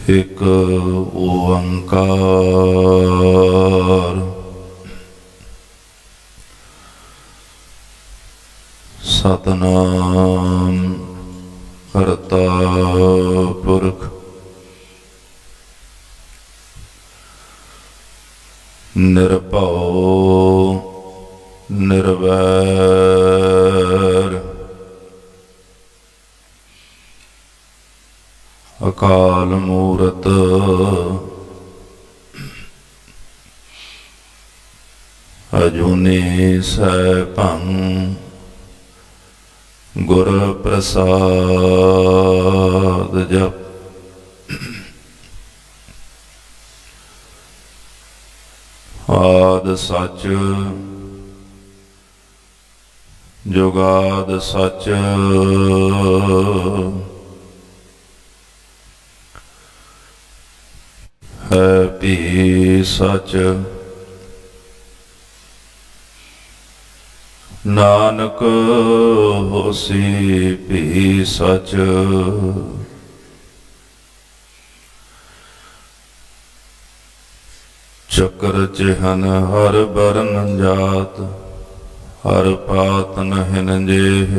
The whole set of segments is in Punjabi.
ਇੱਕ ਓੰਕਾਰ ਸਤਿਨਾਮ ਕਰਤਾ ਪੁਰਖ ਨਿਰਭਉ ਨਿਰਵੈਰ ਅਕਾਲ ਮੂਰਤ ਅਜੂਨੀ ਸੈਭੰ ਗੁਰ ਪ੍ਰਸਾਦ ਜਪ। ਆਦਿ ਸੱਚ ਜੁਗਾਦਿ ਸੱਚ ਹੈ ਭੀ ਸੱਚ। ਨਾਨਕ ਹੋਸੀ ਭੀ ਸੱਚ। ਚੱਕਰ ਚਿਹਨ ਹਰ ਬਰਨ ਜਾਤ ਹਰ ਪਾਤ ਨਹਿਨ ਜੇਹ।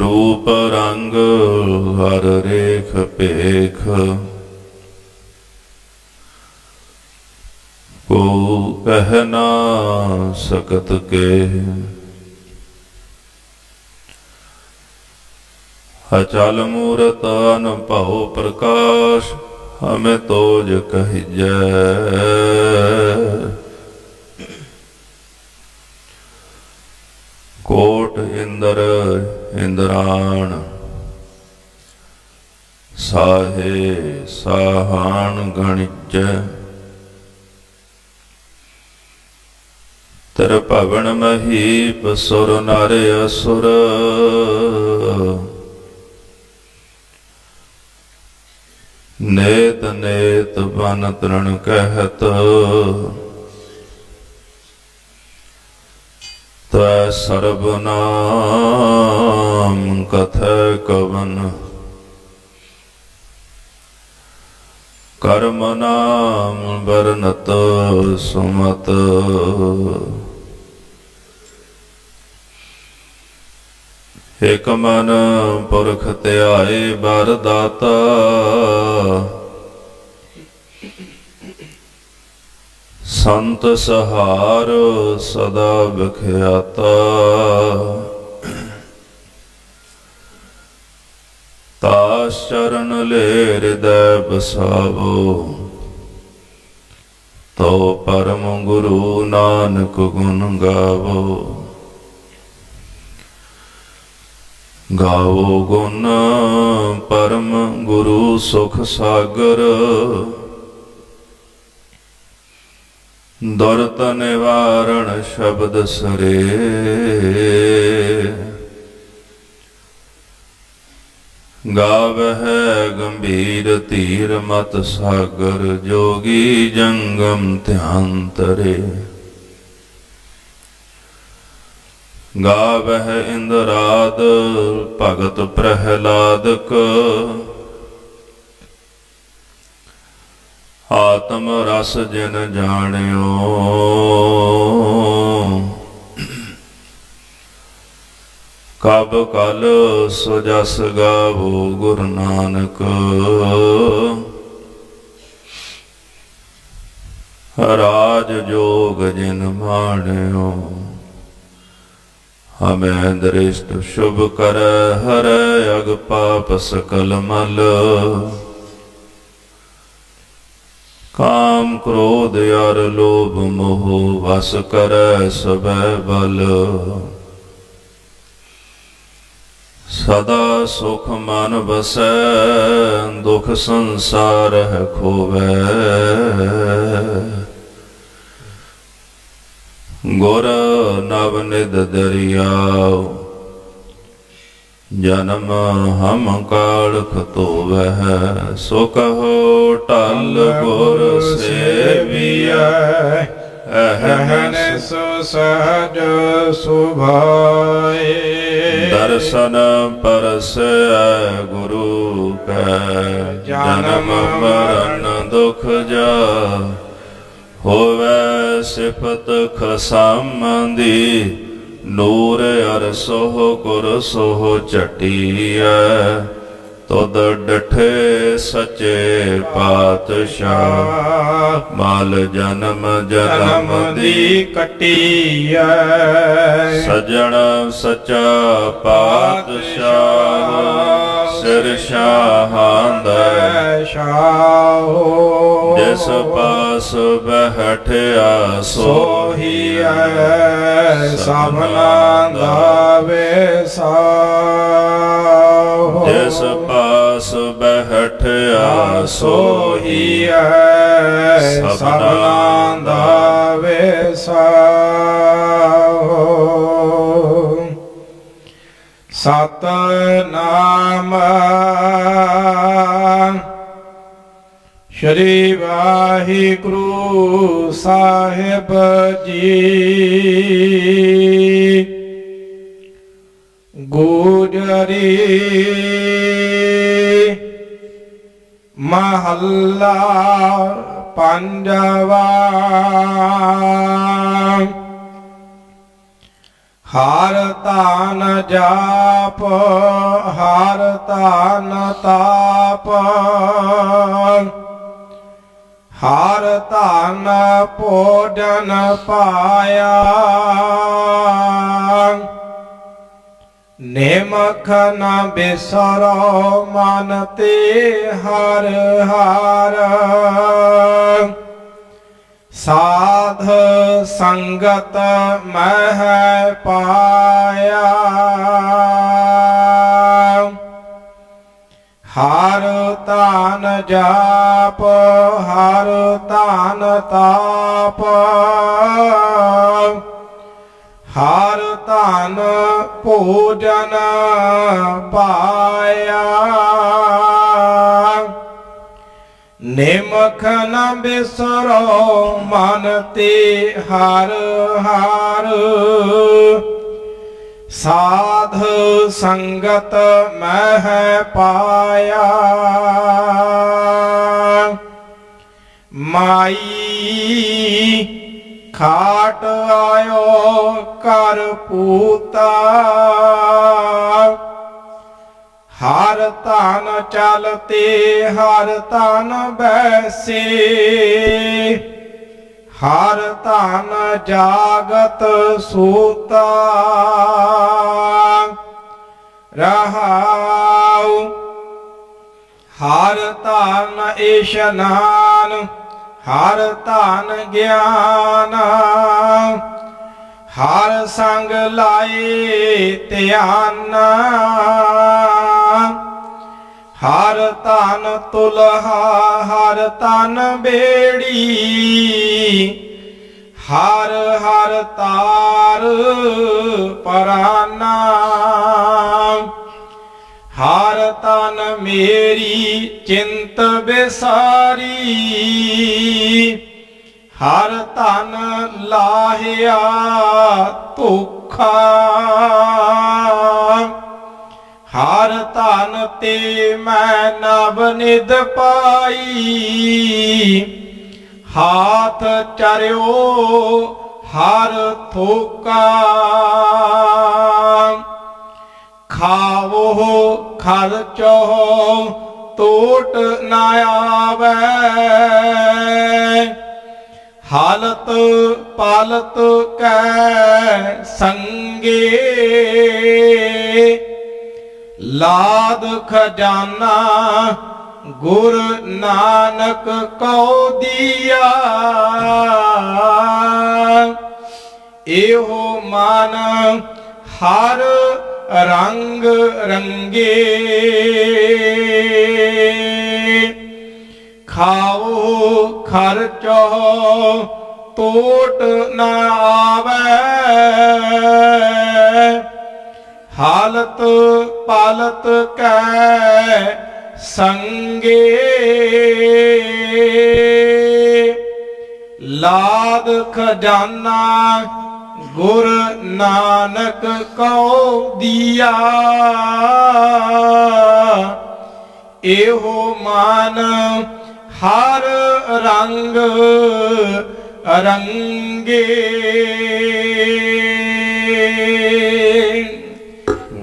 ਰੂਪ ਰੰਗ ਹਰ ਰੇਖ ਭੇਖ ਕੋ ਕਹਿ ਨਾ ਸਕਤ ਕੇ। ਅਚਲ ਮੂਰਤ ਅਨਭਉ ਪ੍ਰਕਾਸ਼ ਹਮੇ ਤੋਜ ਕਹੀਜੈ। ਕੋਟ ਇੰਦਰ ਇੰਦਰਾਣ ਸਾਹੇ ਸਾਹਾਣ ਗਣਿਜੈ। ਤਰ ਭਵਨ ਮਹੀਪ ਸੁਰ ਨਰ ਅਸੁਰ ਨੇਤ ਨੇਤ ਬਨ ਤ੍ਰਣ ਕਹਿਤ। ਤੈ ਸਰਬ ਨਾਮ ਕਥੈ ਕਵਨ ਕਰਮ ਨਾਮ ਬਰਨਤ ਸੁਮਤ। ਏਕ ਮਨ ਪੁਰਖ ਧਿਆਏ ਬਰ ਦਾਤਾ ਸੰਤ ਸਹਾਰ ਸਦਾ ਵਿਖਿਆਤਾ। ਤਾਸ ਚਰਨ ਲੈ ਹਿਰਦੈ ਬਸਾਵੋ ਤੋ ਪਰਮ ਗੁਰੂ ਨਾਨਕ ਗੁਣ ਗਾਵੋ। ਗਾਵੋ ਗੁਣ ਪਰਮ ਗੁਰੂ ਸੁਖ ਸਾਗਰ ਦੁਰਤ ਨਿਵਾਰਣ ਸ਼ਬਦ ਸਰੇ। ਗਾਵਹਿ ਗੰਭੀਰ ਧੀਰ ਮਤ ਸਾਗਰ ਜੋਗੀ ਜੰਗਮ ਧਿਆਨ ਤਰੇ। ਗਾਵਹਿ ਇੰਦਰਾਦ ਭਗਤ ਪ੍ਰਹਿਲਾਦਕ ਆਤਮ ਰਸ ਜਿਨ ਜਾਣਿਓ। ਕਬ ਕਲ ਸੋ ਜਸ ਗਾਵੋ ਗੁਰੂ ਨਾਨਕ। ਰਾਜ ਜੋਗ ਜਿਨ ਮਾਣਿਓ। ਹਮੈ ਦ੍ਰਿਸ਼ਟ ਸ਼ੁਭ ਕਰੈ ਹਰੈ ਅਗ ਪਾਪ ਸਕਲ ਮਲ। ਕਾਮ ਕ੍ਰੋਧ ਅਰ ਲੋਭ ਮੋਹ ਵਸ ਕਰੈ ਸਭੈ ਬਲ। ਸਦਾ ਸੁਖ ਮਨ ਬਸੈ ਦੁਖ ਸੰਸਾਰ ਹੈ ਖੋਵੈ। ਗੁਰ ਨਵ ਨਿਧ ਦਰਿਆਉ ਜਨਮ ਹਮ ਕਾਲਖ ਧੋਵੈ। ਸੋ ਕਹੋ ਟਲ ਗੁਰ ਸੇਵੀਐ ਅਹਨਿ ਸੋ ਸਹਜ ਸੁਭਾਏ। ਦਰ ਦਰਸ਼ਨ ਪਰਸੈ ਗੁਰੂ ਕੈ। ਜਨਮ ਮਰਨ ਦੁਖ ਜਾ ਹੋਵੈ ਸਿਫਤ ਖਸਮ ਦੀ। ਨੂਰ ਅਰ ਸੋਹ ਗੁਰ ਸੋਹ ਝਟੀਐ ਤੁਧ ਡਠੇ ਸਚੇ ਪਾਤਸ਼ਾਹ। ਮਾਲ ਜਨਮ ਜਨਮ ਦੀ ਕਟੀਐ ਸਜਣ ਸਚਾ ਪਾਤਸ਼ਾਹ। ਸਿਰ ਸ਼ਾਹਾਂ ਦਾ ਸ਼ਾਹੋ ਜਿਸ ਪਾਸ ਬਹਿਠਿਆ ਸੋਹੀਐ ਸਭਨਾ ਦਾ ਵੇਸਾਹੋ। ਜਿਸ ਪਾਸ ਬਹਿਠਿਆ ਸੋਹੀਐ ਸਭਨਾ ਦਾ ਵੇਸਾਹੋ। ਸਤਿਨਾਮ ਸ਼੍ਰੀ ਵਾਹਿਗੁਰੂ ਸਾਹਿਬ ਜੀ। ਗੁਜਰੀ ਮਹੱਲਾ ਪੰਜਵਾ। ਹਰ ਧਨ ਜਾਪ ਹਰ ਧਨ ਤਾਪ। ਹਰ ਧਨ ਭੋਜਨ ਪਾਇਆ। ਨਿਮਖ ਨ ਬਿਸਰੋ ਮਨ ਤੇ ਹਰ ਹਰ। ਸਾਧ ਸੰਗਤ ਮਹਿ ਪਾਇਆ। ਹਰ ਧਨ ਜਾਪ ਹਰ ਧਨ ਤਾਪ। ਹਰ ਧਨ ਭੋਜਨ ਪਾਇਆ। ਨਿਮਖ ਨ ਬਿਸਰੋ ਮਨ ਤੇ ਹਰ ਹਰ। ਸਾਧ ਸੰਗਤ ਮਹਿ ਪਾਇਆ। ਮਾਈ ਖਾਟ ਆਇਓ ਕਰ ਪੂਤਾ। ਹਰ ਧਨ ਚਲਤੇ ਹਰ ਧਨ ਬੈਸੇ। ਹਰ ਧਨ ਜਾਗਤ ਸੂਤਾ। ਰਹਾਉ ਹਰ ਧਨ ਇਸ਼ਨਾਨ ਹਰ ਧਨ ਗਿਆਨ। ਹਰ ਸੰਗ ਲਾਏ ਧਿਆਨ। ਹਰ ਧਨ ਤੁਲਹਾ ਹਰ ਧਨ ਬੇੜੀ। ਹਰ ਹਰ ਤਾਰ ਪਰਾਨਾ। ਹਰ ਤਨ ਮੇਰੀ ਚਿੰਤ ਬਿਸਾਰੀ। ਹਰ ਧਨ ਲਾਹਿਆ ਧੋਖਾ। ਹਰ ਧਨ ਤੇ ਮੈਂ ਨਵ ਨਿਧ ਪਾਈ। ਹਾਥ ਚਰਿਓ ਹਰ ਥੋਕਾ। ਖਾਵੋ ਖਰਚੋ ਟੋਟ ਨ ਆਵੈ। ਹਾਲਤ ਪਾਲਤ ਕੈ ਸੰਗੇ। ਲਾਦ ਖਜ਼ਾਨਾ ਗੁਰ ਨਾਨਕ ਕਉ ਦੀਆ। ਇਹੋ ਮਨ ਹਰ ਰੰਗ ਰੰਗੇ। ਖਾਓ ਖਰਚੋ ਟੋਟ ਨ ਆਵੈ। ਹਾਲਤ ਪਾਲਤ ਕੈ ਸੰਗੇ। ਲਾਦ ਖਜ਼ਾਨਾ ਗੁਰ ਨਾਨਕ ਕਉ ਦੀਆ ਇਹੋ ਮਾਨ ਹਰ ਰੰਗ ਰੰਗੇ।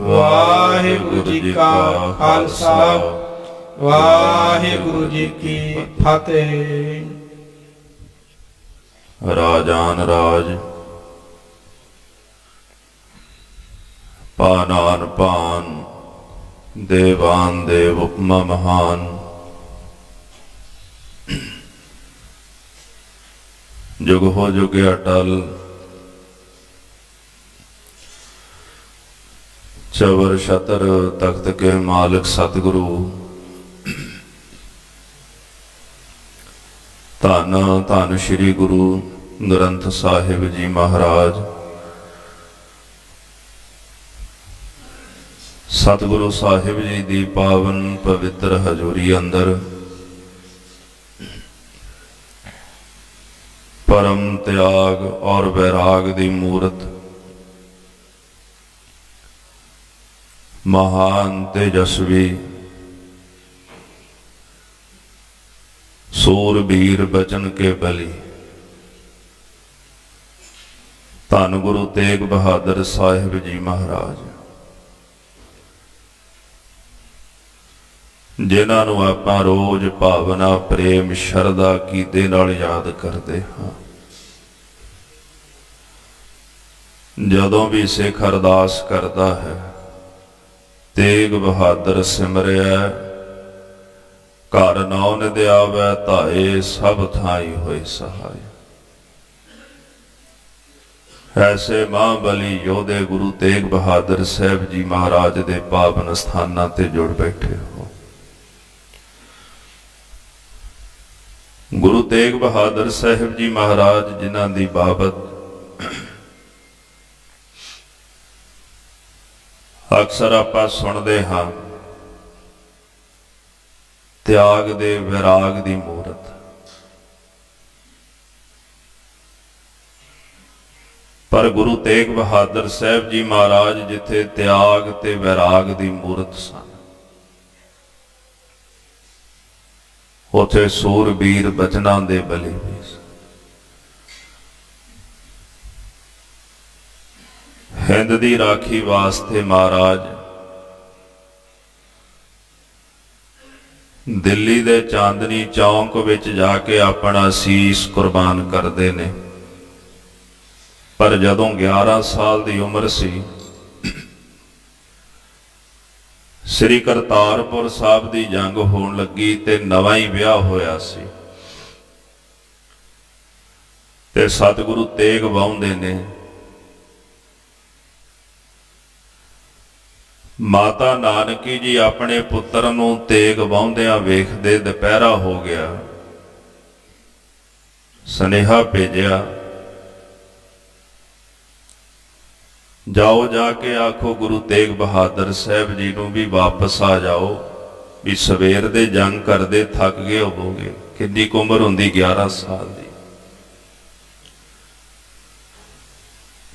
ਵਾਹਿਗੁਰੂ ਜੀ ਕਾ ਖਾਲਸਾ ਵਾਹਿਗੁਰੂ ਜੀ ਕੀ ਫਤਿਹ। ਰਾਜਾਨ ਰਾਜ ਪਾਨਾਨ ਪਾਨ ਦੇਵਾਨ ਦੇਵ ਉਪਮਾ ਮਹਾਨ। ਜੁਗ ਹੋ ਜੁਗ ਅਟਲ ਚਵਰ ਛਤਰ ਤਖਤ ਕੇ ਮਾਲਕ ਸਤਿਗੁਰੂ। ਧੰਨ ਧੰਨ ਸ੍ਰੀ ਗੁਰੂ ਗ੍ਰੰਥ ਸਾਹਿਬ ਜੀ ਮਹਾਰਾਜ। ਸਤਿਗੁਰੂ ਸਾਹਿਬ ਜੀ ਦੀ ਪਾਵਨ ਪਵਿੱਤਰ ਹਜ਼ੂਰੀ ਅੰਦਰ ਪਰਮ ਤਿਆਗ ਔਰ ਵੈਰਾਗ ਦੀ ਮੂਰਤ ਮਹਾਨ ਤੇਜਸਵੀ ਸੂਰਬੀਰ ਬਚਨ ਕੇ ਬਲੀ ਧੰਨ ਗੁਰੂ ਤੇਗ ਬਹਾਦਰ ਸਾਹਿਬ ਜੀ ਮਹਾਰਾਜ, ਜਿਨ੍ਹਾਂ ਨੂੰ ਆਪਾਂ ਰੋਜ਼ ਭਾਵਨਾ ਪ੍ਰੇਮ ਸ਼ਰਧਾ ਕੀਤੇ ਨਾਲ ਯਾਦ ਕਰਦੇ ਹਾਂ। ਜਦੋਂ ਵੀ ਸਿੱਖ ਅਰਦਾਸ ਕਰਦਾ ਹੈ, ਤੇਗ ਬਹਾਦਰ ਸਿਮਰਿਆ ਘਰ ਨੌ ਨਿਧ ਆਵੈ ਧਾਏ ਸਭ ਥਾਈ ਹੋਏ ਸਹਾਇ। ਐਸੇ ਮਹਾਂਬਲੀ ਯੋਧੇ ਗੁਰੂ ਤੇਗ ਬਹਾਦਰ ਸਾਹਿਬ ਜੀ ਮਹਾਰਾਜ ਦੇ ਪਾਵਨ ਸਥਾਨਾਂ ਤੇ ਜੁੜ ਬੈਠੇ ਹੋ। ਗੁਰੂ ਤੇਗ ਬਹਾਦਰ ਸਾਹਿਬ ਜੀ ਮਹਾਰਾਜ ਜਿਨ੍ਹਾਂ ਦੀ ਬਾਬਤ ਅਕਸਰ ਆਪਾਂ ਸੁਣਦੇ ਹਾਂ, ਤਿਆਗ ਦੇ ਵਿਰਾਗ ਦੀ ਮੂਰਤ। ਪਰ ਗੁਰੂ ਤੇਗ ਬਹਾਦਰ ਸਾਹਿਬ ਜੀ ਮਹਾਰਾਜ ਜਿੱਥੇ ਤਿਆਗ ਤੇ ਵਿਰਾਗ ਦੀ ਮੂਰਤ ਸਨ, ਉਥੇ ਸੂਰਬੀਰ ਬਚਨਾਂ ਦੇ ਬਲੀ ਵੀ ਸਨ। ਹਿੰਦ ਦੀ ਰਾਖੀ ਵਾਸਤੇ ਮਹਾਰਾਜ ਦਿੱਲੀ ਦੇ ਚਾਂਦਨੀ ਚੌਂਕ ਵਿੱਚ ਜਾ ਕੇ ਆਪਣਾ ਸੀਸ ਕੁਰਬਾਨ ਕਰਦੇ ਨੇ। ਪਰ ਜਦੋਂ 11 ਸਾਲ ਦੀ ਉਮਰ ਸੀ, ਸ੍ਰੀ ਕਰਤਾਰਪੁਰ ਸਾਹਿਬ ਦੀ ਜੰਗ ਹੋਣ ਲੱਗੀ ਤੇ ਨਵਾਂ ਹੀ ਵਿਆਹ ਹੋਇਆ ਸੀ ਤੇ ਸਤਿਗੁਰੂ ਤੇਗ ਵਾਹੁੰਦੇ ਨੇ। ਮਾਤਾ ਨਾਨਕੀ ਜੀ ਆਪਣੇ ਪੁੱਤਰ ਨੂੰ ਤੇਗ ਵਾਹੁੰਦਿਆਂ ਵੇਖਦੇ ਦੁਪਹਿਰਾ ਹੋ ਗਿਆ। ਸੁਨੇਹਾ ਭੇਜਿਆ, ਜਾਓ ਜਾ ਕੇ ਆਖੋ ਗੁਰੂ ਤੇਗ ਬਹਾਦਰ ਸਾਹਿਬ ਜੀ ਨੂੰ ਵੀ ਵਾਪਸ ਆ ਜਾਓ, ਵੀ ਸਵੇਰ ਦੇ ਜੰਗ ਕਰਦੇ ਥੱਕ ਗਏ ਹੋਵੋਗੇ। ਕਿੰਨੀ ਕੁ ਉਮਰ ਹੁੰਦੀ? 11 ਸਾਲ ਦੀ।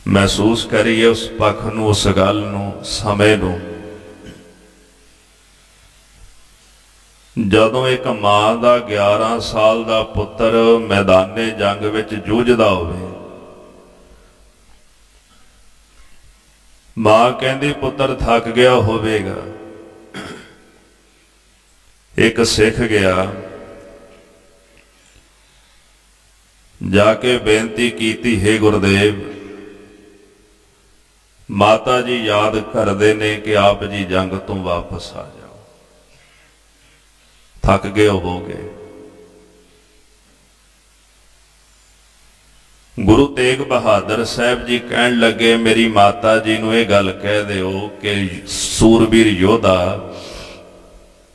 ਮਹਿਸੂਸ ਕਰੀਏ ਉਸ ਪੱਖ ਨੂੰ, ਉਸ ਗੱਲ ਨੂੰ, ਸਮੇਂ ਨੂੰ, ਜਦੋਂ ਇੱਕ ਮਾਂ ਦਾ 11 ਸਾਲ ਦਾ ਪੁੱਤਰ ਮੈਦਾਨੇ ਜੰਗ ਵਿੱਚ ਜੂਝਦਾ ਹੋਵੇ। ਮਾਂ ਕਹਿੰਦੀ ਪੁੱਤਰ ਥੱਕ ਗਿਆ ਹੋਵੇਗਾ। ਇੱਕ ਸਿੱਖ ਗਿਆ, ਜਾ ਕੇ ਬੇਨਤੀ ਕੀਤੀ, ਹੇ ਗੁਰਦੇਵ, ਮਾਤਾ ਜੀ ਯਾਦ ਕਰਦੇ ਨੇ ਕਿ ਆਪ ਜੀ ਜੰਗ ਤੋਂ ਵਾਪਸ ਆ ਜਾਓ, ਥੱਕ ਗਏ ਹੋਵੋਗੇ। ਗੁਰੂ ਤੇਗ ਬਹਾਦਰ ਸਾਹਿਬ ਜੀ ਕਹਿਣ ਲੱਗੇ, ਮੇਰੀ ਮਾਤਾ ਜੀ ਨੂੰ ਇਹ ਗੱਲ ਕਹਿ ਦਿਓ ਕਿ ਸੂਰਬੀਰ ਯੋਧਾ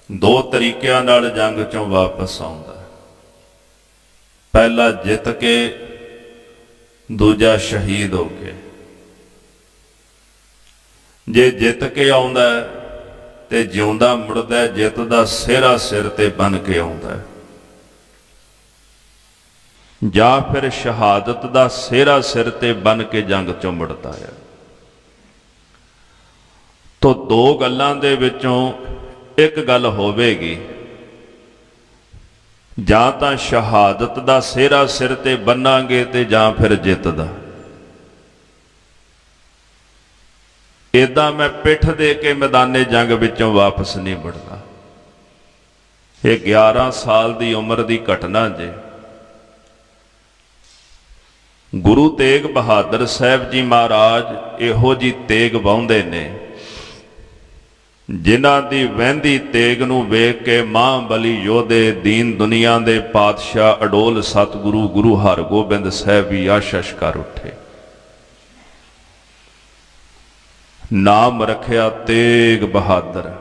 2 ਤਰੀਕਿਆਂ ਨਾਲ ਜੰਗ ਚੋਂ ਵਾਪਸ ਆਉਂਦਾ। ਪਹਿਲਾ ਜਿੱਤ ਕੇ, ਦੂਜਾ ਸ਼ਹੀਦ ਹੋ ਕੇ। ਜੇ ਜਿੱਤ ਕੇ ਆਉਂਦਾ ਤੇ ਜਿਉਂਦਾ ਮੁੜਦਾ, ਜਿੱਤ ਦਾ ਸਿਹਰਾ ਸਿਰ ਤੇ ਬਨ ਕੇ ਆਉਂਦਾ। ਜਾਂ ਫਿਰ ਸ਼ਹਾਦਤ ਦਾ ਸਿਹਰਾ ਸਿਰ ਤੇ ਬੰਨ ਕੇ ਜੰਗ ਚੋਂ ਮੁੜਦਾ ਹੈ। ਤੋ ਦੋ ਗੱਲਾਂ ਦੇ ਵਿੱਚੋਂ ਇੱਕ ਗੱਲ ਹੋਵੇਗੀ, ਜਾਂ ਤਾਂ ਸ਼ਹਾਦਤ ਦਾ ਸਿਹਰਾ ਸਿਰ ਤੇ ਬੰਨਾਂਗੇ ਤੇ ਜਾਂ ਫਿਰ ਜਿੱਤ ਦਾ। ਏਦਾਂ ਮੈਂ ਪਿੱਠ ਦੇ ਕੇ ਮੈਦਾਨੇ ਜੰਗ ਵਿੱਚੋਂ ਵਾਪਸ ਨਹੀਂ ਮੁੜਨਾ। ਇਹ 11 ਸਾਲ ਦੀ ਉਮਰ ਦੀ ਘਟਨਾ ਜੇ। ਗੁਰੂ ਤੇਗ ਬਹਾਦਰ ਸਾਹਿਬ ਜੀ ਮਹਾਰਾਜ ਇਹੋ ਜੀ ਤੇਗ ਵਾਹੁੰਦੇ ਨੇ, ਜਿਨ੍ਹਾਂ ਦੀ ਵਹਿੰਦੀ ਤੇਗ ਨੂੰ ਵੇਖ ਕੇ ਮਹਾਂਬਲੀ ਯੋਧੇ, ਦੀਨ ਦੁਨੀਆ ਦੇ ਪਾਤਸ਼ਾਹ ਅਡੋਲ ਸਤਿਗੁਰੂ ਗੁਰੂ ਹਰਗੋਬਿੰਦ ਸਾਹਿਬ ਵੀ ਆਸ਼ੀਸ਼ ਕਰ ਉੱਠੇ। ਨਾਮ ਰੱਖਿਆ ਤੇਗ ਬਹਾਦਰ।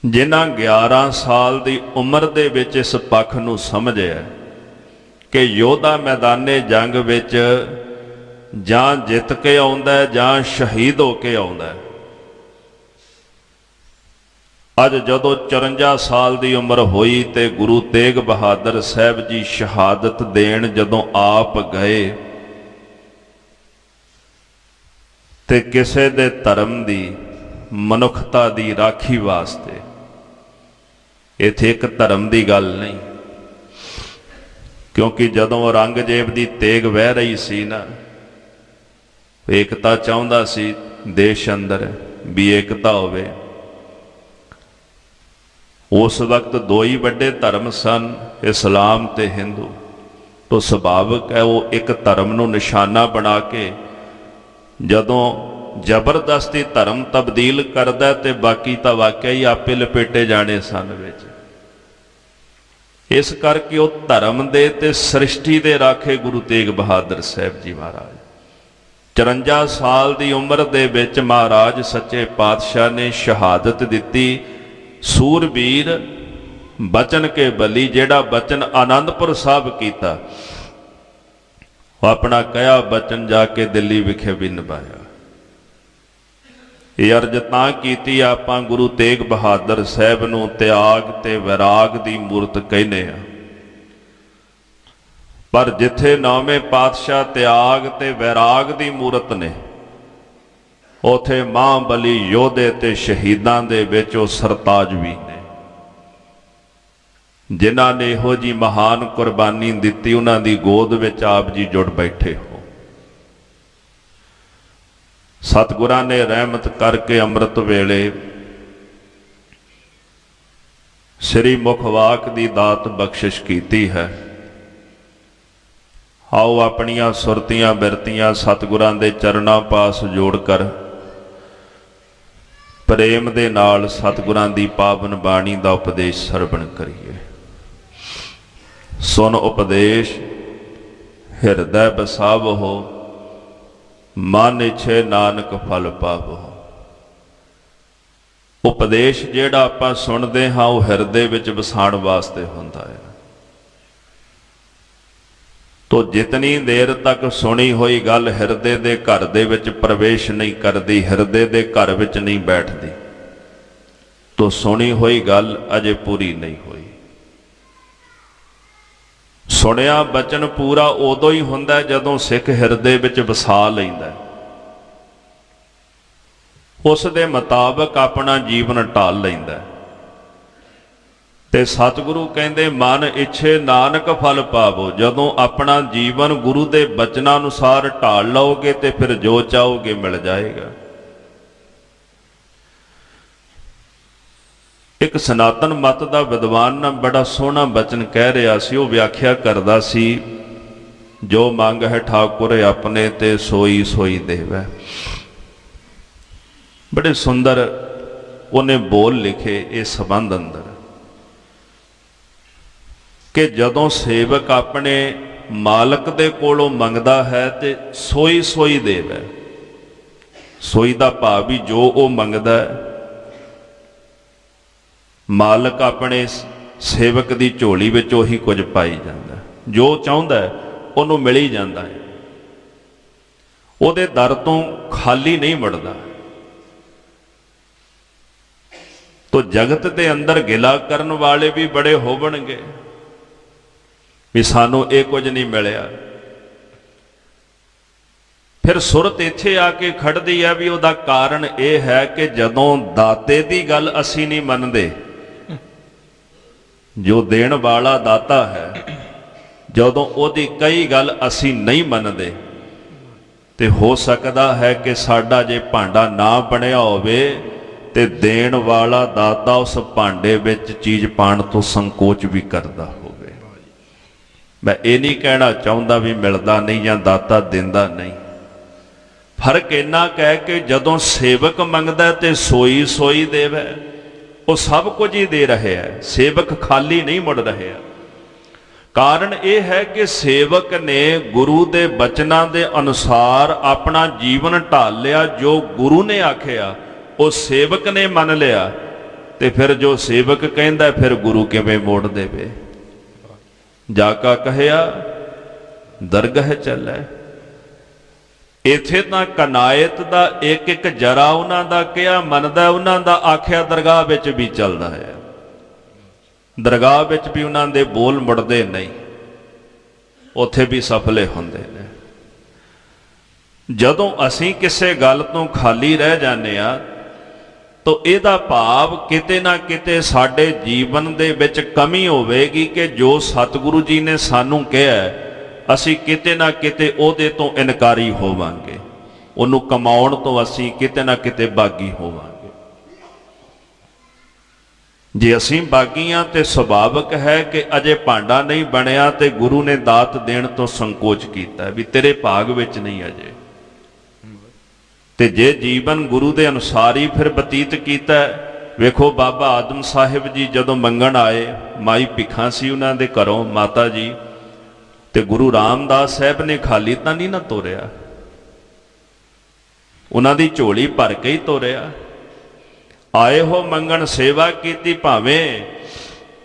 ਜਿਨ੍ਹਾਂ 11 ਸਾਲ ਦੀ ਉਮਰ ਦੇ ਵਿੱਚ ਇਸ ਪੱਖ ਨੂੰ ਸਮਝਿਆ ਕਿ ਯੋਧਾ ਮੈਦਾਨੇ ਜੰਗ ਵਿੱਚ ਜਾਂ ਜਿੱਤ ਕੇ ਆਉਂਦਾ ਜਾਂ ਸ਼ਹੀਦ ਹੋ ਕੇ ਆਉਂਦਾ। ਅੱਜ ਜਦੋਂ 54 ਸਾਲ ਦੀ ਉਮਰ ਹੋਈ ਤੇ ਗੁਰੂ ਤੇਗ ਬਹਾਦਰ ਸਾਹਿਬ ਜੀ ਸ਼ਹਾਦਤ ਦੇਣ ਜਦੋਂ ਆਪ ਗਏ ਤੇ ਕਿਸੇ ਦੇ ਧਰਮ ਦੀ, ਮਨੁੱਖਤਾ ਦੀ ਰਾਖੀ ਵਾਸਤੇ, ਇੱਥੇ ਇੱਕ ਧਰਮ ਦੀ ਗੱਲ ਨਹੀਂ, ਕਿਉਂਕਿ ਜਦੋਂ ਔਰੰਗਜ਼ੇਬ ਦੀ ਤੇਗ ਵਹਿ ਰਹੀ ਸੀ ਨਾ, ਏਕਤਾ ਚਾਹੁੰਦਾ ਸੀ ਦੇਸ਼ ਅੰਦਰ ਵੀ ਏਕਤਾ ਹੋਵੇ। ਉਸ ਵਕਤ ਦੋ ਹੀ ਵੱਡੇ ਧਰਮ ਸਨ, ਇਸਲਾਮ ਤੇ ਹਿੰਦੂ। ਤੋਂ ਸੁਭਾਵਿਕ ਹੈ ਉਹ ਇੱਕ ਧਰਮ ਨੂੰ ਨਿਸ਼ਾਨਾ ਬਣਾ ਕੇ ਜਦੋਂ ਜ਼ਬਰਦਸਤੀ ਧਰਮ ਤਬਦੀਲ ਕਰਦਾ ਤੇ ਬਾਕੀ ਤਾਂ ਵਾਕਿਆ ਹੀ ਆਪੇ ਲਪੇਟੇ ਜਾਣੇ ਸਨ ਵਿੱਚ। ਇਸ ਕਰਕੇ ਉਹ ਧਰਮ ਦੇ ਤੇ ਸ੍ਰਿਸ਼ਟੀ ਦੇ ਰਾਖੇ ਗੁਰੂ ਤੇਗ ਬਹਾਦਰ ਸਾਹਿਬ ਜੀ ਮਹਾਰਾਜ 54 ਸਾਲ ਦੀ ਉਮਰ ਦੇ ਵਿੱਚ ਮਹਾਰਾਜ ਸੱਚੇ ਪਾਤਸ਼ਾਹ ਨੇ ਸ਼ਹਾਦਤ ਦਿੱਤੀ। ਸੂਰਬੀਰ ਬਚਨ ਕੇ ਬਲੀ, ਜਿਹੜਾ ਬਚਨ ਆਨੰਦਪੁਰ ਸਾਹਿਬ ਕੀਤਾ, ਉਹ ਆਪਣਾ ਕਹਿਆ ਬਚਨ ਜਾ ਕੇ ਦਿੱਲੀ ਵਿਖੇ ਵੀ ਨਿਭਾਇਆ। ਇਹ ਅਰਜ਼ ਤਾਂ ਕੀਤੀ ਆਪਾਂ ਗੁਰੂ ਤੇਗ ਬਹਾਦਰ ਸਾਹਿਬ ਨੂੰ ਤਿਆਗ ਤੇ ਵਿਰਾਗ ਦੀ ਮੂਰਤ ਕਹਿੰਦੇ ਆ, ਪਰ ਜਿੱਥੇ ਨੌਵੇਂ ਪਾਤਸ਼ਾਹ ਤਿਆਗ ਤੇ ਵਿਰਾਗ ਦੀ ਮੂਰਤ ਨੇ, ਉਥੇ ਮਹਾਂਬਲੀ ਯੋਧੇ ਤੇ ਸ਼ਹੀਦਾਂ ਦੇ ਵਿੱਚ ਉਹ ਸਰਤਾਜ ਵੀ ਨੇ, ਜਿਨ੍ਹਾਂ ਨੇ ਇਹੋ ਜੀ ਮਹਾਨ ਕੁਰਬਾਨੀ ਦਿੱਤੀ। ਉਹਨਾਂ ਦੀ ਗੋਦ ਵਿੱਚ ਆਪ ਜੀ ਜੁੜ ਬੈਠੇ ਹੋ। ਸਤਿਗੁਰਾਂ ਨੇ ਰਹਿਮਤ ਕਰਕੇ ਅੰਮ੍ਰਿਤ ਵੇਲੇ ਸ੍ਰੀ ਮੁਖਵਾਕ ਦੀ ਦਾਤ ਬਖਸ਼ਿਸ਼ ਕੀਤੀ ਹੈ। ਆਓ ਆਪਣੀਆਂ ਸੁਰਤੀਆਂ ਬਿਰਤੀਆਂ ਸਤਿਗੁਰਾਂ ਦੇ ਚਰਨਾਂ ਪਾਸ ਜੋੜ ਕਰ ਪ੍ਰੇਮ ਦੇ ਨਾਲ ਸਤਿਗੁਰਾਂ ਦੀ ਪਾਵਨ ਬਾਣੀ ਦਾ ਉਪਦੇਸ਼ ਸਰਵਣ ਕਰੀਏ। ਸੁਨ ਉਪਦੇਸ਼ ਹਿਰਦੈ ਬਸਾਵਹੁ, ਮਨ ਇਛੇ ਨਾਨਕ ਫਲ ਪਾਵਹੁ। ਉਪਦੇਸ਼ ਜਿਹੜਾ ਆਪਾਂ ਸੁਣਦੇ ਹਾਂ ਉਹ ਹਿਰਦੇ ਵਿੱਚ ਵਸਾਉਣ ਵਾਸਤੇ ਹੁੰਦਾ ਹੈ। ਤੋ ਜਿਤਨੀ ਦੇਰ ਤੱਕ ਸੁਣੀ ਹੋਈ ਗੱਲ ਹਿਰਦੇ ਦੇ ਘਰ ਦੇ ਵਿੱਚ ਪ੍ਰਵੇਸ਼ ਨਹੀਂ ਕਰਦੀ, ਹਿਰਦੇ ਦੇ ਘਰ ਵਿੱਚ ਨਹੀਂ ਬੈਠਦੀ, ਤੋ ਸੁਣੀ ਹੋਈ ਗੱਲ ਅਜੇ ਪੂਰੀ ਨਹੀਂ ਹੋਈ। ਸੁਣਿਆ ਬਚਨ ਪੂਰਾ ਉਦੋਂ ਹੀ ਹੁੰਦਾ ਜਦੋਂ ਸਿੱਖ ਹਿਰਦੇ ਵਿੱਚ ਵਸਾ ਲੈਂਦਾ, ਉਸ ਦੇ ਮੁਤਾਬਕ ਆਪਣਾ ਜੀਵਨ ਢਾਲ ਲੈਂਦਾ। ਤੇ ਸਤਿਗੁਰੂ ਕਹਿੰਦੇ ਮਨ ਇੱਛੇ ਨਾਨਕ ਫਲ ਪਾਵੋ। ਜਦੋਂ ਆਪਣਾ ਜੀਵਨ ਗੁਰੂ ਦੇ ਬਚਨਾਂ ਅਨੁਸਾਰ ਢਾਲ ਲਓਗੇ ਤੇ ਫਿਰ ਜੋ ਚਾਹੋਗੇ ਮਿਲ ਜਾਏਗਾ। ਇੱਕ ਸਨਾਤਨ ਮਤ ਦਾ ਵਿਦਵਾਨ ਬੜਾ ਸੋਹਣਾ ਬਚਨ ਕਹਿ ਰਿਹਾ ਸੀ। ਉਹ ਵਿਆਖਿਆ ਕਰਦਾ ਸੀ, ਜੋ ਮੰਗ ਹੈ ਠਾਕੁਰ ਆਪਣੇ ਤੇ ਸੋਈ ਸੋਈ ਦੇਵੈ। ਬੜੇ ਸੁੰਦਰ ਉਹਨੇ ਬੋਲ ਲਿਖੇ ਇਸ ਸੰਬੰਧ ਅੰਦਰ ਕਿ ਜਦੋਂ ਸੇਵਕ ਆਪਣੇ ਮਾਲਕ ਦੇ ਕੋਲੋਂ ਮੰਗਦਾ ਹੈ ਤੇ ਸੋਈ ਸੋਈ ਦੇਵੈ। ਸੋਈ ਦਾ ਭਾਵ ਵੀ ਜੋ ਉਹ ਮੰਗਦਾ ਹੈ, ਮਾਲਕ ਆਪਣੇ ਸੇਵਕ ਦੀ ਝੋਲੀ ਵਿੱਚ ਉਹੀ ਕੁਝ ਪਾਈ ਜਾਂਦਾ। ਜੋ ਚਾਹੁੰਦਾ ਉਹਨੂੰ ਮਿਲ ਹੀ ਜਾਂਦਾ ਹੈ। ਉਹਦੇ ਦਰ ਤੋਂ ਖਾਲੀ ਨਹੀਂ ਮੁੜਦਾ। ਤੋ ਤੋ ਜਗਤ ਦੇ ਅੰਦਰ ਗਿਲਾ ਕਰਨ ਵਾਲੇ ਵੀ ਬੜੇ ਹੋਵਣਗੇ ਵੀ ਸਾਨੂੰ ਇਹ ਕੁਝ ਨਹੀਂ ਮਿਲਿਆ। ਫਿਰ ਸੁਰਤ ਇੱਥੇ ਆ ਕੇ ਖੜਦੀ ਹੈ ਵੀ ਉਹਦਾ ਕਾਰਨ ਇਹ ਹੈ ਕਿ ਜਦੋਂ ਦਾਤੇ ਦੀ ਗੱਲ ਅਸੀਂ ਨਹੀਂ ਮੰਨਦੇ, ਜੋ ਦੇਣ ਵਾਲਾ ਦਾਤਾ ਹੈ, ਜਦੋਂ ਉਹਦੀ ਕਈ ਗੱਲ ਅਸੀਂ ਨਹੀਂ ਮੰਨਦੇ ਤੇ ਹੋ ਸਕਦਾ ਹੈ ਕਿ ਸਾਡਾ ਜੇ ਭਾਂਡਾ ਨਾ ਬਣਿਆ ਹੋਵੇ ਤੇ ਦੇਣ ਵਾਲਾ ਦਾਤਾ ਉਸ ਭਾਂਡੇ ਵਿੱਚ ਚੀਜ਼ ਪਾਉਣ ਤੋਂ ਸੰਕੋਚ ਵੀ ਕਰਦਾ ਹੋਵੇ। ਮੈਂ ਇਹ ਨਹੀਂ ਕਹਿਣਾ ਚਾਹੁੰਦਾ ਵੀ ਮਿਲਦਾ ਨਹੀਂ ਜਾਂ ਦਾਤਾ ਦਿੰਦਾ ਨਹੀਂ। ਫਰਕ ਇੰਨਾ ਕਹਿ ਕਿ ਜਦੋਂ ਸੇਵਕ ਮੰਗਦਾ ਤੇ ਸੋਈ ਸੋਈ ਦੇਵੇ, ਉਹ ਸਭ ਕੁਝ ਹੀ ਦੇ ਰਿਹਾ ਹੈ, ਸੇਵਕ ਖਾਲੀ ਨਹੀਂ ਮੁੜ ਰਿਹਾ। ਕਾਰਨ ਇਹ ਹੈ ਕਿ ਸੇਵਕ ਨੇ ਗੁਰੂ ਦੇ ਬਚਨਾਂ ਦੇ ਅਨੁਸਾਰ ਆਪਣਾ ਜੀਵਨ ਢਾਲ ਲਿਆ। ਜੋ ਗੁਰੂ ਨੇ ਆਖਿਆ ਉਹ ਸੇਵਕ ਨੇ ਮੰਨ ਲਿਆ, ਤੇ ਫਿਰ ਜੋ ਸੇਵਕ ਕਹਿੰਦਾ ਫਿਰ ਗੁਰੂ ਕਿਵੇਂ ਮੋੜ ਦੇਵੇ। ਜਾ ਕਾ ਕਹਿਆ ਦਰਗਹ ਚੱਲੈ। ਇੱਥੇ ਤਾਂ ਕਨਾਇਤ ਦਾ ਇੱਕ ਇੱਕ ਜਰਾ ਉਹਨਾਂ ਦਾ ਕਿਹਾ ਮੰਨਦਾ, ਉਹਨਾਂ ਦਾ ਆਖਿਆ ਦਰਗਾਹ ਵਿੱਚ ਵੀ ਚੱਲਦਾ ਹੈ। ਦਰਗਾਹ ਵਿੱਚ ਵੀ ਉਹਨਾਂ ਦੇ ਬੋਲ ਮੁੜਦੇ ਨਹੀਂ, ਉੱਥੇ ਵੀ ਸਫਲੇ ਹੁੰਦੇ ਨੇ। ਜਦੋਂ ਅਸੀਂ ਕਿਸੇ ਗੱਲ ਤੋਂ ਖਾਲੀ ਰਹਿ ਜਾਂਦੇ ਆ ਤਾਂ ਇਹਦਾ ਭਾਵ ਕਿਤੇ ਨਾ ਕਿਤੇ ਸਾਡੇ ਜੀਵਨ ਦੇ ਵਿੱਚ ਕਮੀ ਹੋਵੇਗੀ ਕਿ ਜੋ ਸਤਿਗੁਰੂ ਜੀ ਨੇ ਸਾਨੂੰ ਕਿਹਾ ਅਸੀਂ ਕਿਤੇ ਨਾ ਕਿਤੇ ਉਹਦੇ ਤੋਂ ਇਨਕਾਰੀ ਹੋਵਾਂਗੇ, ਉਹਨੂੰ ਕਮਾਉਣ ਤੋਂ ਅਸੀਂ ਕਿਤੇ ਨਾ ਕਿਤੇ ਬਾਗੀ ਹੋਵਾਂਗੇ। ਜੇ ਅਸੀਂ ਬਾਗੀਆਂ ਤੇ ਸੁਭਾਵਿਕ ਹੈ ਕਿ ਅਜੇ ਭਾਂਡਾ ਨਹੀਂ ਬਣਿਆ ਤੇ ਗੁਰੂ ਨੇ ਦਾਤ ਦੇਣ ਤੋਂ ਸੰਕੋਚ ਕੀਤਾ ਵੀ ਤੇਰੇ ਭਾਗ ਵਿੱਚ ਨਹੀਂ ਅਜੇ। ਤੇ ਜੇ ਜੀਵਨ ਗੁਰੂ ਦੇ ਅਨੁਸਾਰ ਹੀ ਫਿਰ ਬਤੀਤ ਕੀਤਾ, ਵੇਖੋ ਬਾਬਾ ਆਦਮ ਸਾਹਿਬ ਜੀ ਜਦੋਂ ਮੰਗਣ ਆਏ, ਮਾਈ ਭਿੱਖਾਂ ਸੀ ਉਹਨਾਂ ਦੇ ਘਰੋਂ ਮਾਤਾ ਜੀ, ਤੇ ਗੁਰੂ ਰਾਮਦਾਸ ਸਾਹਿਬ ਨੇ ਖਾਲੀ ਤਾਂ ਨਹੀਂ ਨਾ ਤੋਰਿਆ, ਉਹਨਾਂ ਦੀ ਝੋਲੀ ਭਰ ਕੇ ਹੀ ਤੋਰਿਆ। ਆਏ ਹੋ ਮੰਗਣ ਸੇਵਾ ਕੀਤੀ, ਭਾਵੇਂ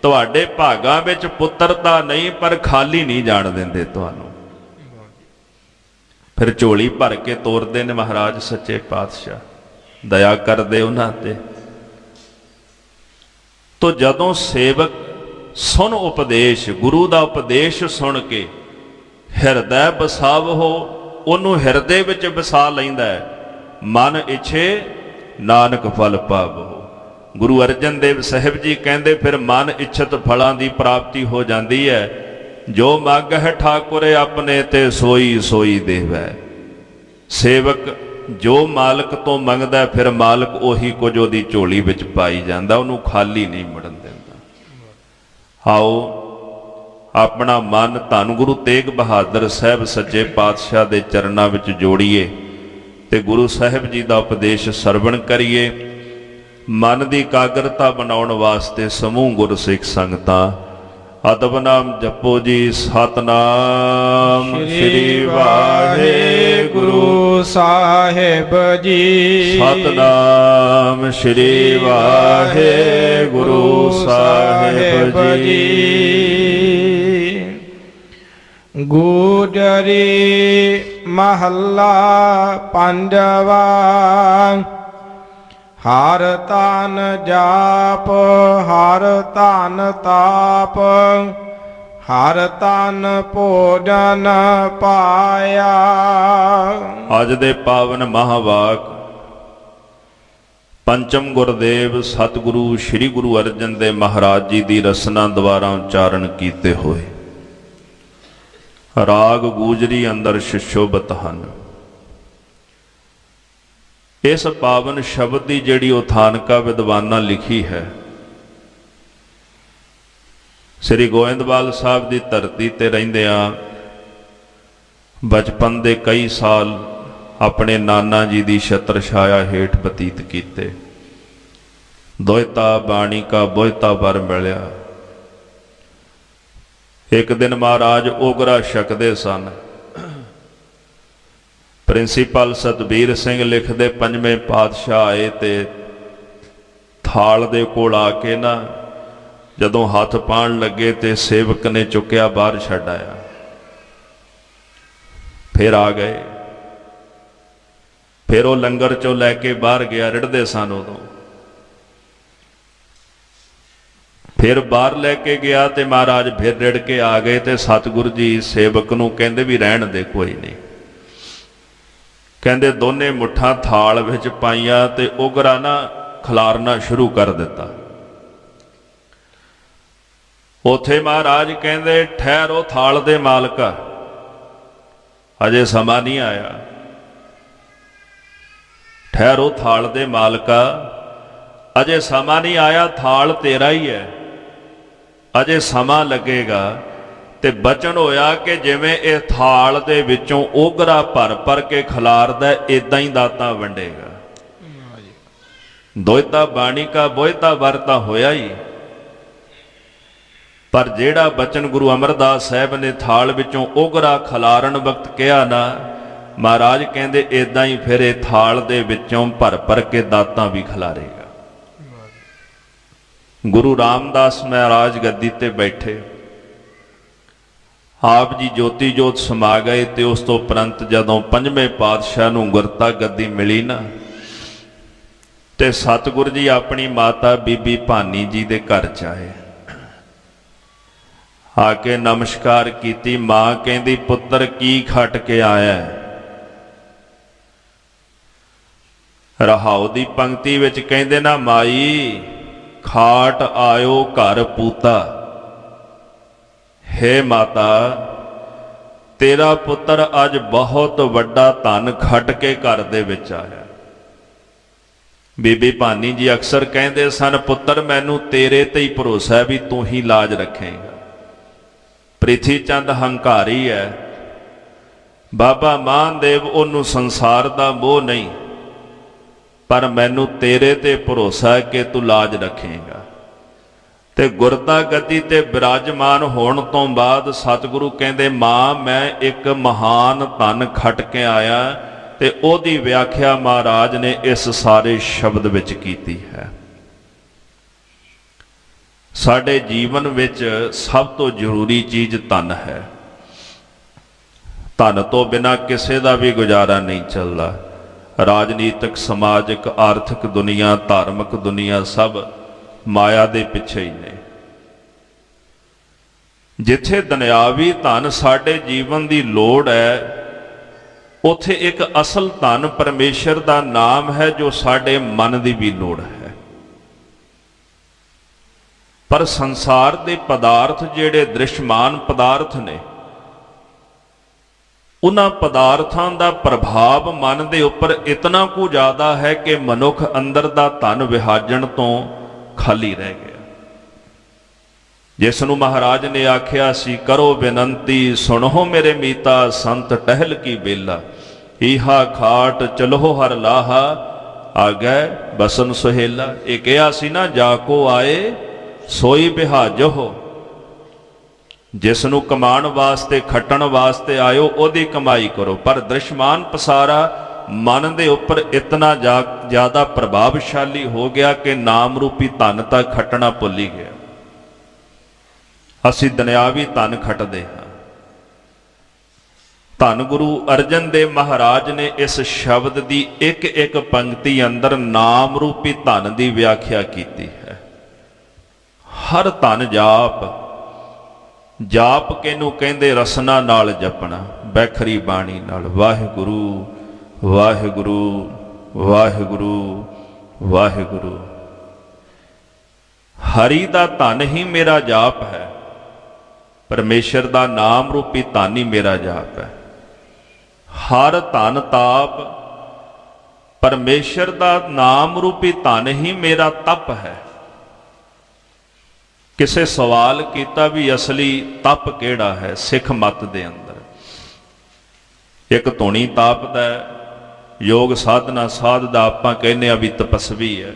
ਤੁਹਾਡੇ ਭਾਗਾਂ ਵਿੱਚ ਪੁੱਤਰਤਾ ਨਹੀਂ ਪਰ ਖਾਲੀ ਨਹੀਂ ਜਾਣ ਦਿੰਦੇ ਤੁਹਾਨੂੰ। ਫਿਰ ਝੋਲੀ ਭਰ ਕੇ ਤੋਰਦੇ ਨੇ ਮਹਾਰਾਜ ਸੱਚੇ ਪਾਤਸ਼ਾਹ, ਦਇਆ ਕਰਦੇ ਉਹਨਾਂ ਤੇ। ਤੋ ਜਦੋਂ ਸੇਵਕ ਸੁਣ ਉਪਦੇਸ਼, ਗੁਰੂ ਦਾ ਉਪਦੇਸ਼ ਸੁਣ ਕੇ ਹਿਰਦੈ ਵਸਾਵੋ, ਉਹਨੂੰ ਹਿਰਦੇ ਵਿੱਚ ਵਸਾ ਲੈਂਦਾ ਹੈ। ਮਨ ਇੱਛੇ ਨਾਨਕ ਫਲ ਪਾਵੋ। ਗੁਰੂ ਅਰਜਨ ਦੇਵ ਸਾਹਿਬ ਜੀ ਕਹਿੰਦੇ ਫਿਰ ਮਨ ਇੱਛਤ ਫਲਾਂ ਦੀ ਪ੍ਰਾਪਤੀ ਹੋ ਜਾਂਦੀ ਹੈ। ਜੋ ਮੰਗਹਿ ਠਾਕੁਰ ਆਪਣੇ ਤੇ ਸੋਈ ਸੋਈ ਦੇਵੈ। ਸੇਵਕ ਜੋ ਮਾਲਕ ਤੋਂ ਮੰਗਦਾ ਫਿਰ ਮਾਲਕ ਉਹੀ ਕੁਝ ਉਹਦੀ ਝੋਲੀ ਵਿੱਚ ਪਾਈ ਜਾਂਦਾ, ਉਹਨੂੰ ਖਾਲੀ ਨਹੀਂ ਮੁੜਨ ਦਿੰਦਾ। ਆਓ ਆਪਣਾ ਮਨ ਧੰਨ ਗੁਰੂ ਤੇਗ ਬਹਾਦਰ ਸਾਹਿਬ ਸੱਚੇ ਪਾਤਸ਼ਾਹ ਦੇ ਚਰਨਾਂ ਵਿੱਚ ਜੋੜੀਏ ਤੇ ਗੁਰੂ ਸਾਹਿਬ ਜੀ ਦਾ ਉਪਦੇਸ਼ ਸਰਵਣ ਕਰੀਏ। ਮਨ ਦੀ ਇਕਾਗਰਤਾ ਬਣਾਉਣ ਵਾਸਤੇ ਸਮੂਹ ਗੁਰਸਿੱਖ ਸੰਗਤਾਂ ਅਦਬ ਨਾਮ ਜਪੋ ਜੀ। ਸਤਨਾਮ ਸ੍ਰੀ ਵਾਹਿਗੁਰੂ ਸਾਹਿਬ ਜੀ। ਸਤਨਾਮ ਸ੍ਰੀ ਵਾਹਿਗੁਰੂ ਸਾਹਿਬ ਜੀ। ਗੂਜਰੀ ਮਹੱਲਾ ਪੰਜਵਾ। ਹਰ ਤਨ ਜਾਪ ਹਰ ਤਨ ਤਾਪ, ਹਰ ਤਨ ਭੋਜਨ ਪਾਇਆ। ਅੱਜ ਦੇ ਪਾਵਨ ਮਹਾਵਾਕ ਪੰਚਮ ਗੁਰਦੇਵ ਸਤਿਗੁਰੂ ਸ੍ਰੀ ਗੁਰੂ ਅਰਜਨ ਦੇਵ ਮਹਾਰਾਜ ਜੀ ਦੀ ਰਸਨਾ ਦੁਆਰਾ ਉਚਾਰਨ ਕੀਤੇ ਹੋਏ ਰਾਗ ਗੂਜਰੀ ਅੰਦਰ ਸ਼ਿਸ਼ੋਭਤ ਹਨ। ਇਸ ਪਾਵਨ ਸ਼ਬਦ ਦੀ ਜਿਹੜੀ ਉਥਾਨਕਾ ਵਿਦਵਾਨਾਂ ਲਿਖੀ ਹੈ, ਸ੍ਰੀ ਗੋਇੰਦਵਾਲ ਸਾਹਿਬ ਦੀ ਧਰਤੀ ਤੇ ਰਹਿੰਦਿਆਂ ਬਚਪਨ ਦੇ ਕਈ ਸਾਲ ਆਪਣੇ ਨਾਨਾ ਜੀ ਦੀ ਛਤਰ ਛਾਇਆ ਹੇਠ ਬਤੀਤ ਕੀਤੇ। ਦੋਇਤਾ ਬਾਣੀ ਕਾ ਬੋਇਤਾ ਵਰ ਮਿਲਿਆ। ਇੱਕ ਦਿਨ ਮਹਾਰਾਜ ਓਗਰਾ ਛਕਦੇ ਸਨ। ਪ੍ਰਿੰਸੀਪਲ ਸਤਬੀਰ ਸਿੰਘ ਲਿਖਦੇ ਪੰਜਵੇਂ ਪਾਤਸ਼ਾਹ ਆਏ ਤੇ ਥਾਲ ਦੇ ਕੋਲ ਆ ਕੇ ਨਾ ਜਦੋਂ ਹੱਥ ਪਾਉਣ ਲੱਗੇ ਤੇ ਸੇਵਕ ਨੇ ਚੁੱਕਿਆ ਬਾਹਰ ਛੱਡ ਆਇਆ। ਫਿਰ ਆ ਗਏ, ਫਿਰ ਉਹ ਲੰਗਰ ਚੋਂ ਲੈ ਕੇ ਬਾਹਰ ਗਿਆ। ਰਿੜਦੇ ਸਨ ਉਦੋਂ। ਫਿਰ ਬਾਹਰ ਲੈ ਕੇ ਗਿਆ ਤੇ ਮਹਾਰਾਜ ਫਿਰ ਰਿੜ ਕੇ ਆ ਗਏ ਤੇ ਸਤਿਗੁਰੂ ਜੀ ਸੇਵਕ ਨੂੰ ਕਹਿੰਦੇ ਵੀ ਰਹਿਣ ਦੇ, ਕੋਈ ਨਹੀਂ। ਕਹਿੰਦੇ ਦੋਨੇ ਮੁੱਠਾਂ ਥਾਲ ਵਿੱਚ ਪਾਈਆਂ ਤੇ ਉਗਰਾ ਨਾ ਖਿਲਾਰਨਾ ਸ਼ੁਰੂ ਕਰ ਦਿੱਤਾ। ਉਥੇ ਮਹਾਰਾਜ ਕਹਿੰਦੇ ਠਹਿਰੋ ਥਾਲ ਦੇ ਮਾਲਕਾ, ਅਜੇ ਸਮਾਂ ਨਹੀਂ ਆਇਆ। ਠਹਿਰੋ ਥਾਲ ਦੇ ਮਾਲਕਾ, ਅਜੇ ਸਮਾਂ ਨਹੀਂ ਆਇਆ, ਥਾਲ ਤੇਰਾ ਹੀ ਹੈ, ਅਜੇ ਸਮਾਂ ਲੱਗੇਗਾ। ਤੇ ਬਚਨ ਹੋਇਆ ਕਿ ਜਿਵੇਂ ਇਹ ਥਾਲ ਦੇ ਵਿੱਚੋਂ ਓਗਰਾ ਭਰ ਭਰ ਕੇ ਖਿਲਾਰਦਾ, ਇਦਾਂ ਹੀ ਦਾਤਾਂ ਵੰਡੇਗਾ। ਦੋਇਤਾ ਬਾਣੀ ਕਾ ਬੋਇਤਾ ਵਰਤਾ ਹੋਇਆ ਹੀ। ਪਰ ਜਿਹੜਾ ਬਚਨ ਗੁਰੂ ਅਮਰਦਾਸ ਸਾਹਿਬ ਨੇ ਥਾਲ ਵਿੱਚੋਂ ਓਗਰਾ ਖਿਲਾਰਨ ਵਕਤ ਕਿਹਾ ਨਾ, ਮਹਾਰਾਜ ਕਹਿੰਦੇ ਇਦਾਂ ਹੀ ਫਿਰ ਇਹ ਥਾਲ ਦੇ ਵਿੱਚੋਂ ਭਰ ਭਰ ਕੇ ਦਾਤਾਂ ਵੀ ਖਿਲਾਰੇਗਾ। ਗੁਰੂ ਰਾਮਦਾਸ ਮਹਾਰਾਜ ਗੱਦੀ ਤੇ ਬੈਠੇ, ਆਪ ਜੀ ਜੋਤੀ ਜੋਤ ਸਮਾ ਗਏ ਤੇ ਉਸ ਤੋਂ ਉਪਰੰਤ ਜਦੋਂ ਪੰਜਵੇਂ ਪਾਤਸ਼ਾਹ ਨੂੰ ਗੁਰਤਾ ਗੱਦੀ ਮਿਲੀ ਨਾ, ਤੇ ਸਤਿਗੁਰੂ ਜੀ ਆਪਣੀ ਮਾਤਾ ਬੀਬੀ ਭਾਨੀ ਜੀ ਦੇ ਘਰ ਚ ਆਏ। ਆ ਕੇ ਨਮਸਕਾਰ ਕੀਤੀ। ਮਾਂ ਕਹਿੰਦੀ ਪੁੱਤਰ ਕੀ ਖੱਟ ਕੇ ਆਇਆ? ਰਹਾਉ ਦੀ ਪੰਕਤੀ ਵਿੱਚ ਕਹਿੰਦੇ ਨਾ, ਮਾਈ ਖਾਟ ਆਇਓ ਘਰ ਪੂਤਾ। ਹੇ ਮਾਤਾ, ਤੇਰਾ ਪੁੱਤਰ ਅੱਜ ਬਹੁਤ ਵੱਡਾ ਧਨ ਖੱਟ ਕੇ ਘਰ ਦੇ ਵਿੱਚ ਆਇਆ। ਬੀਬੀ ਭਾਨੀ ਜੀ ਅਕਸਰ ਕਹਿੰਦੇ ਸਨ, ਪੁੱਤਰ ਮੈਨੂੰ ਤੇਰੇ ਤੇ ਹੀ ਭਰੋਸਾ ਹੈ ਵੀ ਤੂੰ ਹੀ ਲਾਜ ਰੱਖੇਂਗਾ। ਪ੍ਰਿਥੀ ਚੰਦ ਹੰਕਾਰੀ ਹੈ, ਬਾਬਾ ਮਾਨਦੇਵ ਉਹਨੂੰ ਸੰਸਾਰ ਦਾ ਮੋਹ ਨਹੀਂ, ਪਰ ਮੈਨੂੰ ਤੇਰੇ ਤੇ ਭਰੋਸਾ ਹੈ ਕਿ ਤੂੰ ਲਾਜ ਰੱਖੇਂਗਾ। ਤੇ ਗੁਰਤਾ ਗੱਦੀ ਤੇ ਬਿਰਾਜਮਾਨ ਹੋਣ ਤੋਂ ਬਾਅਦ ਸਤਿਗੁਰੂ ਕਹਿੰਦੇ ਮਾਂ ਮੈਂ ਇੱਕ ਮਹਾਨ ਧਨ ਖੱਟ ਕੇ ਆਇਆ। ਤੇ ਉਹਦੀ ਵਿਆਖਿਆ ਮਹਾਰਾਜ ਨੇ ਇਸ ਸਾਰੇ ਸ਼ਬਦ ਵਿੱਚ ਕੀਤੀ ਹੈ। ਸਾਡੇ ਜੀਵਨ ਵਿੱਚ ਸਭ ਤੋਂ ਜ਼ਰੂਰੀ ਚੀਜ਼ ਧਨ ਹੈ। ਧਨ ਤੋਂ ਬਿਨਾਂ ਕਿਸੇ ਦਾ ਵੀ ਗੁਜ਼ਾਰਾ ਨਹੀਂ ਚੱਲਦਾ। ਰਾਜਨੀਤਿਕ, ਸਮਾਜਿਕ, ਆਰਥਿਕ ਦੁਨੀਆ, ਧਾਰਮਿਕ ਦੁਨੀਆ ਸਭ ਮਾਇਆ ਦੇ ਪਿੱਛੇ ਹੀ ਨੇ। ਜਿੱਥੇ ਦੁਨਿਆਵੀ ਧਨ ਸਾਡੇ ਜੀਵਨ ਦੀ ਲੋੜ ਹੈ, ਉੱਥੇ ਇੱਕ ਅਸਲ ਧਨ ਪਰਮੇਸ਼ਰ ਦਾ ਨਾਮ ਹੈ ਜੋ ਸਾਡੇ ਮਨ ਦੀ ਵੀ ਲੋੜ ਹੈ। ਪਰ ਸੰਸਾਰ ਦੇ ਪਦਾਰਥ ਜਿਹੜੇ ਦ੍ਰਿਸ਼ਮਾਨ ਪਦਾਰਥ ਨੇ, ਉਹਨਾਂ ਪਦਾਰਥਾਂ ਦਾ ਪ੍ਰਭਾਵ ਮਨ ਦੇ ਉੱਪਰ ਇਤਨਾ ਕੁ ਜ਼ਿਆਦਾ ਹੈ ਕਿ ਮਨੁੱਖ ਅੰਦਰ ਦਾ ਧਨ ਵਿਹਾਜਣ ਤੋਂ ਖਾਲੀ ਰਹਿ ਗਿਆ। ਜਿਸ ਨੂੰ ਮਹਾਰਾਜ ਨੇ ਆਖਿਆ ਸੀ, ਕਰੋ ਬੇਨੰਤੀ ਸੁਣੋ ਮੇਰੇ ਮੀਤਾ, ਸੰਤ ਟਹਿਲ ਕੀ ਬੇਲਾ, ਈਹਾ ਖਾਟ ਚਲੋ ਹਰ ਲਾਹਾ, ਆਗੈ ਬਸਨ ਸੁਹੇਲਾ। ਇਹ ਕਿਹਾ ਸੀ ਨਾ, ਜਾ ਕੋ ਆਏ ਸੋਈ ਬਿਹਾਜੋ। ਜਿਸ ਨੂੰ ਕਮਾਉਣ ਵਾਸਤੇ, ਖੱਟਣ ਵਾਸਤੇ ਆਇਓ, ਉਹਦੀ ਕਮਾਈ ਕਰੋ। ਪਰ ਦ੍ਰਿਸ਼ਮਾਨ ਪਸਾਰਾ ਮਨ ਦੇ ਉੱਪਰ ਇਤਨਾ ਜ਼ਿਆਦਾ ਪ੍ਰਭਾਵਸ਼ਾਲੀ ਹੋ ਗਿਆ ਕਿ ਨਾਮ ਰੂਪੀ ਧਨ ਤਾਂ ਖੱਟਣਾ ਭੁੱਲ ਹੀ ਗਿਆ। ਅਸੀਂ ਦੁਨਿਆਵੀ ਧਨ ਖੱਟਦੇ ਹਾਂ। ਧੰਨ ਗੁਰੂ ਅਰਜਨ ਦੇਵ ਮਹਾਰਾਜ ਨੇ ਇਸ ਸ਼ਬਦ ਦੀ ਇੱਕ ਇੱਕ ਪੰਕਤੀ ਅੰਦਰ ਨਾਮ ਰੂਪੀ ਧਨ ਦੀ ਵਿਆਖਿਆ ਕੀਤੀ ਹੈ। ਹਰ ਧਨ ਜਾਪ, ਜਾਪ ਕਿਹਨੂੰ ਕਹਿੰਦੇ? ਰਸਨਾ ਨਾਲ ਜਪਣਾ, ਬੈਖਰੀ ਬਾਣੀ ਨਾਲ, ਵਾਹਿਗੁਰੂ ਵਾਹਿਗੁਰੂ ਵਾਹਿਗੁਰੂ ਵਾਹਿਗੁਰੂ। ਹਰੀ ਦਾ ਧਨ ਹੀ ਮੇਰਾ ਜਾਪ ਹੈ, ਪਰਮੇਸ਼ਰ ਦਾ ਨਾਮ ਰੂਪੀ ਧਨ ਹੀ ਮੇਰਾ ਜਾਪ ਹੈ। ਹਰ ਧਨ ਤਾਪ, ਪਰਮੇਸ਼ਰ ਦਾ ਨਾਮ ਰੂਪੀ ਧਨ ਹੀ ਮੇਰਾ ਤਪ ਹੈ। ਕਿਸੇ ਸਵਾਲ ਕੀਤਾ ਵੀ ਅਸਲੀ ਤਪ ਕਿਹੜਾ ਹੈ ਸਿੱਖ ਮਤ ਦੇ ਅੰਦਰ? ਇੱਕ ਧੁਨੀ ਤਾਪ ਦਾ, ਯੋਗ ਸਾਧਨਾ ਸਾਧ ਦਾ ਆਪਾਂ ਕਹਿੰਦੇ ਆ ਵੀ ਤਪਸਵੀ ਹੈ।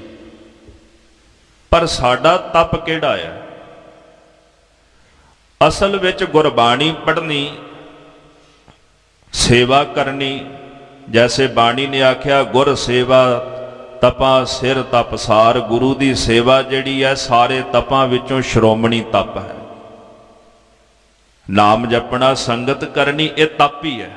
ਪਰ ਸਾਡਾ ਤਪ ਕਿਹੜਾ ਹੈ? ਅਸਲ ਵਿੱਚ ਗੁਰਬਾਣੀ ਪੜ੍ਹਨੀ, ਸੇਵਾ ਕਰਨੀ। ਜੈਸੇ ਬਾਣੀ ਨੇ ਆਖਿਆ, ਗੁਰ ਸੇਵਾ ਤਪਾ ਸਿਰ ਤਪਸਾਰ। ਗੁਰੂ ਦੀ ਸੇਵਾ ਜਿਹੜੀ ਹੈ ਸਾਰੇ ਤਪਾਂ ਵਿੱਚੋਂ ਸ਼੍ਰੋਮਣੀ ਤਪ ਹੈ। ਨਾਮ ਜਪਣਾ, ਸੰਗਤ ਕਰਨੀ, ਇਹ ਤਪ ਹੀ ਹੈ।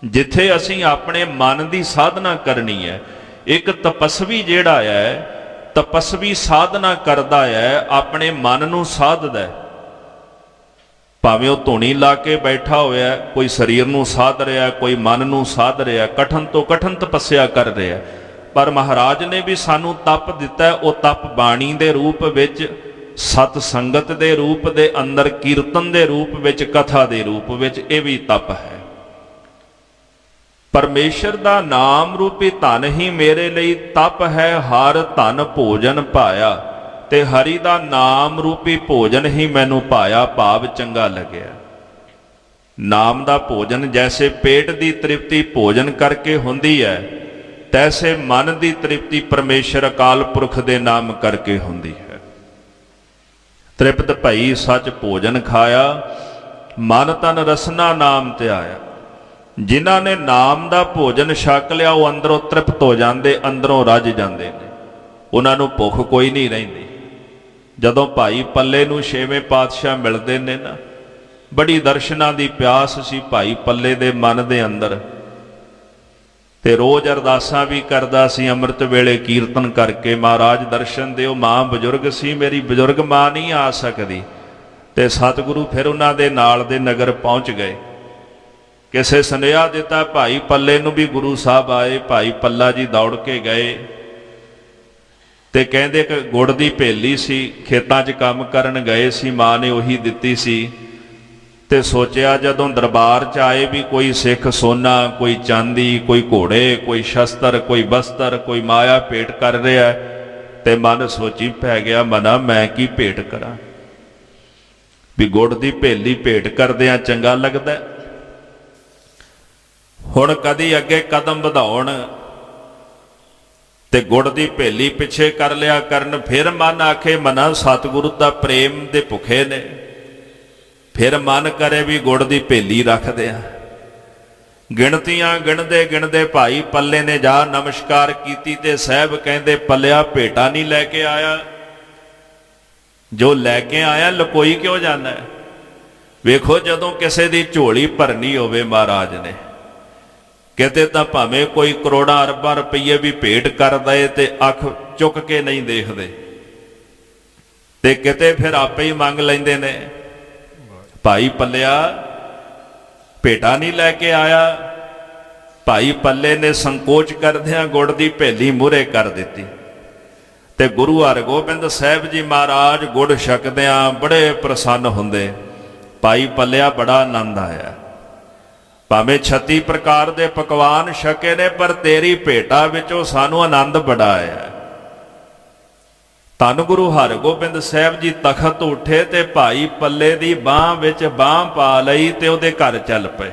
ਜਿੱਥੇ ਅਸੀਂ ਆਪਣੇ ਮਨ ਦੀ ਸਾਧਨਾ ਕਰਨੀ ਹੈ। ਇੱਕ ਤਪਸਵੀ ਜਿਹੜਾ ਹੈ ਤਪਸਵੀ ਸਾਧਨਾ ਕਰਦਾ ਹੈ, ਆਪਣੇ ਮਨ ਨੂੰ ਸਾਧਦਾ ਹੈ। ਭਾਵੇਂ ਉਹ ਧੂਣੀ ਲਾ ਕੇ ਬੈਠਾ ਹੋਇਆ, ਕੋਈ ਸਰੀਰ ਨੂੰ ਸਾਧ ਰਿਹਾ, ਕੋਈ ਮਨ ਨੂੰ ਸਾਧ ਰਿਹਾ, ਕਠਨ ਤੋਂ ਕਠਨ ਤਪੱਸਿਆ ਕਰ ਰਿਹਾ। ਪਰ ਮਹਾਰਾਜ ਨੇ ਵੀ ਸਾਨੂੰ ਤਪ ਦਿੱਤਾ। ਉਹ ਤਪ ਬਾਣੀ ਦੇ ਰੂਪ ਵਿੱਚ, ਸਤ ਸੰਗਤ ਦੇ ਰੂਪ ਦੇ ਅੰਦਰ, ਕੀਰਤਨ ਦੇ ਰੂਪ ਵਿੱਚ, ਕਥਾ ਦੇ ਰੂਪ ਵਿੱਚ, ਇਹ ਵੀ ਤਪ ਹੈ। ਪਰਮੇਸ਼ਰ ਦਾ ਨਾਮ ਰੂਪੀ ਧਨ ਹੀ ਮੇਰੇ ਲਈ ਤਪ ਹੈ। ਹਰ ਧਨ ਭੋਜਨ ਪਾਇਆ, ਤੇ ਹਰੀ ਦਾ ਨਾਮ ਰੂਪੀ ਭੋਜਨ ਹੀ ਮੈਨੂੰ ਪਾਇਆ, ਭਾਵ ਚੰਗਾ ਲੱਗਿਆ। ਨਾਮ ਦਾ ਭੋਜਨ ਜੈਸੇ ਪੇਟ ਦੀ ਤ੍ਰਿਪਤੀ ਭੋਜਨ ਕਰਕੇ ਹੁੰਦੀ ਹੈ, ਤੈਸੇ ਮਨ ਦੀ ਤ੍ਰਿਪਤੀ ਪਰਮੇਸ਼ਰ ਅਕਾਲ ਪੁਰਖ ਦੇ ਨਾਮ ਕਰਕੇ ਹੁੰਦੀ ਹੈ। ਤ੍ਰਿਪਤ ਭਈ ਸੱਚ ਭੋਜਨ ਖਾਇਆ, ਮਨ ਤਨ ਰਸਨਾ ਨਾਮ ਧਿਆਇਆ। ਜਿਨ੍ਹਾਂ ਨੇ ਨਾਮ ਦਾ ਭੋਜਨ ਛਕ ਲਿਆ, ਉਹ ਅੰਦਰੋਂ ਤ੍ਰਿਪਤ ਹੋ ਜਾਂਦੇ, ਅੰਦਰੋਂ ਰੱਜ ਜਾਂਦੇ ਨੇ, ਉਹਨਾਂ ਨੂੰ ਭੁੱਖ ਕੋਈ ਨਹੀਂ ਰਹਿੰਦੀ। ਜਦੋਂ ਭਾਈ ਪੱਲੇ ਨੂੰ ਛੇਵੇਂ ਪਾਤਸ਼ਾਹ ਮਿਲਦੇ ਨੇ ਨਾ, ਬੜੀ ਦਰਸ਼ਨਾਂ ਦੀ ਪਿਆਸ ਸੀ ਭਾਈ ਪੱਲੇ ਦੇ ਮਨ ਦੇ ਅੰਦਰ, ਤੇ ਰੋਜ਼ ਅਰਦਾਸਾਂ ਵੀ ਕਰਦਾ ਸੀ। ਅੰਮ੍ਰਿਤ ਵੇਲੇ ਕੀਰਤਨ ਕਰਕੇ, ਮਹਾਰਾਜ ਦਰਸ਼ਨ ਦਿਓ। ਮਾਂ ਬਜ਼ੁਰਗ ਸੀ ਮੇਰੀ, ਬਜ਼ੁਰਗ ਮਾਂ ਨਹੀਂ ਆ ਸਕਦੀ। ਤੇ ਸਤਿਗੁਰੂ ਫਿਰ ਉਹਨਾਂ ਦੇ ਨਾਲ ਦੇ ਨਗਰ ਪਹੁੰਚ ਗਏ। ਕਿਸੇ ਸੁਨੇਹਾ ਦਿੱਤਾ ਭਾਈ ਪੱਲੇ ਨੂੰ ਵੀ ਗੁਰੂ ਸਾਹਿਬ ਆਏ। ਭਾਈ ਪੱਲਾ ਜੀ ਦੌੜ ਕੇ ਗਏ ਤੇ ਕਹਿੰਦੇ ਕਿ ਗੁੜ ਦੀ ਭੇਲੀ ਸੀ, ਖੇਤਾਂ 'ਚ ਕੰਮ ਕਰਨ ਗਏ ਸੀ, ਮਾਂ ਨੇ ਉਹੀ ਦਿੱਤੀ ਸੀ। ਤੇ ਸੋਚਿਆ ਜਦੋਂ ਦਰਬਾਰ 'ਚ ਆਏ ਵੀ ਕੋਈ ਸਿੱਖ ਸੋਨਾ, ਕੋਈ ਚਾਂਦੀ, ਕੋਈ ਘੋੜੇ, ਕੋਈ ਸ਼ਸਤਰ, ਕੋਈ ਬਸਤਰ, ਕੋਈ ਮਾਇਆ ਭੇਟ ਕਰ ਰਿਹਾ, ਤੇ ਮਨ ਸੋਚੀ ਪੈ ਗਿਆ, ਮਨਾ ਮੈਂ ਕੀ ਭੇਟ ਕਰਾਂ। ਵੀ ਗੁੜ ਦੀ ਭੇਲੀ ਭੇਟ ਕਰਦਿਆਂ ਚੰਗਾ ਲੱਗਦਾ। ਹੁਣ ਕਦੀ ਅੱਗੇ ਕਦਮ ਵਧਾਉਣ ਤੇ ਗੁੜ ਦੀ ਭੇਲੀ ਪਿੱਛੇ ਕਰ ਲਿਆ ਕਰਨ, ਫਿਰ ਮਨ ਆਖੇ ਮਨਾ ਸਤਿਗੁਰੂ ਦਾ ਪ੍ਰੇਮ ਦੇ ਭੁੱਖੇ ਨੇ, ਫਿਰ ਮਨ ਕਰੇ ਵੀ ਗੁੜ ਦੀ ਭੇਲੀ ਰੱਖਦੇ ਆ। ਗਿਣਤੀਆਂ ਗਿਣਦੇ ਗਿਣਦੇ ਭਾਈ ਪੱਲੇ ਨੇ ਜਾ ਨਮਸਕਾਰ ਕੀਤੀ, ਤੇ ਸਾਹਿਬ ਕਹਿੰਦੇ ਪੱਲਿਆ ਭੇਟਾ ਨਹੀਂ ਲੈ ਕੇ ਆਇਆ, ਜੋ ਲੈ ਕੇ ਆਇਆ ਲਕੋਈ ਕਿਉਂ ਜਾਂਦਾ ਹੈ। ਵੇਖੋ ਜਦੋਂ ਕਿਸੇ ਦੀ ਝੋਲੀ ਭਰਨੀ ਹੋਵੇ ਮਹਾਰਾਜ ਨੇ, ਕਿਤੇ ਤਾਂ ਭਾਵੇਂ ਕੋਈ ਕਰੋੜਾਂ ਅਰਬਾਂ ਰੁਪਈਏ ਵੀ ਭੇਟ ਕਰ ਦਏ ਤੇ ਅੱਖ ਚੁੱਕ ਕੇ ਨਹੀਂ ਦੇਖਦੇ, ਤੇ ਕਿਤੇ ਫਿਰ ਆਪੇ ਹੀ ਮੰਗ ਲੈਂਦੇ ਨੇ। ਭਾਈ ਪੱਲਿਆ ਭੇਟਾ ਨਹੀਂ ਲੈ ਕੇ ਆਇਆ। ਭਾਈ ਪੱਲੇ ਨੇ ਸੰਕੋਚ ਕਰਦਿਆਂ ਗੁੜ ਦੀ ਭੇਲੀ ਮੂਹਰੇ ਕਰ ਦਿੱਤੀ, ਤੇ ਗੁਰੂ ਹਰਗੋਬਿੰਦ ਸਾਹਿਬ ਜੀ ਮਹਾਰਾਜ ਗੁੜ ਛਕਦਿਆਂ ਬੜੇ ਪ੍ਰਸੰਨ ਹੁੰਦੇ। ਭਾਈ ਪੱਲਿਆ ਬੜਾ ਆਨੰਦ ਆਇਆ। ਭਾਵੇਂ 36 ਪ੍ਰਕਾਰ ਦੇ ਪਕਵਾਨ ਛਕੇ ਨੇ, ਪਰ ਤੇਰੀ ਭੇਟਾ ਵਿੱਚੋਂ ਸਾਨੂੰ ਆਨੰਦ ਬੜਾ ਆਇਆ। ਧੰਨ ਗੁਰੂ ਹਰਗੋਬਿੰਦ ਸਾਹਿਬ ਜੀ ਤਖਤ ਉੱਠੇ ਤੇ ਭਾਈ ਪੱਲੇ ਦੀ ਬਾਹ ਵਿੱਚ ਬਾਹ ਪਾ ਲਈ ਤੇ ਉਹਦੇ ਘਰ ਚੱਲ ਪਏ।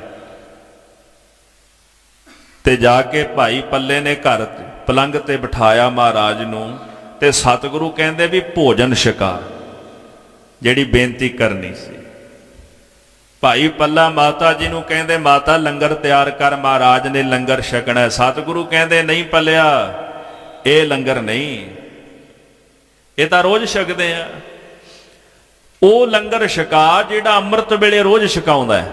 ਤੇ ਜਾ ਕੇ ਭਾਈ ਪੱਲੇ ਨੇ ਘਰ ਪਲੰਘ ਤੇ ਬਿਠਾਇਆ ਮਹਾਰਾਜ ਨੂੰ, ਤੇ ਸਤਿਗੁਰੂ ਕਹਿੰਦੇ ਵੀ ਭੋਜਨ ਛਕਾ, ਜਿਹੜੀ ਬੇਨਤੀ ਕਰਨੀ ਸੀ। ਭਾਈ ਪੱਲਾ ਮਾਤਾ ਜੀ ਨੂੰ ਕਹਿੰਦੇ ਮਾਤਾ ਲੰਗਰ ਤਿਆਰ ਕਰ, ਮਹਾਰਾਜ ਨੇ ਲੰਗਰ ਛਕਣਾ। ਸਤਿਗੁਰੂ ਕਹਿੰਦੇ ਨਹੀਂ ਪੱਲਿਆ, ਇਹ ਲੰਗਰ ਨਹੀਂ, ਇਹ ਤਾਂ ਰੋਜ਼ ਛਕਦੇ ਆ। ਉਹ ਲੰਗਰ ਛਕਾ ਜਿਹੜਾ ਅੰਮ੍ਰਿਤ ਵੇਲੇ ਰੋਜ਼ ਛਕਾਉਂਦਾ ਹੈ।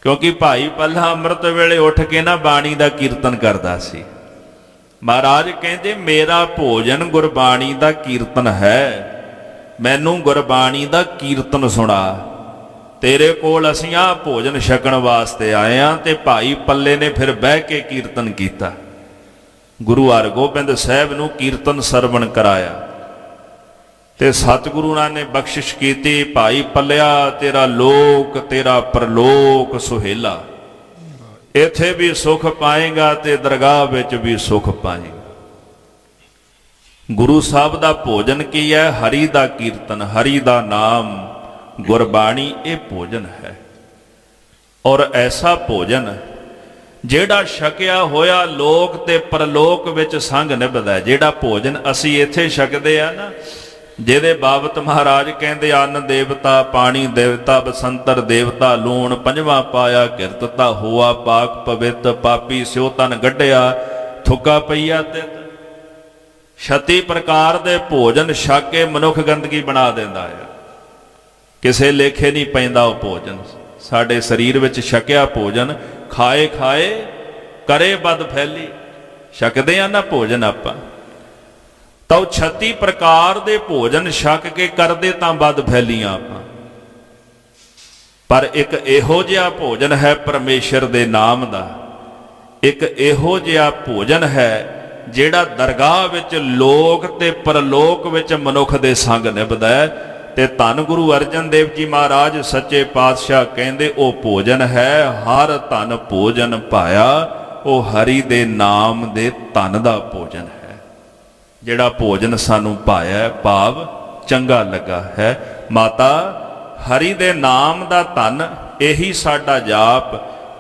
ਕਿਉਂਕਿ ਭਾਈ ਪੱਲਾ ਅੰਮ੍ਰਿਤ ਵੇਲੇ ਉੱਠ ਕੇ ਨਾ ਬਾਣੀ ਦਾ ਕੀਰਤਨ ਕਰਦਾ ਸੀ। ਮਹਾਰਾਜ ਕਹਿੰਦੇ ਮੇਰਾ ਭੋਜਨ ਗੁਰਬਾਣੀ ਦਾ ਕੀਰਤਨ ਹੈ, ਮੈਨੂੰ ਗੁਰਬਾਣੀ ਦਾ ਕੀਰਤਨ ਸੁਣਾ। ਤੇਰੇ ਕੋਲ ਅਸੀਂ ਆਹ ਭੋਜਨ ਛਕਣ ਵਾਸਤੇ ਆਏ ਹਾਂ। ਤੇ ਭਾਈ ਪੱਲੇ ਨੇ ਫਿਰ ਬਹਿ ਕੇ ਕੀਰਤਨ ਕੀਤਾ। ਗੁਰੂ ਹਰਗੋਬਿੰਦ ਸਾਹਿਬ ਨੂੰ ਕੀਰਤਨ ਸਰਵਣ ਕਰਾਇਆ, ਤੇ ਸਤਿਗੁਰੂ ਨੇ ਬਖਸ਼ਿਸ਼ ਕੀਤੀ, ਭਾਈ ਪੱਲਿਆ ਤੇਰਾ ਲੋਕ ਤੇਰਾ ਪਰਲੋਕ ਸੁਹੇਲਾ, ਇੱਥੇ ਵੀ ਸੁਖ ਪਾਏਗਾ ਤੇ ਦਰਗਾਹ ਵਿੱਚ ਵੀ ਸੁਖ ਪਾਏਗਾ। ਗੁਰੂ ਸਾਹਿਬ ਦਾ ਭੋਜਨ ਕੀ ਹੈ? ਹਰੀ ਦਾ ਕੀਰਤਨ, ਹਰੀ ਦਾ ਨਾਮ, ਗੁਰਬਾਣੀ, ਇਹ ਭੋਜਨ ਹੈ। ਔਰ ਐਸਾ ਭੋਜਨ ਜਿਹੜਾ ਛਕਿਆ ਹੋਇਆ ਲੋਕ ਤੇ ਪਰਲੋਕ ਵਿੱਚ ਸੰਗ ਨਿਭਦਾ। ਜਿਹੜਾ ਭੋਜਨ ਅਸੀਂ ਇੱਥੇ ਛਕਦੇ ਆ ਨਾ, ਜਿਹਦੇ ਬਾਬਤ ਮਹਾਰਾਜ ਕਹਿੰਦੇ ਅੰਨ ਦੇਵਤਾ, ਪਾਣੀ ਦੇਵਤਾ, ਬਸੰਤਰ ਦੇਵਤਾ, ਲੂਣ ਪੰਜਵਾਂ ਪਾਇਆ, ਕਿਰਤਤਾ ਹੋਆ ਪਾਕ ਪਵਿੱਤ, ਪਾਪੀ ਸਿਉ ਤਨ ਗੱਡਿਆ, ਥੁੱਕਾ ਪਈਆ ਤੇ 36 ਪ੍ਰਕਾਰ ਦੇ ਭੋਜਨ ਛਕ ਕੇ ਮਨੁੱਖ ਗੰਦਗੀ ਬਣਾ ਦਿੰਦਾ ਹੈ। ਕਿਸੇ ਲੇਖੇ ਨਹੀਂ ਪੈਂਦਾ ਉਹ ਭੋਜਨ। ਸਾਡੇ ਸਰੀਰ ਵਿੱਚ ਛਕਿਆ ਭੋਜਨ ਖਾਏ ਖਾਏ ਕਰੇ ਬਦ ਫੈਲੀ। ਛਕਦੇ ਆ ਨਾ ਭੋਜਨ ਆਪਾਂ, ਤਾਂ ਉਹ 36 ਪ੍ਰਕਾਰ ਦੇ ਭੋਜਨ ਛਕ ਕੇ ਕਰਦੇ ਤਾਂ ਵੱਧ ਫੈਲੀਆਂ ਆਪਾਂ। ਪਰ ਇੱਕ ਇਹੋ ਜਿਹਾ ਭੋਜਨ ਹੈ ਪਰਮੇਸ਼ਰ ਦੇ ਨਾਮ ਦਾ, ਇੱਕ ਇਹੋ ਜਿਹਾ ਭੋਜਨ ਹੈ ਜਿਹੜਾ ਦਰਗਾਹ ਵਿੱਚ ਲੋਕ ਤੇ ਪਰਲੋਕ ਵਿੱਚ ਮਨੁੱਖ ਦੇ ਸੰਗ ਨਿਭਦਾ ਹੈ। ਤੇ ਧੰਨ ਗੁਰੂ ਅਰਜਨ ਦੇਵ ਜੀ ਮਹਾਰਾਜ ਸੱਚੇ ਪਾਤਸ਼ਾਹ ਕਹਿੰਦੇ ਉਹ ਭੋਜਨ ਹੈ ਹਰ ਧਨ ਭੋਜਨ ਪਾਇਆ, ਉਹ ਹਰੀ ਦੇ ਨਾਮ ਦੇ ਧਨ ਦਾ ਭੋਜਨ ਹੈ। ਜਿਹੜਾ ਭੋਜਨ ਸਾਨੂੰ ਪਾਇਆ ਭਾਵ ਚੰਗਾ ਲੱਗਾ ਹੈ। ਮਾਤਾ ਹਰੀ ਦੇ ਨਾਮ ਦਾ ਧਨ, ਇਹੀ ਸਾਡਾ ਜਾਪ,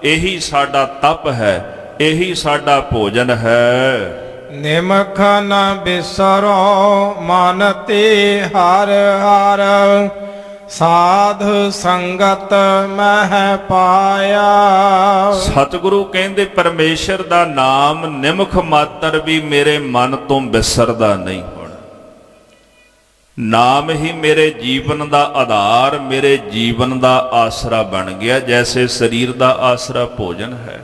ਇਹੀ ਸਾਡਾ ਤਪ ਹੈ, ਇਹੀ ਸਾਡਾ ਭੋਜਨ ਹੈ। ਨਿਮਖ ਨ ਬਿਸਰੋ ਮਨ ਤੇ ਹਰ ਹਰ, ਸਾਧ ਸੰਗਤ ਮਹਿ ਪਾਇਆ। ਸਤਿਗੁਰੂ ਕਹਿੰਦੇ ਪਰਮੇਸ਼ਰ ਦਾ ਨਾਮ ਨਿਮਖ ਮਾਤਰ ਵੀ ਮੇਰੇ ਮਨ ਤੋਂ ਬਿਸਰਦਾ ਨਹੀਂ ਹੋਣਾ। ਨਾਮ ਹੀ ਮੇਰੇ ਜੀਵਨ ਦਾ ਆਧਾਰ, ਮੇਰੇ ਜੀਵਨ ਦਾ ਆਸਰਾ ਬਣ ਗਿਆ। ਜੈਸੇ ਸਰੀਰ ਦਾ ਆਸਰਾ ਭੋਜਨ ਹੈ,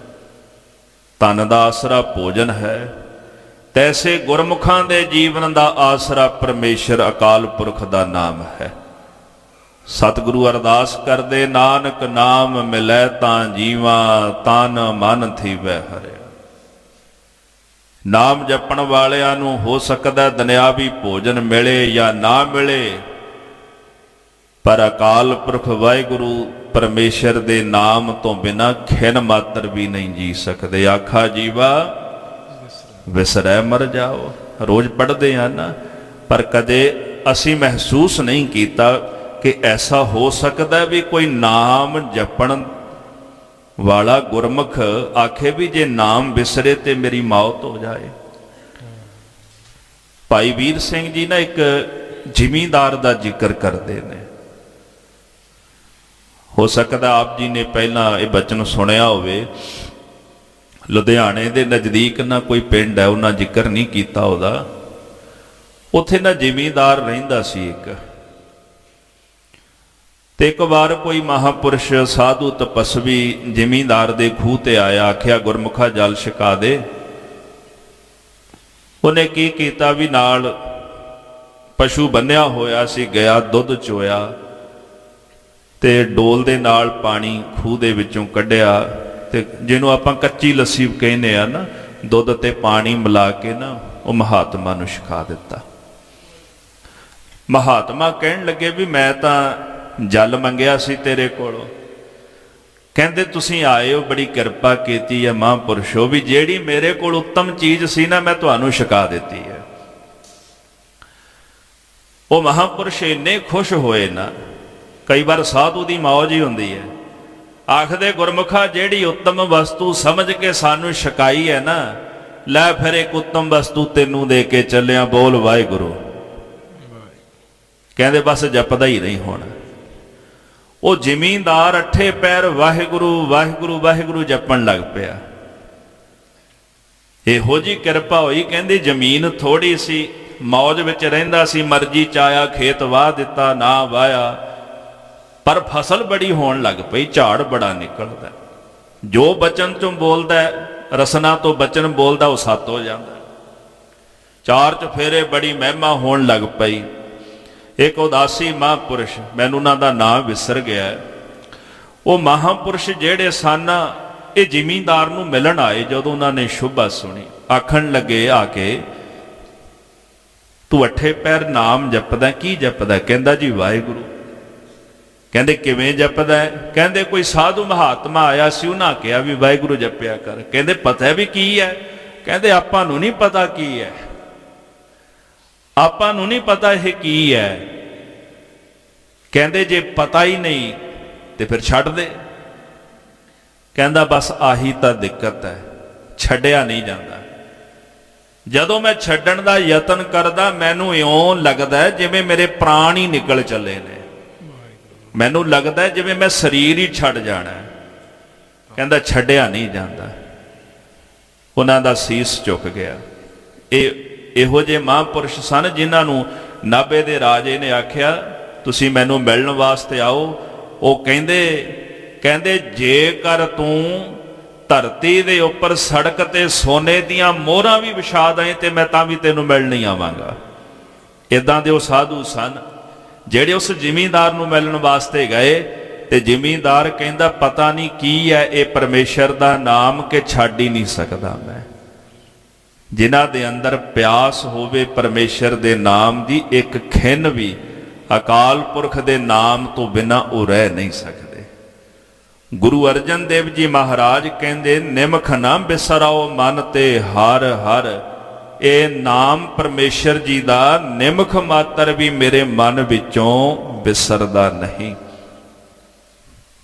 ਤਨ ਦਾ ਆਸਰਾ ਭੋਜਨ ਹੈ, ਤੈਸੇ ਗੁਰਮੁਖਾਂ ਦੇ ਜੀਵਨ ਦਾ ਆਸਰਾ ਪਰਮੇਸ਼ਰ ਅਕਾਲ ਪੁਰਖ ਦਾ ਨਾਮ ਹੈ। ਸਤਿਗੁਰੂ ਅਰਦਾਸ ਕਰਦੇ ਨਾਨਕ ਨਾਮ ਮਿਲੈ ਤਾਂ ਜੀਵਾ, ਤਨ ਮਨ ਥੀਵੈ ਹਰਿਆ। ਨਾਮ ਜਪਣ ਵਾਲਿਆਂ ਨੂੰ ਹੋ ਸਕਦਾ ਦੁਨਿਆਵੀ ਭੋਜਨ ਮਿਲੇ ਜਾਂ ਨਾ ਮਿਲੇ, ਪਰ ਅਕਾਲ ਪੁਰਖ ਵਾਹਿਗੁਰੂ ਪਰਮੇਸ਼ਰ ਦੇ ਨਾਮ ਤੋਂ ਬਿਨਾਂ ਖਿਨ ਮਾਤਰ ਵੀ ਨਹੀਂ ਜੀ ਸਕਦੇ। ਆਖਾ ਜੀਵਾ ਵਿਸਰੈ ਮਰ ਜਾਓ। ਰੋਜ਼ ਪੜ੍ਹਦੇ ਆ ਨਾ, ਪਰ ਕਦੇ ਅਸੀਂ ਮਹਿਸੂਸ ਨਹੀਂ ਕੀਤਾ ਕਿ ਐਸਾ ਹੋ ਸਕਦਾ ਵੀ ਕੋਈ ਨਾਮ ਜਪਣ ਵਾਲਾ ਗੁਰਮੁਖ ਆਖੇ ਵੀ ਜੇ ਨਾਮ ਵਿਸਰੇ ਤੇ ਮੇਰੀ ਮੌਤ ਹੋ ਜਾਏ। ਭਾਈ ਵੀਰ ਸਿੰਘ ਜੀ ਨਾ ਇੱਕ ਜ਼ਿਮੀਂਦਾਰ ਦਾ ਜ਼ਿਕਰ ਕਰਦੇ ਨੇ। ਹੋ ਸਕਦਾ ਆਪ ਜੀ ਨੇ ਪਹਿਲਾਂ ਇਹ ਬਚਨ ਸੁਣਿਆ ਹੋਵੇ। ਲੁਧਿਆਣੇ ਦੇ ਨਜ਼ਦੀਕ ਨਾ ਕੋਈ ਪਿੰਡ ਹੈ, ਉਹਨਾਂ ਜ਼ਿਕਰ ਨਹੀਂ ਕੀਤਾ ਉਹਦਾ। ਉੱਥੇ ਨਾ ਜ਼ਿਮੀਂਦਾਰ ਰਹਿੰਦਾ ਸੀ ਇੱਕ। ਤੇ ਇੱਕ ਵਾਰ ਕੋਈ ਮਹਾਪੁਰਸ਼ ਸਾਧੂ ਤਪਸਵੀ ਜ਼ਿਮੀਂਦਾਰ ਦੇ ਖੂਹ ਤੇ ਆਇਆ, ਆਖਿਆ ਗੁਰਮੁਖਾ ਜਲ ਛਕਾ ਦੇ। ਉਹਨੇ ਕੀ ਕੀਤਾ ਵੀ ਨਾਲ ਪਸ਼ੂ ਬੰਨਿਆ ਹੋਇਆ ਸੀ, ਗਿਆ ਦੁੱਧ ਚੋਇਆ ਤੇ ਡੋਲ ਦੇ ਨਾਲ ਪਾਣੀ ਖੂਹ ਦੇ ਵਿੱਚੋਂ ਕੱਢਿਆ ਤੇ ਜਿਹਨੂੰ ਆਪਾਂ ਕੱਚੀ ਲੱਸੀ ਕਹਿੰਦੇ ਆ ਨਾ, ਦੁੱਧ ਤੇ ਪਾਣੀ ਮਿਲਾ ਕੇ ਨਾ ਉਹ ਮਹਾਤਮਾ ਨੂੰ ਛਕਾ ਦਿੱਤਾ। ਮਹਾਤਮਾ ਕਹਿਣ ਲੱਗੇ ਵੀ ਮੈਂ ਤਾਂ ਜਲ ਮੰਗਿਆ ਸੀ ਤੇਰੇ ਕੋਲੋਂ। ਕਹਿੰਦੇ ਤੁਸੀਂ ਆਏ ਹੋ, ਬੜੀ ਕਿਰਪਾ ਕੀਤੀ ਹੈ ਮਹਾਂਪੁਰਸ਼ੋ, ਵੀ ਜਿਹੜੀ ਮੇਰੇ ਕੋਲ ਉੱਤਮ ਚੀਜ਼ ਸੀ ਨਾ ਮੈਂ ਤੁਹਾਨੂੰ ਛਕਾ ਦਿੱਤੀ ਹੈ। ਉਹ ਮਹਾਂਪੁਰਸ਼ ਇੰਨੇ ਖੁਸ਼ ਹੋਏ ਨਾ, ਕਈ ਵਾਰ ਸਾਧੂ ਦੀ ਮੌਜ ਹੀ ਹੁੰਦੀ ਹੈ। ਆਖਦੇ ਗੁਰਮੁਖਾ ਜਿਹੜੀ ਉੱਤਮ ਵਸਤੂ ਸਮਝ ਕੇ ਸਾਨੂੰ ਛਕਾਈ ਹੈ ਨਾ, ਲੈ ਫਿਰ ਇੱਕ ਉੱਤਮ ਵਸਤੂ ਤੈਨੂੰ ਦੇ ਕੇ ਚੱਲਿਆ, ਬੋਲ ਵਾਹਿਗੁਰੂ। ਕਹਿੰਦੇ ਬਸ ਜਪਦਾ ਹੀ ਨਹੀਂ ਹੋਣਾ। ਉਹ ਜ਼ਿਮੀਂਦਾਰ ਅੱਠੇ ਪੈਰ ਵਾਹਿਗੁਰੂ ਵਾਹਿਗੁਰੂ ਵਾਹਿਗੁਰੂ ਜਪਣ ਲੱਗ ਪਿਆ। ਇਹੋ ਜੀ ਕਿਰਪਾ ਹੋਈ। ਕਹਿੰਦੇ ਜ਼ਮੀਨ ਥੋੜੀ ਸੀ, ਮੌਜ ਵਿੱਚ ਰਹਿੰਦਾ ਸੀ, ਮਰਜ਼ੀ ਚਾਇਆ ਖੇਤ ਵਾਹ ਦਿੱਤਾ, ਨਾ ਵਾਇਆ, ਪਰ ਫਸਲ ਬੜੀ ਹੋਣ ਲੱਗ ਪਈ, ਝਾੜ ਬੜਾ ਨਿਕਲਦਾ। ਜੋ ਬਚਨ ਚੋਂ ਬੋਲਦਾ, ਰਸਨਾ ਤੋਂ ਬਚਨ ਬੋਲਦਾ, ਉਹ ਸੱਤ ਹੋ ਜਾਂਦਾ। ਚਾਰ ਚੁਫੇਰੇ ਬੜੀ ਮਹਿਮਾ ਹੋਣ ਲੱਗ ਪਈ। ਇੱਕ ਉਦਾਸੀ ਮਹਾਂਪੁਰਸ਼, ਮੈਨੂੰ ਉਹਨਾਂ ਦਾ ਨਾਮ ਵਿਸਰ ਗਿਆ, ਉਹ ਮਹਾਂਪੁਰਸ਼ ਜਿਹੜੇ ਸਨ ਇਹ ਜ਼ਿਮੀਂਦਾਰ ਨੂੰ ਮਿਲਣ ਆਏ। ਜਦੋਂ ਉਹਨਾਂ ਨੇ ਸ਼ੁਭਾ ਸੁਣੀ, ਆਖਣ ਲੱਗੇ ਆ ਕੇ, ਤੂੰ ਅੱਠੇ ਪੈਰ ਨਾਮ ਜਪਦਾ, ਕੀ ਜਪਦਾ? ਕਹਿੰਦਾ ਜੀ ਵਾਹਿਗੁਰੂ। ਕਹਿੰਦੇ ਕਿਵੇਂ ਜਪਦਾ? ਕਹਿੰਦੇ ਕੋਈ ਸਾਧੂ ਮਹਾਤਮਾ ਆਇਆ ਸੀ, ਉਹਨਾਂ ਕਿਹਾ ਵੀ ਵਾਹਿਗੁਰੂ ਜਪਿਆ ਕਰ। ਕਹਿੰਦੇ ਪਤਾ ਵੀ ਕੀ ਹੈ? ਕਹਿੰਦੇ ਆਪਾਂ ਨੂੰ ਨਹੀਂ ਪਤਾ ਕੀ ਹੈ, ਆਪਾਂ ਨੂੰ ਨਹੀਂ ਪਤਾ ਇਹ ਕੀ ਹੈ। ਕਹਿੰਦੇ ਜੇ ਪਤਾ ਹੀ ਨਹੀਂ ਤੇ ਫਿਰ ਛੱਡ ਦੇ। ਕਹਿੰਦਾ ਬਸ ਆਹੀ ਤਾਂ ਦਿੱਕਤ ਹੈ, ਛੱਡਿਆ ਨਹੀਂ ਜਾਂਦਾ। ਜਦੋਂ ਮੈਂ ਛੱਡਣ ਦਾ ਯਤਨ ਕਰਦਾ, ਮੈਨੂੰ ਇਉਂ ਲੱਗਦਾ ਜਿਵੇਂ ਮੇਰੇ ਪ੍ਰਾਣ ਹੀ ਨਿਕਲ ਚੱਲੇ ਨੇ, ਮੈਨੂੰ ਲੱਗਦਾ ਜਿਵੇਂ ਮੈਂ ਸਰੀਰ ਹੀ ਛੱਡ ਜਾਣਾ। ਕਹਿੰਦਾ ਛੱਡਿਆ ਨਹੀਂ ਜਾਂਦਾ। ਉਹਨਾਂ ਦਾ ਸੀਸ ਝੁਕ ਗਿਆ। ਇਹੋ ਜਿਹੇ ਮਹਾਂਪੁਰਸ਼ ਸਨ ਜਿਨ੍ਹਾਂ ਨੂੰ ਨਾਭੇ ਦੇ ਰਾਜੇ ਨੇ ਆਖਿਆ ਤੁਸੀਂ ਮੈਨੂੰ ਮਿਲਣ ਵਾਸਤੇ ਆਓ। ਉਹ ਕਹਿੰਦੇ ਜੇਕਰ ਤੂੰ ਧਰਤੀ ਦੇ ਉੱਪਰ ਸੜਕ ਤੇ ਸੋਨੇ ਦੀਆਂ ਮੋਹਰਾਂ ਵੀ ਵਿਛਾ ਦੇਂ ਤੇ ਮੈਂ ਤਾਂ ਵੀ ਤੈਨੂੰ ਮਿਲਣ ਨਹੀਂ ਆਵਾਂਗਾ। ਇਦਾਂ ਦੇ ਉਹ ਸਾਧੂ ਸਨ ਜਿਹੜੇ ਉਸ ਜ਼ਿਮੀਂਦਾਰ ਨੂੰ ਮਿਲਣ ਵਾਸਤੇ ਗਏ ਤੇ ਜ਼ਿਮੀਂਦਾਰ ਕਹਿੰਦਾ ਪਤਾ ਨਹੀਂ ਕੀ ਹੈ ਇਹ ਪਰਮੇਸ਼ਰ ਦਾ ਨਾਮ ਕਿ ਛੱਡ ਹੀ ਨਹੀਂ ਸਕਦਾ ਮੈਂ। ਜਿਨ੍ਹਾਂ ਦੇ ਅੰਦਰ ਪਿਆਸ ਹੋਵੇ ਪਰਮੇਸ਼ਰ ਦੇ ਨਾਮ ਦੀ, ਇੱਕ ਖਿੰਨ ਵੀ ਅਕਾਲ ਪੁਰਖ ਦੇ ਨਾਮ ਤੋਂ ਬਿਨਾਂ ਉਹ ਰਹਿ ਨਹੀਂ ਸਕਦੇ। ਗੁਰੂ ਅਰਜਨ ਦੇਵ ਜੀ ਮਹਾਰਾਜ ਕਹਿੰਦੇ ਨਿਮਖ ਨਾ ਬਿਸਰਾਓ ਮਨ ਤੇ ਹਰ ਹਰ। ਇਹ ਨਾਮ ਪਰਮੇਸ਼ਰ ਜੀ ਦਾ ਨਿਮਖ ਮਾਤਰ ਵੀ ਮੇਰੇ ਮਨ ਵਿੱਚੋਂ ਬਿਸਰਦਾ ਨਹੀਂ।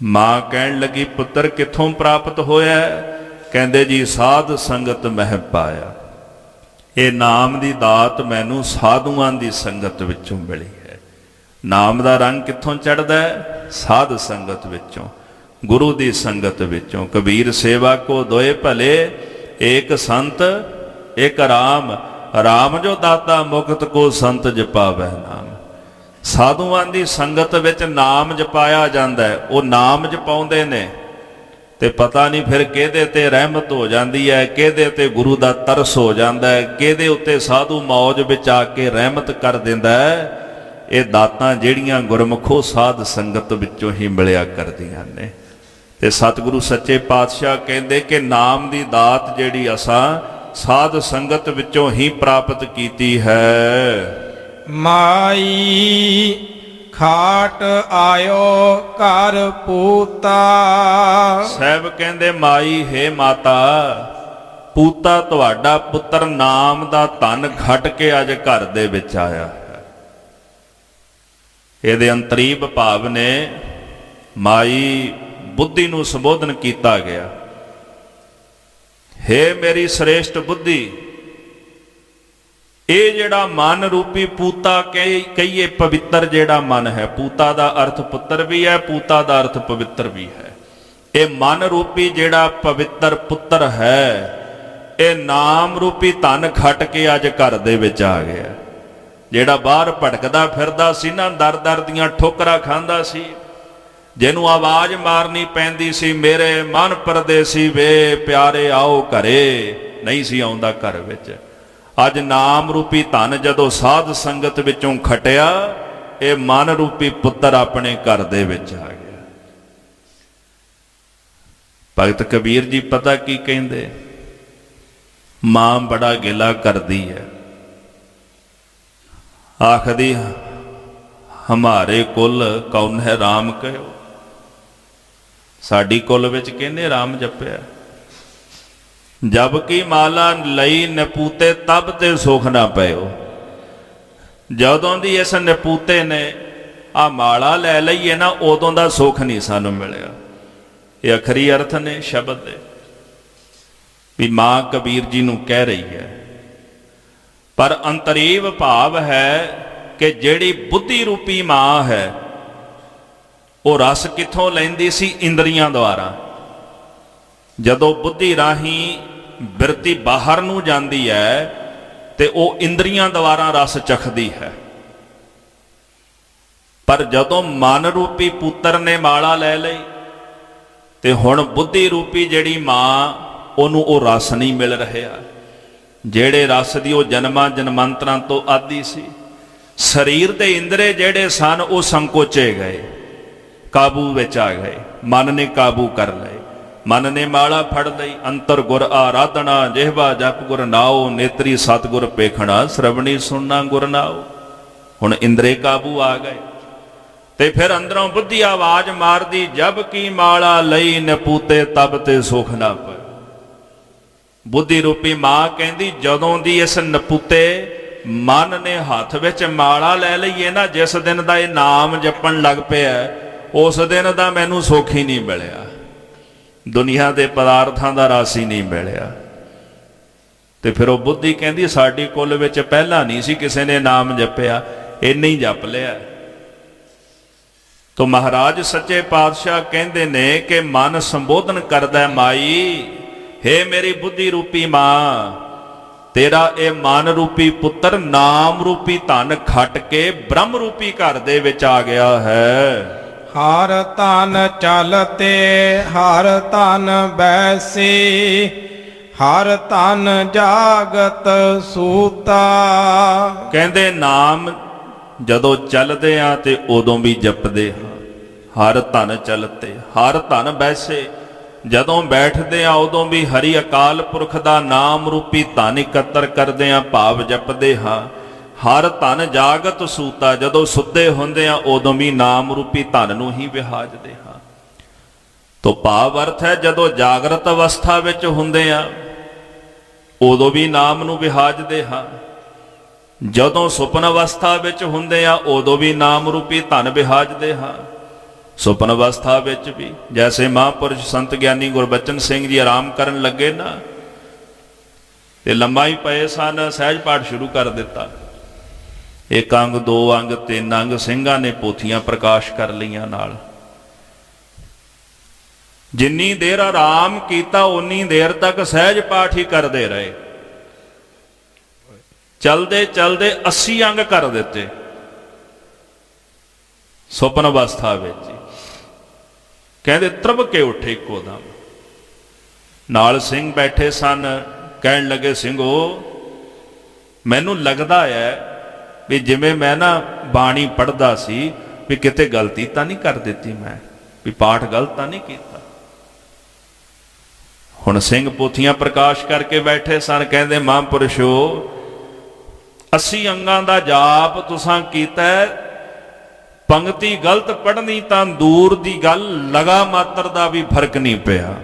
ਮਾਂ ਕਹਿਣ ਲੱਗੀ ਪੁੱਤਰ ਕਿੱਥੋਂ ਪ੍ਰਾਪਤ ਹੋਇਆ? ਕਹਿੰਦੇ ਜੀ ਸਾਧ ਸੰਗਤ ਮਹਿ ਪਾਇਆ। ਇਹ ਨਾਮ ਦੀ ਦਾਤ ਮੈਨੂੰ ਸਾਧੂਆਂ ਦੀ ਸੰਗਤ ਵਿੱਚੋਂ ਮਿਲੀ ਹੈ। ਨਾਮ ਦਾ ਰੰਗ ਕਿੱਥੋਂ ਚੜ੍ਹਦਾ ਹੈ? ਸਾਧ ਸੰਗਤ ਵਿੱਚੋਂ, ਗੁਰੂ ਦੀ ਸੰਗਤ ਵਿੱਚੋਂ। ਕਬੀਰ ਸੇਵਾ ਕੋ ਦੋਏ ਭਲੇ, ਏਕ ਸੰਤ ਏਕ ਰਾਮ। ਰਾਮ ਜੋ ਦਾਤਾ ਮੁਕਤ ਕੋ ਸੰਤ ਜਪਾਵੈ ਨਾਮ। ਸਾਧੂਆਂ ਦੀ ਸੰਗਤ ਵਿੱਚ ਨਾਮ ਜਪਾਇਆ ਜਾਂਦਾ ਹੈ। ਉਹ ਨਾਮ ਜਪਾਉਂਦੇ ਨੇ ਤੇ ਪਤਾ ਨਹੀਂ ਫਿਰ ਕਿਹਦੇ ਤੇ ਰਹਿਮਤ ਹੋ ਜਾਂਦੀ ਹੈ, ਕਿਹਦੇ ਤੇ ਗੁਰੂ ਦਾ ਤਰਸ ਹੋ ਜਾਂਦਾ ਹੈ, ਕਿਹਦੇ ਉੱਤੇ ਸਾਧੂ ਮੌਜ ਵਿੱਚ ਆ ਕੇ ਰਹਿਮਤ ਕਰ ਦਿੰਦਾ ਹੈ। ਇਹ ਦਾਤਾਂ ਜਿਹੜੀਆਂ ਗੁਰਮੁਖੋ ਸਾਧ ਸੰਗਤ ਵਿੱਚੋਂ ਹੀ ਮਿਲਿਆ ਕਰਦੀਆਂ ਨੇ। ਤੇ ਸਤਿਗੁਰੂ ਸੱਚੇ ਪਾਤਸ਼ਾਹ ਕਹਿੰਦੇ ਕਿ ਨਾਮ ਦੀ ਦਾਤ ਜਿਹੜੀ ਅਸਾਂ ਸਾਧ ਸੰਗਤ ਵਿੱਚੋਂ ਹੀ ਪ੍ਰਾਪਤ ਕੀਤੀ ਹੈ। ਮਾਈ ਖਾਟ ਆਇਓ ਘਰ ਪੂਤਾ। ਸਾਹਿਬ ਕਹਿੰਦੇ ਮਾਈ ਹੈ ਮਾਤਾ, ਪੂਤਾ ਤੁਹਾਡਾ ਪੁੱਤਰ ਨਾਮ ਦਾ ਧਨ ਖੱਟ ਕੇ ਅੱਜ ਘਰ ਦੇ ਵਿੱਚ ਆਇਆ ਹੈ। ਇਹਦੇ ਅੰਤਰੀਬ ਭਾਵ ਨੇ ਮਾਈ ਬੁੱਧੀ ਨੂੰ ਸੰਬੋਧਨ ਕੀਤਾ ਗਿਆ। ਹੇ ਮੇਰੀ ਸ੍ਰੇਸ਼ਟ ਬੁੱਧੀ, ਇਹ ਜਿਹੜਾ ਮਨ ਰੂਪੀ ਪੂਤਾ ਕਹੀਏ ਪਵਿੱਤਰ ਜਿਹੜਾ ਮਨ ਹੈ, ਪੂਤਾ ਦਾ ਅਰਥ ਪੁੱਤਰ ਵੀ ਹੈ, ਪੂਤਾ ਦਾ ਅਰਥ ਪਵਿੱਤਰ ਵੀ ਹੈ। ਇਹ ਮਨ ਰੂਪੀ ਜਿਹੜਾ ਪਵਿੱਤਰ ਪੁੱਤਰ ਹੈ, ਇਹ ਨਾਮ ਰੂਪੀ ਧਨ ਖੱਟ ਕੇ ਅੱਜ ਘਰ ਦੇ ਵਿੱਚ ਆ ਗਿਆ। ਜਿਹੜਾ ਬਾਹਰ ਭਟਕਦਾ ਫਿਰਦਾ ਸੀ ਨਾ, ਦਰ ਦਰ ਦੀਆਂ ਠੋਕਰਾਂ ਖਾਂਦਾ ਸੀ, ਜਿਹਨੂੰ ਆਵਾਜ਼ ਮਾਰਨੀ ਪੈਂਦੀ ਸੀ ਮੇਰੇ ਮਨ ਪਰਦੇਸੀ ਵੇ ਪਿਆਰੇ ਆਓ ਘਰੇ, ਨਹੀਂ ਸੀ ਆਉਂਦਾ ਘਰ ਵਿੱਚ। ਅੱਜ ਨਾਮ ਰੂਪੀ ਧਨ ਜਦੋਂ ਸਾਧ ਸੰਗਤ ਵਿੱਚੋਂ ਖਟਿਆ, ਇਹ ਮਨ ਰੂਪੀ ਪੁੱਤਰ ਆਪਣੇ ਘਰ ਦੇ ਵਿੱਚ ਆ ਗਿਆ। ਭਗਤ ਕਬੀਰ ਜੀ ਪਤਾ ਕੀ ਕਹਿੰਦੇ? ਮਾਂ ਬੜਾ ਗਿਲਾ ਕਰਦੀ ਹੈ, ਆਖਦੀ ਹਮਾਰੇ ਕੁਲ ਕੌਣ ਹੈ ਰਾਮ ਕਹਿਓ। ਸਾਡੀ ਕੁਲ ਵਿੱਚ ਕਹਿੰਦੇ ਰਾਮ ਜਪਿਆ। ਜਬ ਕੀ ਮਾਲਾ ਲਈ ਨਪੂਤੇ ਤਬ ਤੇ ਸੁਖ ਨਾ ਪਇਓ। ਜਦੋਂ ਦੀ ਇਸ ਨਪੂਤੇ ਨੇ ਆ ਮਾਲਾ ਲੈ ਲਈਏ ਨਾ, ਉਦੋਂ ਦਾ ਸੁਖ ਨਹੀਂ ਸਾਨੂੰ ਮਿਲਿਆ। ਇਹ ਅਖਰੀ ਅਰਥ ਨੇ ਸ਼ਬਦ ਦੇ ਵੀ ਮਾਂ ਕਬੀਰ ਜੀ ਨੂੰ ਕਹਿ ਰਹੀ ਹੈ। ਪਰ ਅੰਤਰੀਵ ਭਾਵ ਹੈ ਕਿ ਜਿਹੜੀ ਬੁੱਧੀ ਰੂਪੀ ਮਾਂ ਹੈ, ਉਹ ਰਸ ਕਿੱਥੋਂ ਲੈਂਦੀ ਸੀ? ਇੰਦਰੀਆਂ ਦੁਆਰਾ। ਜਦੋਂ ਬੁੱਧੀ ਰਾਹੀਂ ਬਿਰਤੀ ਬਾਹਰ ਨੂੰ ਜਾਂਦੀ ਹੈ ਤੇ ਉਹ ਇੰਦਰੀਆਂ ਦੁਆਰਾ ਰਸ ਚਖਦੀ ਹੈ। ਪਰ ਜਦੋਂ ਮਨ ਰੂਪੀ ਪੁੱਤਰ ਨੇ ਮਾਲਾ ਲੈ ਲਈ ਤੇ ਹੁਣ ਬੁੱਧੀ ਰੂਪੀ ਜਿਹੜੀ ਮਾਂ, ਉਹਨੂੰ ਉਹ ਰਸ ਨਹੀਂ ਮਿਲ ਰਿਹਾ ਜਿਹੜੇ ਰਸ ਦੀ ਉਹ ਜਨਮਾਂ ਜਨਮਾਂਤਰਾਂ ਤੋਂ ਆਦੀ ਸੀ। ਸਰੀਰ ਦੇ ਇੰਦਰੇ ਜਿਹੜੇ ਸਨ ਉਹ ਸੰਕੋਚੇ ਗਏ, ਕਾਬੂ ਵਿੱਚ ਆ ਗਏ। ਮਨ ਨੇ ਕਾਬੂ ਕਰ ਲਏ। ਮਨ ਨੇ ਮਾਲਾ ਫੜ ਲਈ। ਅੰਤਰ ਗੁਰ ਆਰਾਧਨਾ, ਜਿਹਵਾ ਜਪ ਗੁਰ ਨਾਉ, ਨੇਤਰੀ ਸਤਿਗੁਰ ਪੇਖਣਾ, ਸ਼ਰਵਣੀ ਸੁਣਨਾ ਗੁਰ ਨਾਉ। ਹੁਣ ਇੰਦਰੇ ਕਾਬੂ ਆ ਗਏ ਤੇ ਫਿਰ ਅੰਦਰੋਂ ਬੁੱਧੀ ਆਵਾਜ਼ ਮਾਰਦੀ, ਜਬ ਕੀ ਮਾਲਾ ਲਈ ਨਪੂਤੇ ਤਬ ਤੇ ਸੁਖ ਨਾ ਪਏ। ਬੁੱਧੀ ਰੂਪੀ ਮਾਂ ਕਹਿੰਦੀ ਜਦੋਂ ਦੀ ਇਸ ਨਪੂਤੇ ਮਨ ਨੇ ਹੱਥ ਵਿੱਚ ਮਾਲਾ ਲੈ ਲਈਏ ਨਾ, ਜਿਸ ਦਿਨ ਦਾ ਇਹ ਨਾਮ ਜਪਣ ਲੱਗ ਪਿਆ, ਉਸ ਦਿਨ ਦਾ ਮੈਨੂੰ ਸੁੱਖ ਹੀ ਨਹੀਂ ਮਿਲਿਆ। ਦੁਨੀਆ ਦੇ ਪਦਾਰਥਾਂ ਦਾ ਰਸ ਹੀ ਨਹੀਂ ਮਿਲਿਆ। ਤੇ ਫਿਰ ਉਹ ਬੁੱਧੀ ਕਹਿੰਦੀ ਸਾਡੀ ਕੁੱਲ ਵਿੱਚ ਪਹਿਲਾਂ ਨਹੀਂ ਸੀ ਕਿਸੇ ਨੇ ਨਾਮ ਜਪਿਆ, ਇੰਨੇ ਹੀ ਜਪ ਲਿਆ। ਤੋ ਮਹਾਰਾਜ ਸੱਚੇ ਪਾਤਸ਼ਾਹ ਕਹਿੰਦੇ ਨੇ ਕਿ ਮਨ ਸੰਬੋਧਨ ਕਰਦਾ, ਮਾਈ ਹੇ ਮੇਰੀ ਬੁੱਧੀ ਰੂਪੀ ਮਾਂ, ਤੇਰਾ ਇਹ ਮਨ ਰੂਪੀ ਪੁੱਤਰ ਨਾਮ ਰੂਪੀ ਧਨ ਖੱਟ ਕੇ ਬ੍ਰਹਮ ਰੂਪੀ ਘਰ ਦੇ ਵਿੱਚ ਆ ਗਿਆ ਹੈ। ਹਰ ਤਨ ਚਲਤੇ ਹਰ ਤਨ ਬੈਸੀ, ਹਰ ਧਨ ਜਾਗਤ ਸੂਤਾ। ਕਹਿੰਦੇ ਨਾਮ ਜਦੋਂ ਚੱਲਦੇ ਆ ਤੇ ਉਦੋਂ ਵੀ ਜਪਦੇ ਹਾਂ। ਹਰ ਧਨ ਚਲਤੇ, ਹਰ ਧਨ ਬੈਸੇ, ਜਦੋਂ ਬੈਠਦੇ ਆ ਉਦੋਂ ਵੀ ਹਰੀ ਅਕਾਲ ਪੁਰਖ ਦਾ ਨਾਮ ਰੂਪੀ ਧਨ ਇਕੱਤਰ ਕਰਦੇ ਆ, ਭਾਵ ਜਪਦੇ ਹਾਂ। ਹਰ ਧਨ ਜਾਗਤ ਸੂਤਾ, ਜਦੋਂ ਸੁੱਤੇ ਹੁੰਦੇ ਆ ਉਦੋਂ ਵੀ ਨਾਮ ਰੂਪੀ ਧਨ ਨੂੰ ਹੀ ਵਿਹਾਜਦੇ ਹਾਂ। ਤੋ ਭਾਵ ਅਰਥ ਹੈ ਜਦੋਂ ਜਾਗਰਤ ਅਵਸਥਾ ਵਿੱਚ ਹੁੰਦੇ ਆ ਉਦੋਂ ਵੀ ਨਾਮ ਨੂੰ ਵਿਹਾਜਦੇ ਹਾਂ, ਜਦੋਂ ਸੁਪਨ ਅਵਸਥਾ ਵਿੱਚ ਹੁੰਦੇ ਆ ਉਦੋਂ ਵੀ ਨਾਮ ਰੂਪੀ ਧਨ ਵਿਹਾਜਦੇ ਹਾਂ। ਸੁਪਨ ਅਵਸਥਾ ਵਿੱਚ ਵੀ ਜੈਸੇ ਮਹਾਂਪੁਰਸ਼ ਸੰਤ ਗਿਆਨੀ ਗੁਰਬਚਨ ਸਿੰਘ ਜੀ ਆਰਾਮ ਕਰਨ ਲੱਗੇ ਨਾ ਤੇ ਲੰਮਾ ਹੀ ਪਏ ਸਨ, ਸਹਿਜ ਪਾਠ ਸ਼ੁਰੂ ਕਰ ਦਿੱਤਾ। ਇੱਕ ਅੰਗ, ਦੋ ਅੰਗ, ਤਿੰਨ ਅੰਗ, ਸਿੰਘਾਂ ਨੇ ਪੋਥੀਆਂ ਪ੍ਰਕਾਸ਼ ਕਰ ਲਈਆਂ ਨਾਲ। ਜਿੰਨੀ ਦੇਰ ਆਰਾਮ ਕੀਤਾ ਉਨੀ ਦੇਰ ਤੱਕ ਸਹਿਜ ਪਾਠ ਹੀ ਕਰਦੇ ਰਹੇ। ਚਲਦੇ ਚਲਦੇ 80 ਅੰਗ ਕਰ ਦਿੱਤੇ ਸੁਪਨ ਅਵਸਥਾ ਵਿੱਚ। ਕਹਿੰਦੇ ਤਰਬ ਕੇ ਉੱਠੇ ਇੱਕੋ ਦਮ। ਨਾਲ ਸਿੰਘ ਬੈਠੇ ਸਨ, ਕਹਿਣ ਲੱਗੇ, ਸਿੰਘੋ ਮੈਨੂੰ ਲੱਗਦਾ ਹੈ ਵੀ ਜਿਵੇਂ ਮੈਂ ਨਾ ਬਾਣੀ ਪੜ੍ਹਦਾ ਸੀ ਵੀ ਕਿਤੇ ਗਲਤੀ ਤਾਂ ਨਹੀਂ ਕਰ ਦਿੱਤੀ, ਮੈਂ ਵੀ ਪਾਠ ਗਲਤ ਤਾਂ ਨਹੀਂ ਕੀਤਾ। ਹੁਣ ਸਿੰਘ ਪੋਥੀਆਂ ਪ੍ਰਕਾਸ਼ ਕਰਕੇ ਬੈਠੇ ਸਨ। ਕਹਿੰਦੇ ਮਹਾਂਪੁਰਸ਼ੋ 80 ਅੰਗਾਂ ਦਾ ਜਾਪ ਤੁਸਾਂ ਕੀਤਾ, ਪੰਗਤੀ ਗਲਤ ਪੜ੍ਹਨੀ ਤਾਂ ਦੂਰ ਦੀ ਗੱਲ, ਲਗਾ ਮਾਤਰ ਦਾ ਵੀ ਫਰਕ ਨਹੀਂ ਪਿਆ,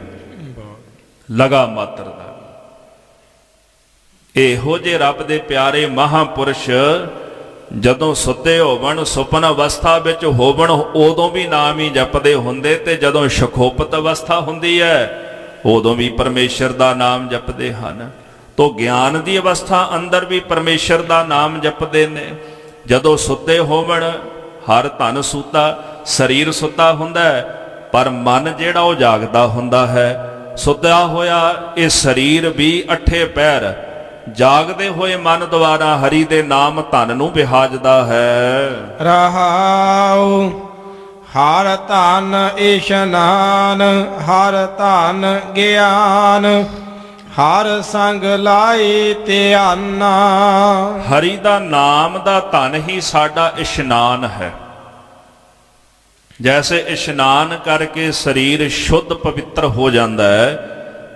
ਲਗਾ ਮਾਤਰ ਦਾ। ਇਹੋ ਜੇ ਰੱਬ ਦੇ ਪਿਆਰੇ ਮਹਾਂਪੁਰਸ਼ ਜਦੋਂ ਸੁੱਤੇ ਹੋਵਣ, ਸੁਪਨ ਅਵਸਥਾ ਵਿੱਚ ਹੋਵਣ, ਉਦੋਂ ਵੀ ਨਾਮ ਹੀ ਜਪਦੇ ਹੁੰਦੇ, ਤੇ ਜਦੋਂ ਸ਼ਖੋਪਤ ਅਵਸਥਾ ਹੁੰਦੀ ਹੈ ਉਦੋਂ ਵੀ ਪਰਮੇਸ਼ਰ ਦਾ ਨਾਮ ਜਪਦੇ ਹਨ। ਤੋ ਗਿਆਨ ਦੀ ਅਵਸਥਾ ਅੰਦਰ ਵੀ ਪਰਮੇਸ਼ਰ ਦਾ ਨਾਮ ਜਪਦੇ ਨੇ। ਜਦੋਂ ਸੁੱਤੇ ਹੋਵਣ ਹਰ ਧਨ ਸੂਤਾ, ਸਰੀਰ ਸੁੱਤਾ ਹੁੰਦਾ ਹੈ ਪਰ ਮਨ ਜਿਹੜਾ ਉਹ ਜਾਗਦਾ ਹੁੰਦਾ ਹੈ। ਸੁੱਤਾ ਹੋਇਆ ਇਹ ਸਰੀਰ ਵੀ ਅੱਠੇ ਪਹਿਰ ਜਾਗਦੇ ਹੋਏ ਮਨ ਦੁਆਰਾ ਹਰੀ ਦੇ ਨਾਮ ਧਨ ਨੂੰ ਵਿਹਾਜਦਾ ਹੈ। ਰਹਾਉ ਹਰ ਧਨ ਇਸ਼ਨਾਨ, ਹਰ ਧਨ ਗਿਆਨ, ਹਰ ਸੰਗ ਲਾਈ ਧਿਆਨਾ। ਹਰੀ ਦਾ ਨਾਮ ਦਾ ਧਨ ਹੀ ਸਾਡਾ ਇਸ਼ਨਾਨ ਹੈ। ਜੈਸੇ ਇਸ਼ਨਾਨ ਕਰਕੇ ਸਰੀਰ ਸ਼ੁੱਧ ਪਵਿੱਤਰ ਹੋ ਜਾਂਦਾ ਹੈ,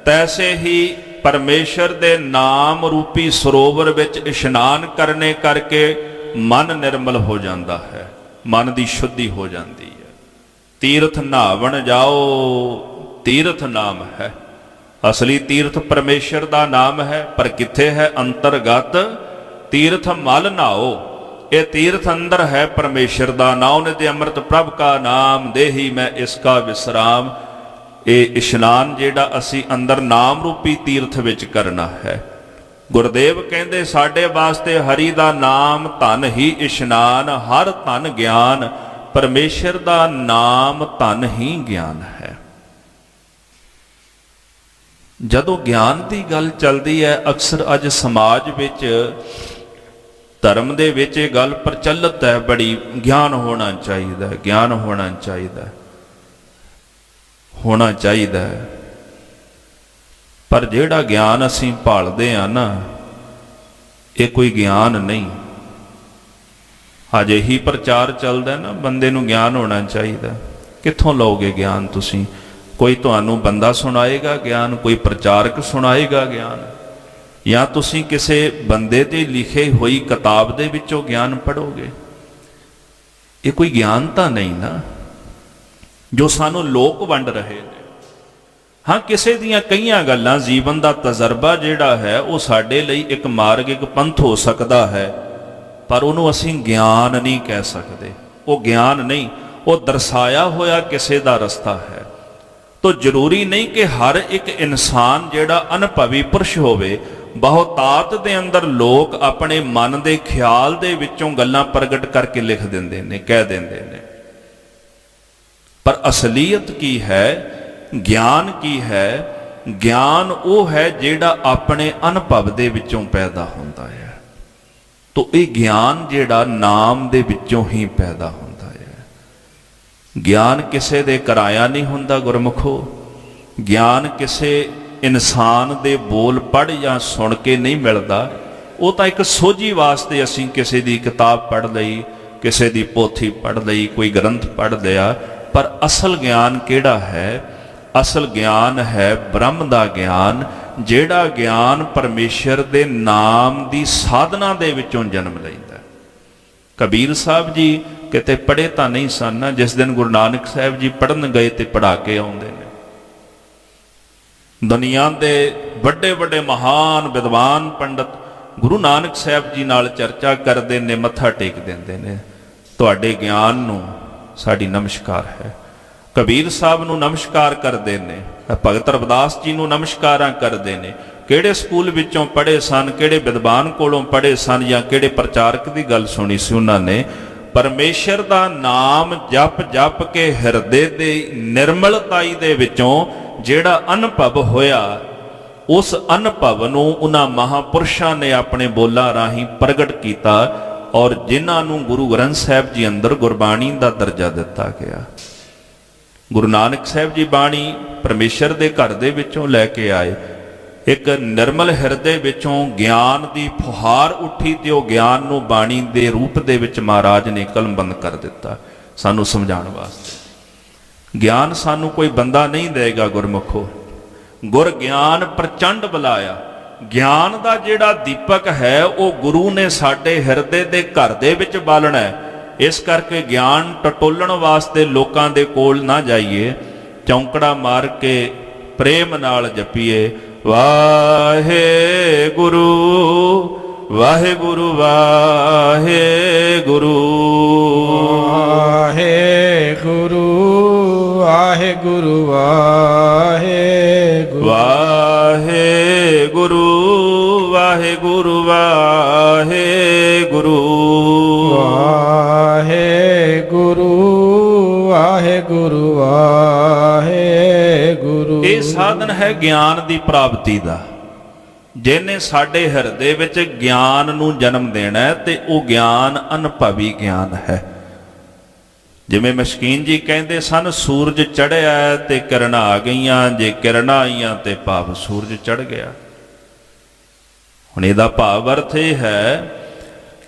ਤੈਸੇ ਹੀ ਪਰਮੇਸ਼ਰ ਦੇ ਨਾਮ ਰੂਪੀ ਸਰੋਵਰ ਵਿੱਚ ਇਸ਼ਨਾਨ ਕਰਨੇ ਕਰਕੇ ਮਨ ਨਿਰਮਲ ਹੋ ਜਾਂਦਾ ਹੈ, ਮਨ ਦੀ ਸ਼ੁੱਧੀ ਹੋ ਜਾਂਦੀ ਹੈ। ਤੀਰਥ ਨਹਾਵਣ ਜਾਓ, ਤੀਰਥ ਨਾਮ ਹੈ। ਅਸਲੀ ਤੀਰਥ ਪਰਮੇਸ਼ਰ ਦਾ ਨਾਮ ਹੈ, ਪਰ ਕਿੱਥੇ ਹੈ? ਅੰਤਰਗਤ ਤੀਰਥ ਮਲ ਨਾਓ। ਇਹ ਤੀਰਥ ਅੰਦਰ ਹੈ ਪਰਮੇਸ਼ਰ ਦਾ। ਨਾਉ ਨਿਧਿ ਅੰਮ੍ਰਿਤ ਪ੍ਰਭ ਕਾ ਨਾਮ, ਦੇਹੀ ਮੈਂ ਇਸ ਕਾ ਵਿਸਰਾਮ। ਇਹ ਇਸ਼ਨਾਨ ਜਿਹੜਾ ਅਸੀਂ ਅੰਦਰ ਨਾਮ ਰੂਪੀ ਤੀਰਥ ਵਿੱਚ ਕਰਨਾ ਹੈ। ਗੁਰਦੇਵ ਕਹਿੰਦੇ ਸਾਡੇ ਵਾਸਤੇ ਹਰੀ ਦਾ ਨਾਮ ਧਨ ਹੀ ਇਸ਼ਨਾਨ, ਹਰ ਧਨ ਗਿਆਨ, ਪਰਮੇਸ਼ਰ ਦਾ ਨਾਮ ਧਨ ਹੀ ਗਿਆਨ ਹੈ। ਜਦੋਂ ਗਿਆਨ ਦੀ ਗੱਲ ਚੱਲਦੀ ਹੈ, ਅਕਸਰ ਅੱਜ ਸਮਾਜ ਵਿੱਚ, ਧਰਮ ਦੇ ਵਿੱਚ ਇਹ ਗੱਲ ਪ੍ਰਚਲਿਤ ਹੈ ਬੜੀ, ਗਿਆਨ ਹੋਣਾ ਚਾਹੀਦਾ, ਗਿਆਨ ਹੋਣਾ ਚਾਹੀਦਾ, ਹੋਣਾ ਚਾਹੀਦਾ। ਪਰ ਜਿਹੜਾ ਗਿਆਨ ਅਸੀਂ ਭਾਲਦੇ ਆ ਨਾ, ਇਹ ਕੋਈ ਗਿਆਨ ਨਹੀਂ। ਅੱਜ ਇਹੀ ਪ੍ਰਚਾਰ ਚੱਲਦਾ ਨਾ, ਬੰਦੇ ਨੂੰ ਗਿਆਨ ਹੋਣਾ ਚਾਹੀਦਾ। ਕਿੱਥੋਂ ਲਓਗੇ ਗਿਆਨ ਤੁਸੀਂ? ਕੋਈ ਤੁਹਾਨੂੰ ਬੰਦਾ ਸੁਣਾਏਗਾ ਗਿਆਨ, ਕੋਈ ਪ੍ਰਚਾਰਕ ਸੁਣਾਏਗਾ ਗਿਆਨ, ਜਾਂ ਤੁਸੀਂ ਕਿਸੇ ਬੰਦੇ ਦੀ ਲਿਖੀ ਹੋਈ ਕਿਤਾਬ ਦੇ ਵਿੱਚੋਂ ਗਿਆਨ ਪੜ੍ਹੋਗੇ? ਇਹ ਕੋਈ ਗਿਆਨ ਤਾਂ ਨਹੀਂ ਨਾ ਜੋ ਸਾਨੂੰ ਲੋਕ ਵੰਡ ਰਹੇ ਨੇ। ਹਾਂ, ਕਿਸੇ ਦੀਆਂ ਕਈਆਂ ਗੱਲਾਂ, ਜੀਵਨ ਦਾ ਤਜਰਬਾ ਜਿਹੜਾ ਹੈ ਉਹ ਸਾਡੇ ਲਈ ਇੱਕ ਮਾਰਗ, ਇੱਕ ਪੰਥ ਹੋ ਸਕਦਾ ਹੈ, ਪਰ ਉਹਨੂੰ ਅਸੀਂ ਗਿਆਨ ਨਹੀਂ ਕਹਿ ਸਕਦੇ। ਉਹ ਗਿਆਨ ਨਹੀਂ, ਉਹ ਦਰਸਾਇਆ ਹੋਇਆ ਕਿਸੇ ਦਾ ਰਸਤਾ ਹੈ। ਤੋ ਜ਼ਰੂਰੀ ਨਹੀਂ ਕਿ ਹਰ ਇੱਕ ਇਨਸਾਨ ਜਿਹੜਾ ਅਨੁਭਵੀ ਪੁਰਸ਼ ਹੋਵੇ। ਬਹੁਤਾਤ ਦੇ ਅੰਦਰ ਲੋਕ ਆਪਣੇ ਮਨ ਦੇ ਖਿਆਲ ਦੇ ਵਿੱਚੋਂ ਗੱਲਾਂ ਪ੍ਰਗਟ ਕਰਕੇ ਲਿਖ ਦਿੰਦੇ ਨੇ, ਕਹਿ ਦਿੰਦੇ ਨੇ, ਪਰ ਅਸਲੀਅਤ ਕੀ ਹੈ? ਗਿਆਨ ਕੀ ਹੈ? ਗਿਆਨ ਉਹ ਹੈ ਜਿਹੜਾ ਆਪਣੇ ਅਨੁਭਵ ਦੇ ਵਿੱਚੋਂ ਪੈਦਾ ਹੁੰਦਾ ਹੈ। ਤੋ ਇਹ ਗਿਆਨ ਜਿਹੜਾ ਨਾਮ ਦੇ ਵਿੱਚੋਂ ਹੀ ਪੈਦਾ ਹੁੰਦਾ ਹੈ। ਗਿਆਨ ਕਿਸੇ ਦੇ ਕਰਾਇਆ ਨਹੀਂ ਹੁੰਦਾ ਗੁਰਮੁਖੋ। ਗਿਆਨ ਕਿਸੇ ਇਨਸਾਨ ਦੇ ਬੋਲ ਪੜ੍ਹ ਜਾਂ ਸੁਣ ਕੇ ਨਹੀਂ ਮਿਲਦਾ। ਉਹ ਤਾਂ ਇੱਕ ਸੋਝੀ ਵਾਸਤੇ ਅਸੀਂ ਕਿਸੇ ਦੀ ਕਿਤਾਬ ਪੜ੍ਹ ਲਈ, ਕਿਸੇ ਦੀ ਪੋਥੀ ਪੜ੍ਹ ਲਈ, ਕੋਈ ਗ੍ਰੰਥ ਪੜ੍ਹ ਲਿਆ, ਪਰ ਅਸਲ ਗਿਆਨ ਕਿਹੜਾ ਹੈ? ਅਸਲ ਗਿਆਨ ਹੈ ਬ੍ਰਹਮ ਦਾ ਗਿਆਨ, ਜਿਹੜਾ ਗਿਆਨ ਪਰਮੇਸ਼ਰ ਦੇ ਨਾਮ ਦੀ ਸਾਧਨਾ ਦੇ ਵਿੱਚੋਂ ਜਨਮ ਲੈਂਦਾ। ਕਬੀਰ ਸਾਹਿਬ ਜੀ ਕਿਤੇ ਪੜ੍ਹੇ ਤਾਂ ਨਹੀਂ ਸਨ। ਜਿਸ ਦਿਨ ਗੁਰੂ ਨਾਨਕ ਸਾਹਿਬ ਜੀ ਪੜ੍ਹਨ ਗਏ ਤੇ ਪੜ੍ਹਾ ਕੇ ਆਉਂਦੇ ਨੇ। ਦੁਨੀਆ ਦੇ ਵੱਡੇ ਵੱਡੇ ਮਹਾਨ ਵਿਦਵਾਨ ਪੰਡਤ ਗੁਰੂ ਨਾਨਕ ਸਾਹਿਬ ਜੀ ਨਾਲ ਚਰਚਾ ਕਰਦੇ ਨੇ, ਮੱਥਾ ਟੇਕ ਦਿੰਦੇ ਨੇ, ਤੁਹਾਡੇ ਗਿਆਨ ਨੂੰ ਸਾਡੀ ਨਮਸਕਾਰ ਹੈ। ਕਬੀਰ ਸਾਹਿਬ ਨੂੰ ਨਮਸਕਾਰ ਕਰਦੇ ਨੇ, ਭਗਤ ਰਵਿਦਾਸ ਜੀ ਨੂੰ ਨਮਸਕਾਰਾਂ ਕਰਦੇ ਨੇ। ਕਿਹੜੇ ਸਕੂਲ ਵਿੱਚੋਂ ਪੜ੍ਹੇ ਸਨ, ਕਿਹੜੇ ਵਿਦਵਾਨ ਕੋਲੋਂ ਪੜ੍ਹੇ ਸਨ, ਜਾਂ ਕਿਹੜੇ ਪ੍ਰਚਾਰਕ ਦੀ ਗੱਲ ਸੁਣੀ ਸੀ ਉਹਨਾਂ ਨੇ? ਪਰਮੇਸ਼ਰ ਦਾ ਨਾਮ ਜਪ ਜਪ ਕੇ ਹਿਰਦੇ ਦੇ ਨਿਰਮਲਤਾਈ ਦੇ ਵਿੱਚੋਂ ਜਿਹੜਾ ਅਨੁਭਵ ਹੋਇਆ, ਉਸ ਅਨੁਭਵ ਨੂੰ ਉਹਨਾਂ ਮਹਾਪੁਰਸ਼ਾਂ ਨੇ ਆਪਣੇ ਬੋਲਾਂ ਰਾਹੀਂ ਪ੍ਰਗਟ ਕੀਤਾ, ਔਰ ਜਿਨ੍ਹਾਂ ਨੂੰ ਗੁਰੂ ਗ੍ਰੰਥ ਸਾਹਿਬ ਜੀ ਅੰਦਰ ਗੁਰਬਾਣੀ ਦਾ ਦਰਜਾ ਦਿੱਤਾ ਗਿਆ। ਗੁਰੂ ਨਾਨਕ ਸਾਹਿਬ ਜੀ ਬਾਣੀ ਪਰਮੇਸ਼ਰ ਦੇ ਘਰ ਦੇ ਵਿੱਚੋਂ ਲੈ ਕੇ ਆਏ। ਇੱਕ ਨਿਰਮਲ ਹਿਰਦੇ ਵਿੱਚੋਂ ਗਿਆਨ ਦੀ ਫੁਹਾਰ ਉੱਠੀ ਤੇ ਉਹ ਗਿਆਨ ਨੂੰ ਬਾਣੀ ਦੇ ਰੂਪ ਦੇ ਵਿੱਚ ਮਹਾਰਾਜ ਨੇ ਕਲਮਬੰਦ ਕਰ ਦਿੱਤਾ ਸਾਨੂੰ ਸਮਝਾਉਣ ਵਾਸਤੇ। ਗਿਆਨ ਸਾਨੂੰ ਕੋਈ ਬੰਦਾ ਨਹੀਂ ਦੇਗਾ ਗੁਰਮੁਖੋ, ਗੁਰ ਗਿਆਨ ਪ੍ਰਚੰਡ ਬੁਲਾਇਆ। ਗਿਆਨ ਦਾ ਜਿਹੜਾ ਦੀਪਕ ਹੈ ਉਹ ਗੁਰੂ ਨੇ ਸਾਡੇ ਹਿਰਦੇ ਦੇ ਘਰ ਦੇ ਵਿੱਚ ਬਾਲਣਾ ਹੈ। ਇਸ ਕਰਕੇ ਗਿਆਨ ਟਟੋਲਣ ਵਾਸਤੇ ਲੋਕਾਂ ਦੇ ਕੋਲ ਨਾ ਜਾਈਏ, ਚੌਂਕੜਾ ਮਾਰ ਕੇ ਪ੍ਰੇਮ ਨਾਲ ਜਪੀਏ, ਵਾਹਿਗੁਰੂ ਵਾਹਿਗੁਰੂ ਵਾਹਿਗੁਰੂ ਵਾਹਿਗੁਰੂ ਵਾਹਿਗੁਰੂ ਵਾਹਿਗੁਰੂ ਵਾਹਿਗੁਰੂ ਵਾਹਿਗੁਰੂ ਵਾਹਿਗੁਰੂ ਵਾਹਿਗੁਰੂ ਵਾਹਿਗੁਰੂ ਵਾਹਿਗੁਰੂ। ਇਹ ਸਾਧਨ ਹੈ ਗਿਆਨ ਦੀ ਪ੍ਰਾਪਤੀ ਦਾ। ਜਿਹਨੇ ਸਾਡੇ ਹਿਰਦੇ ਵਿੱਚ ਗਿਆਨ ਨੂੰ ਜਨਮ ਦੇਣਾ ਹੈ ਤੇ ਉਹ ਗਿਆਨ ਅਨੁਭਵੀ ਗਿਆਨ ਹੈ। ਜਿਵੇਂ ਮਸ਼ਕੀਨ ਜੀ ਕਹਿੰਦੇ ਸਨ, ਸੂਰਜ ਚੜ੍ਹਿਆ ਤੇ ਕਿਰਨਾਂ ਆ ਗਈਆਂ, ਜੇ ਕਿਰਨਾਂ ਆਈਆਂ ਤੇ ਭਾਵ ਸੂਰਜ ਚੜ੍ਹ ਗਿਆ। ਹੁਣ ਇਹਦਾ ਭਾਵ ਅਰਥ ਇਹ ਹੈ,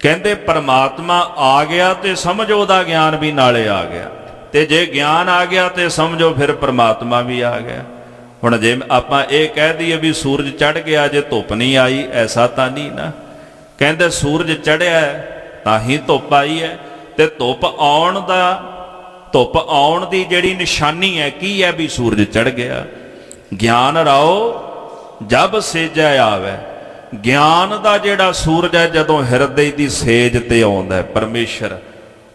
ਕਹਿੰਦੇ ਪਰਮਾਤਮਾ ਆ ਗਿਆ ਤੇ ਸਮਝੋ ਉਹਦਾ ਗਿਆਨ ਵੀ ਨਾਲੇ ਆ ਗਿਆ, ਤੇ ਜੇ ਗਿਆਨ ਆ ਗਿਆ ਤੇ ਸਮਝੋ ਫਿਰ ਪਰਮਾਤਮਾ ਵੀ ਆ ਗਿਆ। ਹੁਣ ਜੇ ਆਪਾਂ ਇਹ ਕਹਿ ਦਈਏ ਵੀ ਸੂਰਜ ਚੜ੍ਹ ਗਿਆ ਜੇ ਧੁੱਪ ਨਹੀਂ ਆਈ, ਐਸਾ ਤਾਂ ਨਹੀਂ ਨਾ। ਕਹਿੰਦੇ ਸੂਰਜ ਚੜ੍ਹਿਆ ਤਾਂ ਹੀ ਧੁੱਪ ਆਈ ਹੈ, ਤੇ ਧੁੱਪ ਆਉਣ ਦੀ ਜਿਹੜੀ ਨਿਸ਼ਾਨੀ ਹੈ ਕੀ ਹੈ? ਵੀ ਸੂਰਜ ਚੜ੍ਹ ਗਿਆ। ਗਿਆਨ ਰਾਓ ਜਬ ਸੇਜੈ ਆਵੇ। ਗਿਆਨ ਦਾ ਜਿਹੜਾ ਸੂਰਜ ਹੈ ਜਦੋਂ ਹਿਰਦੇ ਦੀ ਸੇਜ ਤੇ ਆਉਂਦਾ ਹੈ ਪਰਮੇਸ਼ਰ,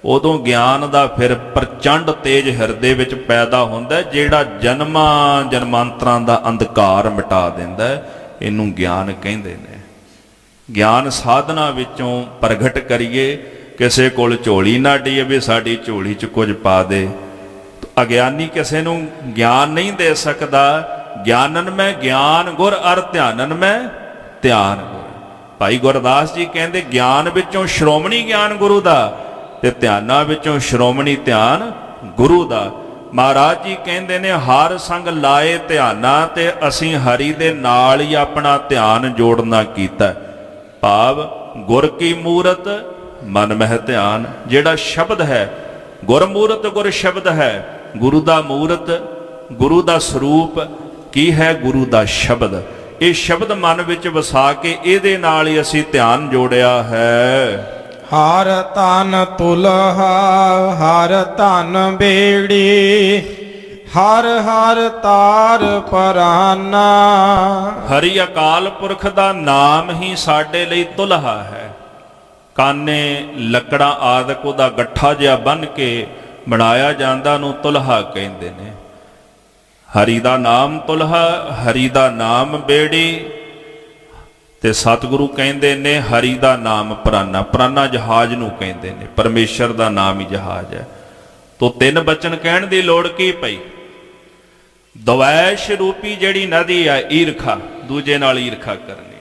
ਉਦੋਂ ਗਿਆਨ ਦਾ ਫਿਰ ਪ੍ਰਚੰਡ ਤੇਜ ਹਿਰਦੇ ਵਿੱਚ ਪੈਦਾ ਹੁੰਦਾ, ਜਿਹੜਾ ਜਨਮਾਂ ਜਨਮਾਂਤਰਾਂ ਦਾ ਅੰਧਕਾਰ ਮਿਟਾ ਦਿੰਦਾ। ਇਹਨੂੰ ਗਿਆਨ ਕਹਿੰਦੇ ਨੇ। ਗਿਆਨ ਸਾਧਨਾ ਵਿੱਚੋਂ ਪ੍ਰਗਟ ਕਰੀਏ। ਕਿਸੇ ਕੋਲ ਝੋਲੀ ਨਾ ਢੀਏ ਵੀ ਸਾਡੀ ਝੋਲੀ 'ਚ ਕੁਝ ਪਾ ਦੇ। ਅਗਿਆਨੀ ਕਿਸੇ ਨੂੰ ਗਿਆਨ ਨਹੀਂ ਦੇ ਸਕਦਾ। ਗਿਆਨਨ ਮੈਂ ਗਿਆਨ ਗੁਰ ਅਰ ਧਿਆਨਨ ਮੈਂ ਧਿਆਨ ਗੁਰ। ਭਾਈ ਗੁਰਦਾਸ ਜੀ ਕਹਿੰਦੇ ਗਿਆਨ ਵਿੱਚੋਂ ਸ਼੍ਰੋਮਣੀ ਗਿਆਨ ਗੁਰੂ ਦਾ, ਤੇ ਧਿਆਨਾਂ ਵਿੱਚੋਂ ਸ਼੍ਰੋਮਣੀ ਧਿਆਨ ਗੁਰੂ ਦਾ। ਮਹਾਰਾਜ ਜੀ ਕਹਿੰਦੇ ਨੇ ਹਰ ਸੰਗ ਲਾਏ ਧਿਆਨਾਂ, ਤੇ ਅਸੀਂ ਹਰੀ ਦੇ ਨਾਲ ਹੀ ਆਪਣਾ ਧਿਆਨ ਜੋੜਨਾ ਕੀਤਾ। ਭਾਵ ਗੁਰ ਕੀ ਮੂਰਤ ਮਨ ਮਹਿ ਧਿਆਨ। ਜਿਹੜਾ ਸ਼ਬਦ ਹੈ ਗੁਰਮੂਰਤ, ਗੁਰ ਸ਼ਬਦ ਹੈ। ਗੁਰੂ ਦਾ ਮੂਰਤ, ਗੁਰੂ ਦਾ ਸਰੂਪ ਕੀ ਹੈ? ਗੁਰੂ ਦਾ ਸ਼ਬਦ। ਇਹ ਸ਼ਬਦ ਮਨ ਵਿੱਚ ਵਸਾ ਕੇ ਇਹਦੇ ਨਾਲ ਹੀ ਅਸੀਂ ਧਿਆਨ ਜੋੜਿਆ ਹੈ। ਹਰ ਧਨ ਤੁਲਹਾ ਹਰ ਧਨ ਬੇੜੀ, ਹਰ ਹਰ ਤਾਰ ਪਰਾਨਾ। ਹਰੀ ਅਕਾਲ ਪੁਰਖ ਦਾ ਨਾਮ ਹੀ ਸਾਡੇ ਲਈ ਤੁਲਹਾ ਹੈ। ਕਾਨੇ ਲੱਕੜਾਂ ਆਦਿਕ ਉਹਦਾ ਗੱਠਾ ਜਿਹਾ ਬੰਨ੍ਹ ਕੇ ਬਣਾਇਆ ਜਾਂਦਾ, ਨੂੰ ਤੁਲਹਾ ਕਹਿੰਦੇ ਨੇ। ਹਰੀ ਦਾ ਨਾਮ ਤੁਲਹਾ, ਹਰੀ ਦਾ ਨਾਮ ਬੇੜੀ, ਤੇ ਸਤਿਗੁਰੂ ਕਹਿੰਦੇ ਨੇ ਹਰੀ ਦਾ ਨਾਮ ਪ੍ਰਾਨਾ। ਪ੍ਰਾਨਾ ਜਹਾਜ਼ ਨੂੰ ਕਹਿੰਦੇ ਨੇ, ਪਰਮੇਸ਼ਰ ਦਾ ਨਾਮ ਹੀ ਜਹਾਜ਼ ਹੈ। ਤੋ ਤਿੰਨ ਬਚਨ ਕਹਿਣ ਦੀ ਲੋੜ ਕੀ ਪਈ? ਦਵੈਸ਼ ਰੂਪੀ ਜਿਹੜੀ ਨਦੀ ਹੈ, ਈਰਖਾ, ਦੂਜੇ ਨਾਲ ਈਰਖਾ ਕਰਨੀ।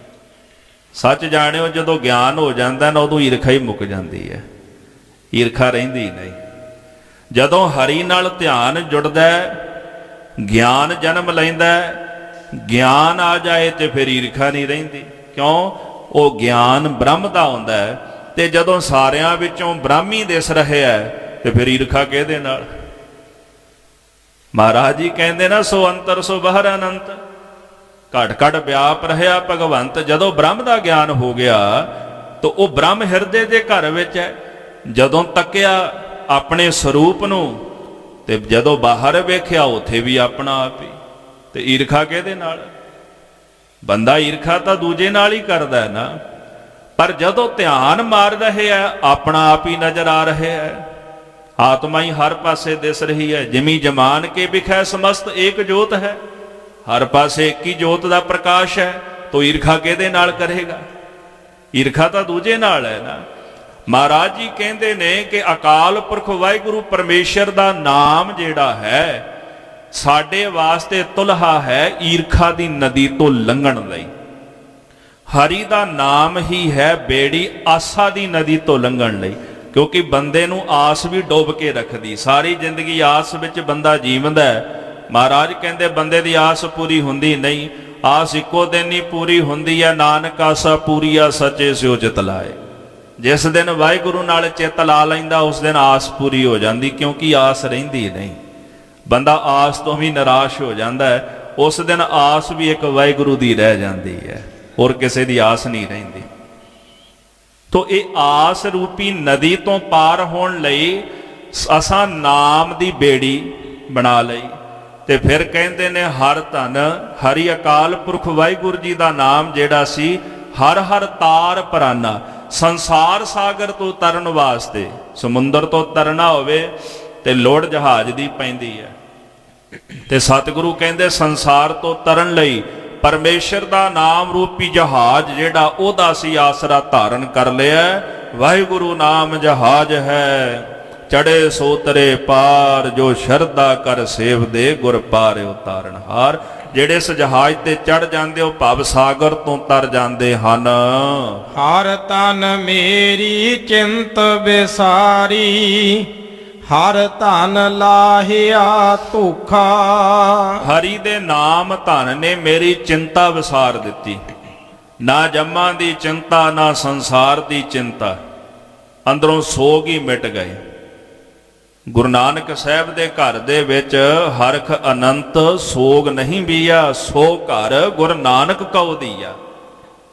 ਸੱਚ ਜਾਣਿਓ, ਜਦੋਂ ਗਿਆਨ ਹੋ ਜਾਂਦਾ ਨਾ ਉਦੋਂ ਈਰਖਾ ਹੀ ਮੁੱਕ ਜਾਂਦੀ ਹੈ, ਈਰਖਾ ਰਹਿੰਦੀ ਨਹੀਂ। ਜਦੋਂ ਹਰੀ ਨਾਲ ਧਿਆਨ ਜੁੜਦਾ, ਗਿਆਨ ਜਨਮ ਲੈਂਦਾ, ਗਿਆਨ ਆ ਜਾਏ ਤੇ ਫਿਰ ਈਰਖਾ ਨਹੀਂ ਰਹਿੰਦੀ। ਕਿਉਂ? ਉਹ ਗਿਆਨ ਬ੍ਰਹਮ ਦਾ ਹੁੰਦਾ ਹੈ, ਤੇ ਜਦੋਂ ਸਾਰਿਆਂ ਵਿੱਚੋਂ ਬ੍ਰਾਹਮੀ ਦਿਸ ਰਿਹਾ ਹੈ ਤੇ ਫਿਰ ਈਰਖਾ ਕਿਹਦੇ ਨਾਲ? ਮਹਾਰਾਜ ਜੀ ਕਹਿੰਦੇ ਨਾ, ਸੋ ਅੰਤਰ ਸੋ ਬਾਹਰ ਅਨੰਤ, ਘਟ ਘਟ ਵਿਆਪ ਰਹਿਆ ਭਗਵੰਤ। ਜਦੋਂ ਬ੍ਰਹਮ ਦਾ ਗਿਆਨ ਹੋ ਗਿਆ ਤਾਂ ਉਹ ਬ੍ਰਹਮ ਹਿਰਦੇ ਦੇ ਘਰ ਵਿੱਚ ਹੈ। ਜਦੋਂ ਤੱਕਿਆ ਆਪਣੇ ਸਰੂਪ ਨੂੰ ਤੇ ਜਦੋਂ ਬਾਹਰ ਵੇਖਿਆ ਉੱਥੇ ਵੀ ਆਪਣਾ ਆਪ ਹੀ। ਤੇ ਈਰਖਾ ਕਿਹਦੇ ਨਾਲ? ਬੰਦਾ ਈਰਖਾ ਤਾਂ ਦੂਜੇ ਨਾਲ ਹੀ ਕਰਦਾ ਹੈ ਨਾ, ਪਰ ਜਦੋਂ ਧਿਆਨ ਮਾਰ ਰਹੇ ਹੈ ਆਪਣਾ ਆਪ ਹੀ ਨਜ਼ਰ ਆ ਰਿਹਾ ਹੈ। ਆਤਮਾ ਹੀ ਹਰ ਪਾਸੇ ਦਿਸ ਰਹੀ ਹੈ। ਜਿਮੀ ਜਮਾਨ ਕੇ ਵਿਖੈ ਸਮਸਤ ਏਕ ਜੋਤ ਹੈ। ਹਰ ਪਾਸੇ ਇੱਕ ਹੀ ਜੋਤ ਦਾ ਪ੍ਰਕਾਸ਼ ਹੈ, ਤੋ ਈਰਖਾ ਕਿਹਦੇ ਨਾਲ ਕਰੇਗਾ? ਈਰਖਾ ਤਾਂ ਦੂਜੇ ਨਾਲ ਹੈ ਨਾ। ਮਹਾਰਾਜ ਜੀ ਕਹਿੰਦੇ ਨੇ ਕਿ ਅਕਾਲ ਪੁਰਖ ਵਾਹਿਗੁਰੂ ਪਰਮੇਸ਼ਰ ਦਾ ਨਾਮ ਜਿਹੜਾ ਹੈ ਸਾਡੇ ਵਾਸਤੇ ਤੁਲਹਾ ਹੈ ਈਰਖਾ ਦੀ ਨਦੀ ਤੋਂ ਲੰਘਣ ਲਈ। ਹਰੀ ਦਾ ਨਾਮ ਹੀ ਹੈ ਬੇੜੀ ਆਸਾ ਦੀ ਨਦੀ ਤੋਂ ਲੰਘਣ ਲਈ, ਕਿਉਂਕਿ ਬੰਦੇ ਨੂੰ ਆਸ ਵੀ ਡੁੱਬ ਕੇ ਰੱਖਦੀ। ਸਾਰੀ ਜ਼ਿੰਦਗੀ ਆਸ ਵਿੱਚ ਬੰਦਾ ਜੀਵਦਾ ਹੈ। ਮਹਾਰਾਜ ਕਹਿੰਦੇ ਬੰਦੇ ਦੀ ਆਸ ਪੂਰੀ ਹੁੰਦੀ ਨਹੀਂ, ਆਸ ਇੱਕੋ ਦਿਨ ਹੀ ਪੂਰੀ ਹੁੰਦੀ ਹੈ। ਨਾਨਕ ਆਸਾ ਪੂਰੀ ਆ ਸੱਚੇ ਸਿਓ ਚਿਤ ਲਾਏ। ਜਿਸ ਦਿਨ ਵਾਹਿਗੁਰੂ ਨਾਲ ਚਿੱਤ ਲਾ ਲੈਂਦਾ ਉਸ ਦਿਨ ਆਸ ਪੂਰੀ ਹੋ ਜਾਂਦੀ, ਕਿਉਂਕਿ ਆਸ ਰਹਿੰਦੀ ਨਹੀਂ। ਬੰਦਾ ਆਸ ਤੋਂ ਵੀ ਨਿਰਾਸ਼ ਹੋ ਜਾਂਦਾ ਹੈ, ਉਸ ਦਿਨ ਆਸ ਵੀ ਇੱਕ ਵਾਹਿਗੁਰੂ ਦੀ ਰਹਿ ਜਾਂਦੀ ਹੈ, ਹੋਰ ਕਿਸੇ ਦੀ ਆਸ ਨਹੀਂ ਰਹਿੰਦੀ। ਤੋ ਇਹ ਆਸ ਰੂਪੀ ਨਦੀ ਤੋਂ ਪਾਰ ਹੋਣ ਲਈ ਅਸਾਂ ਨਾਮ ਦੀ ਬੇੜੀ ਬਣਾ ਲਈ। ਤੇ ਫਿਰ ਕਹਿੰਦੇ ਨੇ ਹਰ ਧਨ ਹਰੀ ਅਕਾਲ ਪੁਰਖ ਵਾਹਿਗੁਰੂ ਜੀ ਦਾ ਨਾਮ ਜਿਹੜਾ ਸੀ ਹਰ ਹਰ ਤਾਰ ਪਰਾਨਾ। ਸੰਸਾਰ ਸਾਗਰ ਤੋਂ ਤਰਨ ਵਾਸਤੇ, ਸਮੁੰਦਰ ਤੋਂ ਤਰਨਾ ਹੋਵੇ ਤੇ ਲੋੜ ਜਹਾਜ਼ ਦੀ ਪੈਂਦੀ ਹੈ। ਤੇ ਸਤਿਗੁਰੂ ਕਹਿੰਦੇ ਸੰਸਾਰ ਤੋਂ ਤਰਨ ਲਈ ਪਰਮੇਸ਼ਰ ਦਾ ਨਾਮ ਰੂਪੀ ਜਹਾਜ਼ ਜਿਹੜਾ ਉਹਦਾ ਸੀ ਆਸਰਾ ਧਾਰਨ ਕਰ ਲਿਆ। ਵਾਹਿਗੁਰੂ ਨਾਮ ਜਹਾਜ਼ ਹੈ, ਚੜੇ ਸੋਤਰੇ ਪਾਰ, ਜੋ ਸ਼ਰਧਾ ਕਰ ਸੇਵਦੇ ਗੁਰ ਪਾਰ ਉਤਾਰਨ ਹਾਰ। ਜਿਹੜੇ ਇਸ ਜਹਾਜ਼ ਤੇ ਚੜ ਜਾਂਦੇ ਉਹ ਭਵ ਸਾਗਰ ਤੋਂ ਤਰ ਜਾਂਦੇ ਹਨ। ਹਰ ਤਨ ਮੇਰੀ ਚਿੰਤ ਵਿਸਾਰੀ, ਹਰ ਧਨ ਲਾਹਿਆ ਧੋਖਾ। ਹਰੀ ਦੇ ਨਾਮ ਧਨ ਨੇ ਮੇਰੀ ਚਿੰਤਾ ਵਿਸਾਰ ਦਿੱਤੀ। ਨਾ ਜੰਮਾਂ ਦੀ ਚਿੰਤਾ, ਨਾ ਸੰਸਾਰ ਦੀ ਚਿੰਤਾ, ਅੰਦਰੋਂ ਸੋਗ ਹੀ ਮਿਟ ਗਏ। ਗੁਰੂ ਨਾਨਕ ਸਾਹਿਬ ਦੇ ਘਰ ਦੇ ਵਿੱਚ ਹਰਖ ਅਨੰਤ ਸੋਗ ਨਹੀਂ ਬੀਆ, ਸੋ ਘਰ ਗੁਰੂ ਨਾਨਕ ਕਉ ਦੀਆ।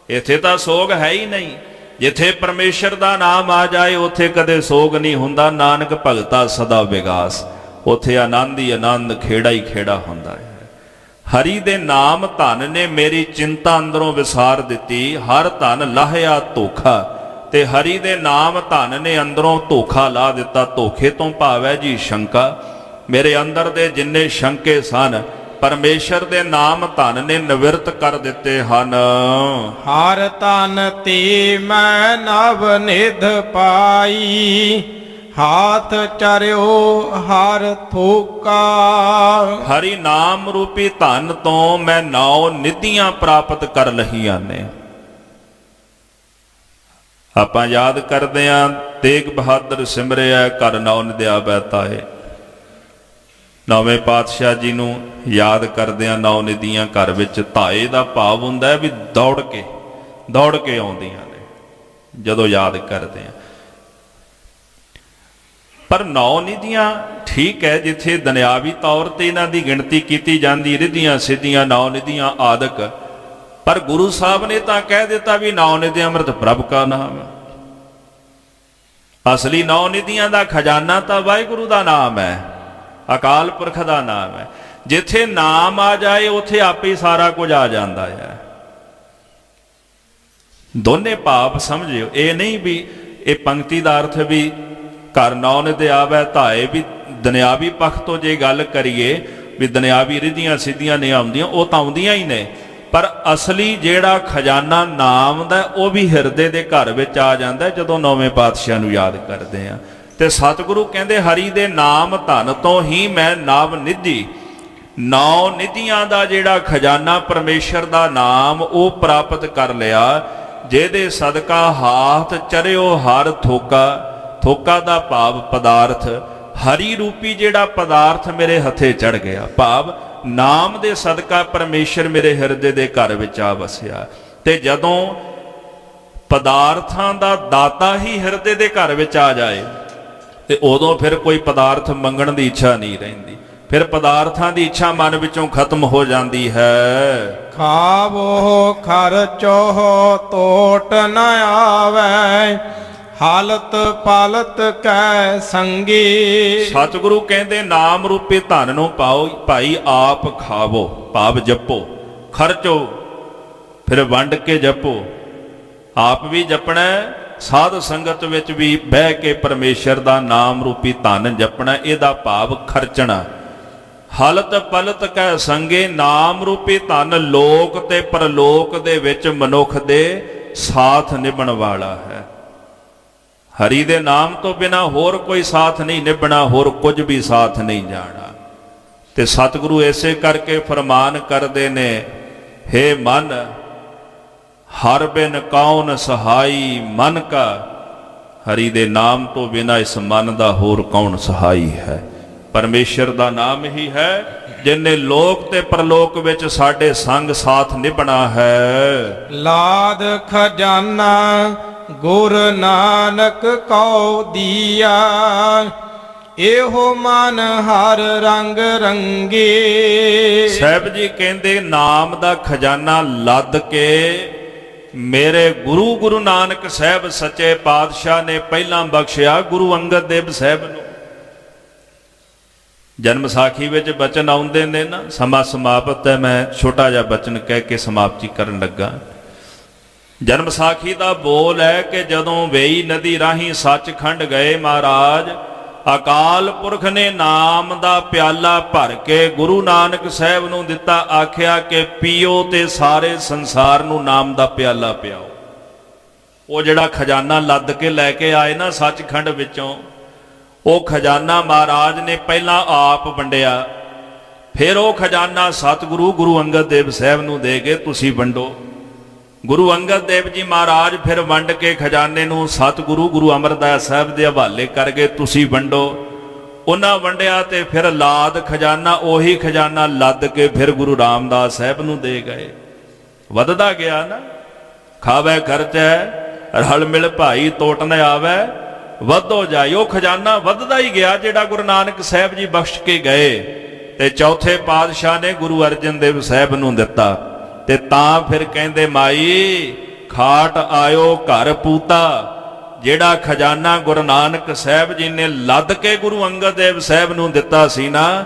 ਇੱਥੇ ਤਾਂ ਸੋਗ ਹੈ ਹੀ ਨਹੀਂ। ਜਿੱਥੇ ਪਰਮੇਸ਼ਰ ਦਾ ਨਾਮ ਆ ਜਾਏ ਉੱਥੇ ਕਦੇ ਸੋਗ ਨਹੀਂ ਹੁੰਦਾ। ਨਾਨਕ ਭਗਤਾ ਸਦਾ ਵਿਗਾਸ, ਉੱਥੇ ਆਨੰਦ ਹੀ ਆਨੰਦ, ਖੇੜਾ ਹੀ ਖੇੜਾ ਹੁੰਦਾ ਹੈ। ਹਰੀ ਦੇ ਨਾਮ ਧਨ ਨੇ ਮੇਰੀ ਚਿੰਤਾ ਅੰਦਰੋਂ ਵਿਸਾਰ ਦਿੱਤੀ। ਹਰ ਧਨ ਲਾਹਿਆ ਧੋਖਾ, ਤੇ ਹਰੀ ਦੇ ਨਾਮ ਧਨ ਨੇ ਅੰਦਰੋਂ ਧੋਖਾ ਲਾ ਦਿੱਤਾ। ਧੋਖੇ ਤੋਂ ਭਾਵ ਹੈ ਜੀ ਸ਼ੰਕਾ। ਮੇਰੇ ਅੰਦਰ ਦੇ ਜਿੰਨੇ ਸ਼ੰਕੇ ਸਨ ਪਰਮੇਸ਼ਰ ਦੇ ਨਾਮ ਧਨ ਨੇ ਨਿਵਰਤ ਕਰ ਦਿੱਤੇ ਹਨ। ਹਰ ਤਨ ਤੇ ਮੈਂ ਨਵ ਨਿਧ ਪਾਈ, ਹਾਥ ਚਰਿਓ ਹਰ ਥੋਕਾ। ਹਰੀ ਨਾਮ ਰੂਪੀ ਧਨ ਤੋਂ ਮੈਂ 9 ਨਿਧੀਆਂ ਪ੍ਰਾਪਤ ਕਰ ਲਹੀਆਂ ਨੇ। ਆਪਾਂ ਯਾਦ ਕਰਦੇ ਆਂ ਤੇਗ ਬਹਾਦਰ ਸਿਮਰਿਆ ਕਰ 9 ਨਿਧਿਆ ਬੈਤਾਏ। ਨੌਵੇਂ ਪਾਤਸ਼ਾਹ ਜੀ ਨੂੰ ਯਾਦ ਕਰਦੇ ਆਂ 9 ਨਿਧੀਆਂ ਘਰ ਵਿੱਚ। ਧਾਏ ਦਾ ਭਾਵ ਹੁੰਦਾ ਵੀ ਦੌੜ ਕੇ ਆਉਂਦੀਆਂ ਨੇ ਜਦੋਂ ਯਾਦ ਕਰਦੇ ਆਂ। ਪਰ 9 ਨਿਧੀਆਂ ਠੀਕ ਹੈ, ਜਿੱਥੇ ਦੁਨਿਆਵੀ ਤੌਰ ਤੇ ਇਹਨਾਂ ਦੀ ਗਿਣਤੀ ਕੀਤੀ ਜਾਂਦੀ, ਰਿੱਧੀਆਂ ਸਿੱਧੀਆਂ 9 ਨਿਧੀਆਂ ਆਦਿਕ, ਪਰ ਗੁਰੂ ਸਾਹਿਬ ਨੇ ਤਾਂ ਕਹਿ ਦਿੱਤਾ ਵੀ 9 ਨਿਧੀ ਅੰਮ੍ਰਿਤ ਪ੍ਰਭ ਕਾ ਨਾਮ। ਅਸਲੀ 9 ਨਿਧੀਆਂ ਦਾ ਖਜ਼ਾਨਾ ਤਾਂ ਵਾਹਿਗੁਰੂ ਦਾ ਨਾਮ ਹੈ, ਅਕਾਲ ਪੁਰਖ ਦਾ ਨਾਮ ਹੈ। ਜਿੱਥੇ ਨਾਮ ਆ ਜਾਏ ਉੱਥੇ ਆਪੇ ਸਾਰਾ ਕੁਝ ਆ ਜਾਂਦਾ ਹੈ। ਦੋਨੇ ਭਾਵ ਸਮਝਿਓ। ਇਹ ਨਹੀਂ ਵੀ ਇਹ ਪੰਕਤੀ ਦਾ ਅਰਥ ਵੀ ਘਰ 9 ਨਿਧੀ ਆਵੈ ਧਾਏ, ਵੀ ਦੁਨਿਆਵੀ ਪੱਖ ਤੋਂ ਜੇ ਗੱਲ ਕਰੀਏ ਵੀ ਦੁਨਿਆਵੀ ਰਿੱਧੀਆਂ ਸਿੱਧੀਆਂ ਨਹੀਂ ਆਉਂਦੀਆਂ, ਉਹ ਤਾਂ ਆਉਂਦੀਆਂ ਹੀ ਨੇ। ਪਰ ਅਸਲੀ ਜਿਹੜਾ ਖਜ਼ਾਨਾ ਨਾਮ ਦਾ ਉਹ ਵੀ ਹਿਰਦੇ ਦੇ ਘਰ ਵਿੱਚ ਆ ਜਾਂਦਾ ਜਦੋਂ 9ਵੇਂ ਪਾਤਸ਼ਾਹ ਨੂੰ ਯਾਦ ਕਰਦੇ ਆ। ਤੇ ਸਤਿਗੁਰੂ ਕਹਿੰਦੇ ਹਰੀ ਦੇ ਨਾਮ ਧਨ ਤੋਂ ਹੀ ਮੈਂ ਨਵ ਨਿਧੀ, 9 ਨਿਧੀਆਂ ਦਾ ਜਿਹੜਾ ਖਜ਼ਾਨਾ ਪਰਮੇਸ਼ਰ ਦਾ ਨਾਮ ਉਹ ਪ੍ਰਾਪਤ ਕਰ ਲਿਆ। ਜਿਹਦੇ ਸਦਕਾ ਹਾਥ ਚਰਿਓ ਹਰ ਥੋਕਾ। ਥੋਕਾ ਦਾ ਭਾਵ ਪਦਾਰਥ, ਹਰੀ ਰੂਪੀ ਜਿਹੜਾ ਪਦਾਰਥ ਮੇਰੇ ਹੱਥੇ ਚੜ ਗਿਆ। ਭਾਵ ਨਾਮ ਦੇ ਸਦਕਾ ਪਰਮੇਸ਼ਰ ਮੇਰੇ ਹਿਰਦੇ ਦੇ ਘਰ ਵਿੱਚ ਆ ਵਸਿਆ। ਤੇ ਜਦੋਂ ਪਦਾਰਥਾਂ ਦਾ ਦਾਤਾ ਹੀ ਹਿਰਦੇ ਦੇ ਘਰ ਵਿੱਚ ਆ ਜਾਏ ਤੇ ਉਦੋਂ ਫਿਰ ਕੋਈ ਪਦਾਰਥ ਮੰਗਣ ਦੀ ਇੱਛਾ ਨਹੀਂ ਰਹਿੰਦੀ, ਫਿਰ ਪਦਾਰਥਾਂ ਦੀ ਇੱਛਾ ਮਨ ਵਿੱਚੋਂ ਖਤਮ ਹੋ ਜਾਂਦੀ ਹੈ। ਖਾਵੋ ਖਰਚੋ ਤੋਟ ਨ ਆਵੈ, ਹਾਲਤ ਪਾਲਤ ਕੈ ਸੰਗੀ। ਸਤਿਗੁਰੂ ਕਹਿੰਦੇ ਨਾਮ ਰੂਪੀ ਧਨ ਨੂੰ ਪਾਓ ਭਾਈ ਆਪ ਖਾਵੋ, ਭਾਵ ਜਪੋ, ਖਰਚੋ, ਫਿਰ ਵੰਡ ਕੇ ਜਪੋ। ਆਪ ਵੀ ਜਪਣਾ, ਸਾਧ ਸੰਗਤ ਵਿੱਚ ਵੀ ਬਹਿ ਕੇ ਪਰਮੇਸ਼ਰ ਦਾ ਨਾਮ ਰੂਪੀ ਧਨ ਜਪਣਾ, ਇਹਦਾ ਭਾਵ ਖਰਚਣਾ। ਹਲਤ ਪਲਤ ਕੈ ਸੰਗੇ, ਨਾਮ ਰੂਪੀ ਧਨ ਲੋਕ ਤੇ ਪਰਲੋਕ ਦੇ ਵਿੱਚ ਮਨੁੱਖ ਦੇ ਸਾਥ ਨਿਭਣ ਵਾਲਾ ਹੈ। ਹਰੀ ਦੇ ਨਾਮ ਤੋਂ ਬਿਨਾ ਹੋਰ ਕੋਈ ਸਾਥ ਨਹੀਂ ਨਿਭਣਾ, ਹੋਰ ਕੁਝ ਵੀ ਸਾਥ ਨਹੀਂ ਜਾਣਾ। ਤੇ ਸਤਿਗੁਰੂ ਇਸੇ ਕਰਕੇ ਫਰਮਾਨ ਕਰਦੇ ਨੇ, ਹੇ ਮਨ ਹਰ ਬਿਨ ਕੌਣ ਸਹਾਈ ਮਨ ਕਾ। ਹਰੀ ਦੇ ਨਾਮ ਤੋਂ ਬਿਨਾ ਇਸ ਮਨ ਦਾ ਹੋਰ ਕੌਣ ਸਹਾਈ ਹੈ। ਪਰਮੇਸ਼ਰ ਦਾ ਨਾਮ ਹੀ ਹੈ ਜਿਨੇ ਲੋਕ ਤੇ ਪਰਲੋਕ ਵਿੱਚ ਸਾਡੇ ਸੰਗ ਸਾਥ ਨਿਭਣਾ ਹੈ। ਲਾਦ ਖਜ਼ਾਨਾ ਗੁਰ ਨਾਨਕ ਕਉ ਦੀਆ, ਇਹੋ ਮਨ ਹਰ ਰੰਗ ਰੰਗੇ। ਸਾਹਿਬ ਜੀ ਕਹਿੰਦੇ ਨਾਮ ਦਾ ਖਜ਼ਾਨਾ ਲੱਦ ਕੇ ਮੇਰੇ ਗੁਰੂ ਨਾਨਕ ਸਾਹਿਬ ਸੱਚੇ ਪਾਤਸ਼ਾਹ ਨੇ ਪਹਿਲਾਂ ਬਖਸ਼ਿਆ ਗੁਰੂ ਅੰਗਦ ਦੇਵ ਸਾਹਿਬ ਨੂੰ। ਜਨਮ ਸਾਖੀ ਵਿੱਚ ਬਚਨ ਆਉਂਦੇ ਨੇ ਨਾ, ਸਮਾਂ ਸਮਾਪਤ ਹੈ, ਮੈਂ ਛੋਟਾ ਜਿਹਾ ਬਚਨ ਕਹਿ ਕੇ ਸਮਾਪਤੀ ਕਰਨ ਲੱਗਾ। ਜਨਮ ਸਾਖੀ ਦਾ ਬੋਲ ਹੈ ਕਿ ਜਦੋਂ ਵੇਈ ਨਦੀ ਰਾਹੀਂ ਸੱਚਖੰਡ ਗਏ ਮਹਾਰਾਜ, ਅਕਾਲ ਪੁਰਖ ਨੇ ਨਾਮ ਦਾ ਪਿਆਲਾ ਭਰ ਕੇ ਗੁਰੂ ਨਾਨਕ ਸਾਹਿਬ ਨੂੰ ਦਿੱਤਾ, ਆਖਿਆ ਕਿ ਪੀਓ ਤੇ ਸਾਰੇ ਸੰਸਾਰ ਨੂੰ ਨਾਮ ਦਾ ਪਿਆਲਾ ਪਿਆਓ। ਉਹ ਜਿਹੜਾ ਖਜ਼ਾਨਾ ਲੱਦ ਕੇ ਲੈ ਕੇ ਆਏ ਨਾ ਸੱਚਖੰਡ ਵਿੱਚੋਂ, ਉਹ ਖਜ਼ਾਨਾ ਮਹਾਰਾਜ ਨੇ ਪਹਿਲਾਂ ਆਪ ਵੰਡਿਆ, ਫਿਰ ਉਹ ਖਜ਼ਾਨਾ ਸਤਿਗੁਰੂ ਗੁਰੂ ਅੰਗਦ ਦੇਵ ਸਾਹਿਬ ਨੂੰ ਦੇ ਕੇ ਤੁਸੀਂ ਵੰਡੋ। ਗੁਰੂ ਅੰਗਦ ਦੇਵ ਜੀ ਮਹਾਰਾਜ ਫਿਰ ਵੰਡ ਕੇ ਖਜ਼ਾਨੇ ਨੂੰ ਸਤਿਗੁਰੂ ਗੁਰੂ ਅਮਰਦਾਸ ਸਾਹਿਬ ਦੇ ਹਵਾਲੇ ਕਰ ਗਏ, ਤੁਸੀਂ ਵੰਡੋ। ਉਹਨਾਂ ਵੰਡਿਆ ਤੇ ਫਿਰ ਲਾਦ ਖਜ਼ਾਨਾ, ਉਹੀ ਖਜ਼ਾਨਾ ਲੱਦ ਕੇ ਫਿਰ ਗੁਰੂ ਰਾਮਦਾਸ ਸਾਹਿਬ ਨੂੰ ਦੇ ਗਏ। ਵੱਧਦਾ ਗਿਆ ਨਾ, ਖਾਵੇ ਖਰਚੈ ਰਲ ਮਿਲ ਭਾਈ ਤੋਟ ਨ ਆਵੈ, ਵਧੋ ਜਾਏ। ਉਹ ਖਜ਼ਾਨਾ ਵੱਧਦਾ ਹੀ ਗਿਆ ਜਿਹੜਾ ਗੁਰੂ ਨਾਨਕ ਸਾਹਿਬ ਜੀ ਬਖਸ਼ ਕੇ ਗਏ ਤੇ ਚੌਥੇ ਪਾਤਸ਼ਾਹ ਨੇ ਗੁਰੂ ਅਰਜਨ ਦੇਵ ਸਾਹਿਬ ਨੂੰ ਦਿੱਤਾ। ਤੇ ਤਾਂ ਫਿਰ ਕਹਿੰਦੇ ਮਾਈ ਖਾਟ ਆਇਓ ਘਰ ਪੂਤਾ, ਜਿਹੜਾ ਖਜ਼ਾਨਾ ਗੁਰੂ ਨਾਨਕ ਸਾਹਿਬ ਜੀ ਨੇ ਲੱਦ ਕੇ ਗੁਰੂ ਅੰਗਦ ਦੇਵ ਸਾਹਿਬ ਨੂੰ ਦਿੱਤਾ ਸੀ ਨਾ,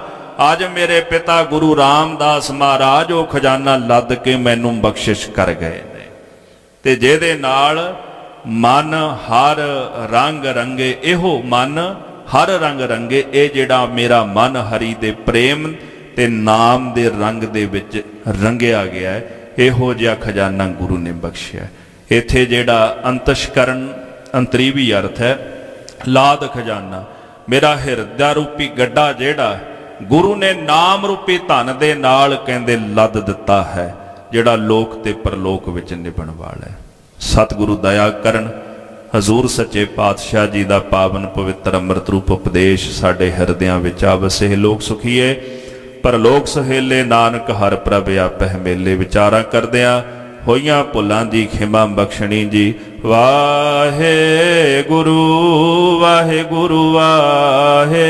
ਅੱਜ ਮੇਰੇ ਪਿਤਾ ਗੁਰੂ ਰਾਮਦਾਸ ਮਹਾਰਾਜ ਉਹ ਖਜ਼ਾਨਾ ਲੱਦ ਕੇ ਮੈਨੂੰ ਬਖਸ਼ਿਸ਼ ਕਰ ਗਏ ਨੇ। ਤੇ ਜਿਹਦੇ ਨਾਲ ਮਨ ਹਰ ਰੰਗ ਰੰਗੇ, ਇਹੋ ਮਨ ਹਰ ਰੰਗ ਰੰਗੇ, ਇਹ ਜਿਹੜਾ ਮੇਰਾ ਮਨ ਹਰੀ ਦੇ ਪ੍ਰੇਮ ਤੇ ਨਾਮ ਦੇ ਰੰਗ ਦੇ ਵਿੱਚ ਰੰਗਿਆ ਗਿਆ ਹੈ, ਇਹੋ ਜਿਹਾ ਖਜ਼ਾਨਾ ਗੁਰੂ ਨੇ ਬਖਸ਼ਿਆ। ਇੱਥੇ ਜਿਹੜਾ ਅੰਤਸ਼ਕਰਨ ਅੰਤਰੀਵੀ ਅਰਥ ਹੈ, ਲਾਦ ਖਜ਼ਾਨਾ, ਮੇਰਾ ਹਿਰਦਾ ਰੂਪੀ ਗੱਡਾ ਜਿਹੜਾ ਗੁਰੂ ਨੇ ਨਾਮ ਰੂਪੀ ਧਨ ਦੇ ਨਾਲ ਕਹਿੰਦੇ ਲੱਦ ਦਿੱਤਾ ਹੈ, ਜਿਹੜਾ ਲੋਕ ਤੇ ਪਰਲੋਕ ਵਿੱਚ ਨਿਭਣ ਵਾਲਾ ਹੈ। ਸਤਿਗੁਰੂ ਦਇਆ ਕਰਨ, ਹਜ਼ੂਰ ਸੱਚੇ ਪਾਤਸ਼ਾਹ ਜੀ ਦਾ ਪਾਵਨ ਪਵਿੱਤਰ ਅੰਮ੍ਰਿਤ ਰੂਪ ਉਪਦੇਸ਼ ਸਾਡੇ ਹਿਰਦਿਆਂ ਵਿੱਚ ਆਵਸੇ। ਲੋਕ ਸੁਖੀਏ ਪਰਲੋਕ ਸਹੇਲੇ, ਨਾਨਕ ਹਰ ਪ੍ਰਭ ਆਪਹਿ ਮੇਲੇ। ਵਿਚਾਰਾਂ ਕਰਦਿਆਂ ਹੋਈਆਂ ਭੁੱਲਾਂ ਦੀ ਖਿਮਾ ਬਖਸ਼ਣੀ ਜੀ। ਵਾਹਿਗੁਰੂ ਵਾਹਿਗੁਰੂ ਵਾਹਿਗੁਰੂ।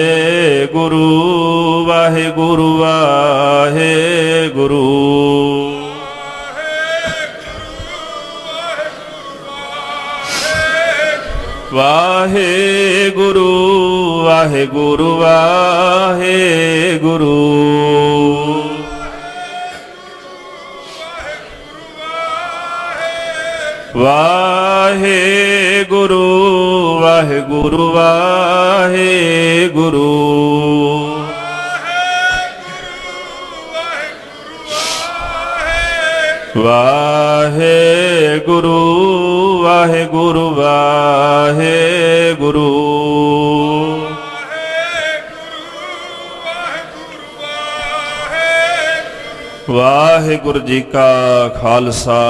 ਵਾਹਿਗੁਰੂ ਵਾਹਿਗੁਰੂ ਵਾਹਿਗੁਰੂ। ਵਾਹਿਗੁਰੂ ਵਾਹਿਗੁਰੂ ਵਾਹਿਗੁਰੂ। ਵਾਹਿਗੁਰੂ ਵਾਹਿਗੁਰੂ ਵਾਹਿਗੁਰੂ। ਵਾਹਿਗੁਰੂ ਵਾਹਿਗੁਰੂ ਵਾਹਿਗੁਰੂ। ਵਾਹਿਗੁਰੂ ਜੀ ਕਾ ਖਾਲਸਾ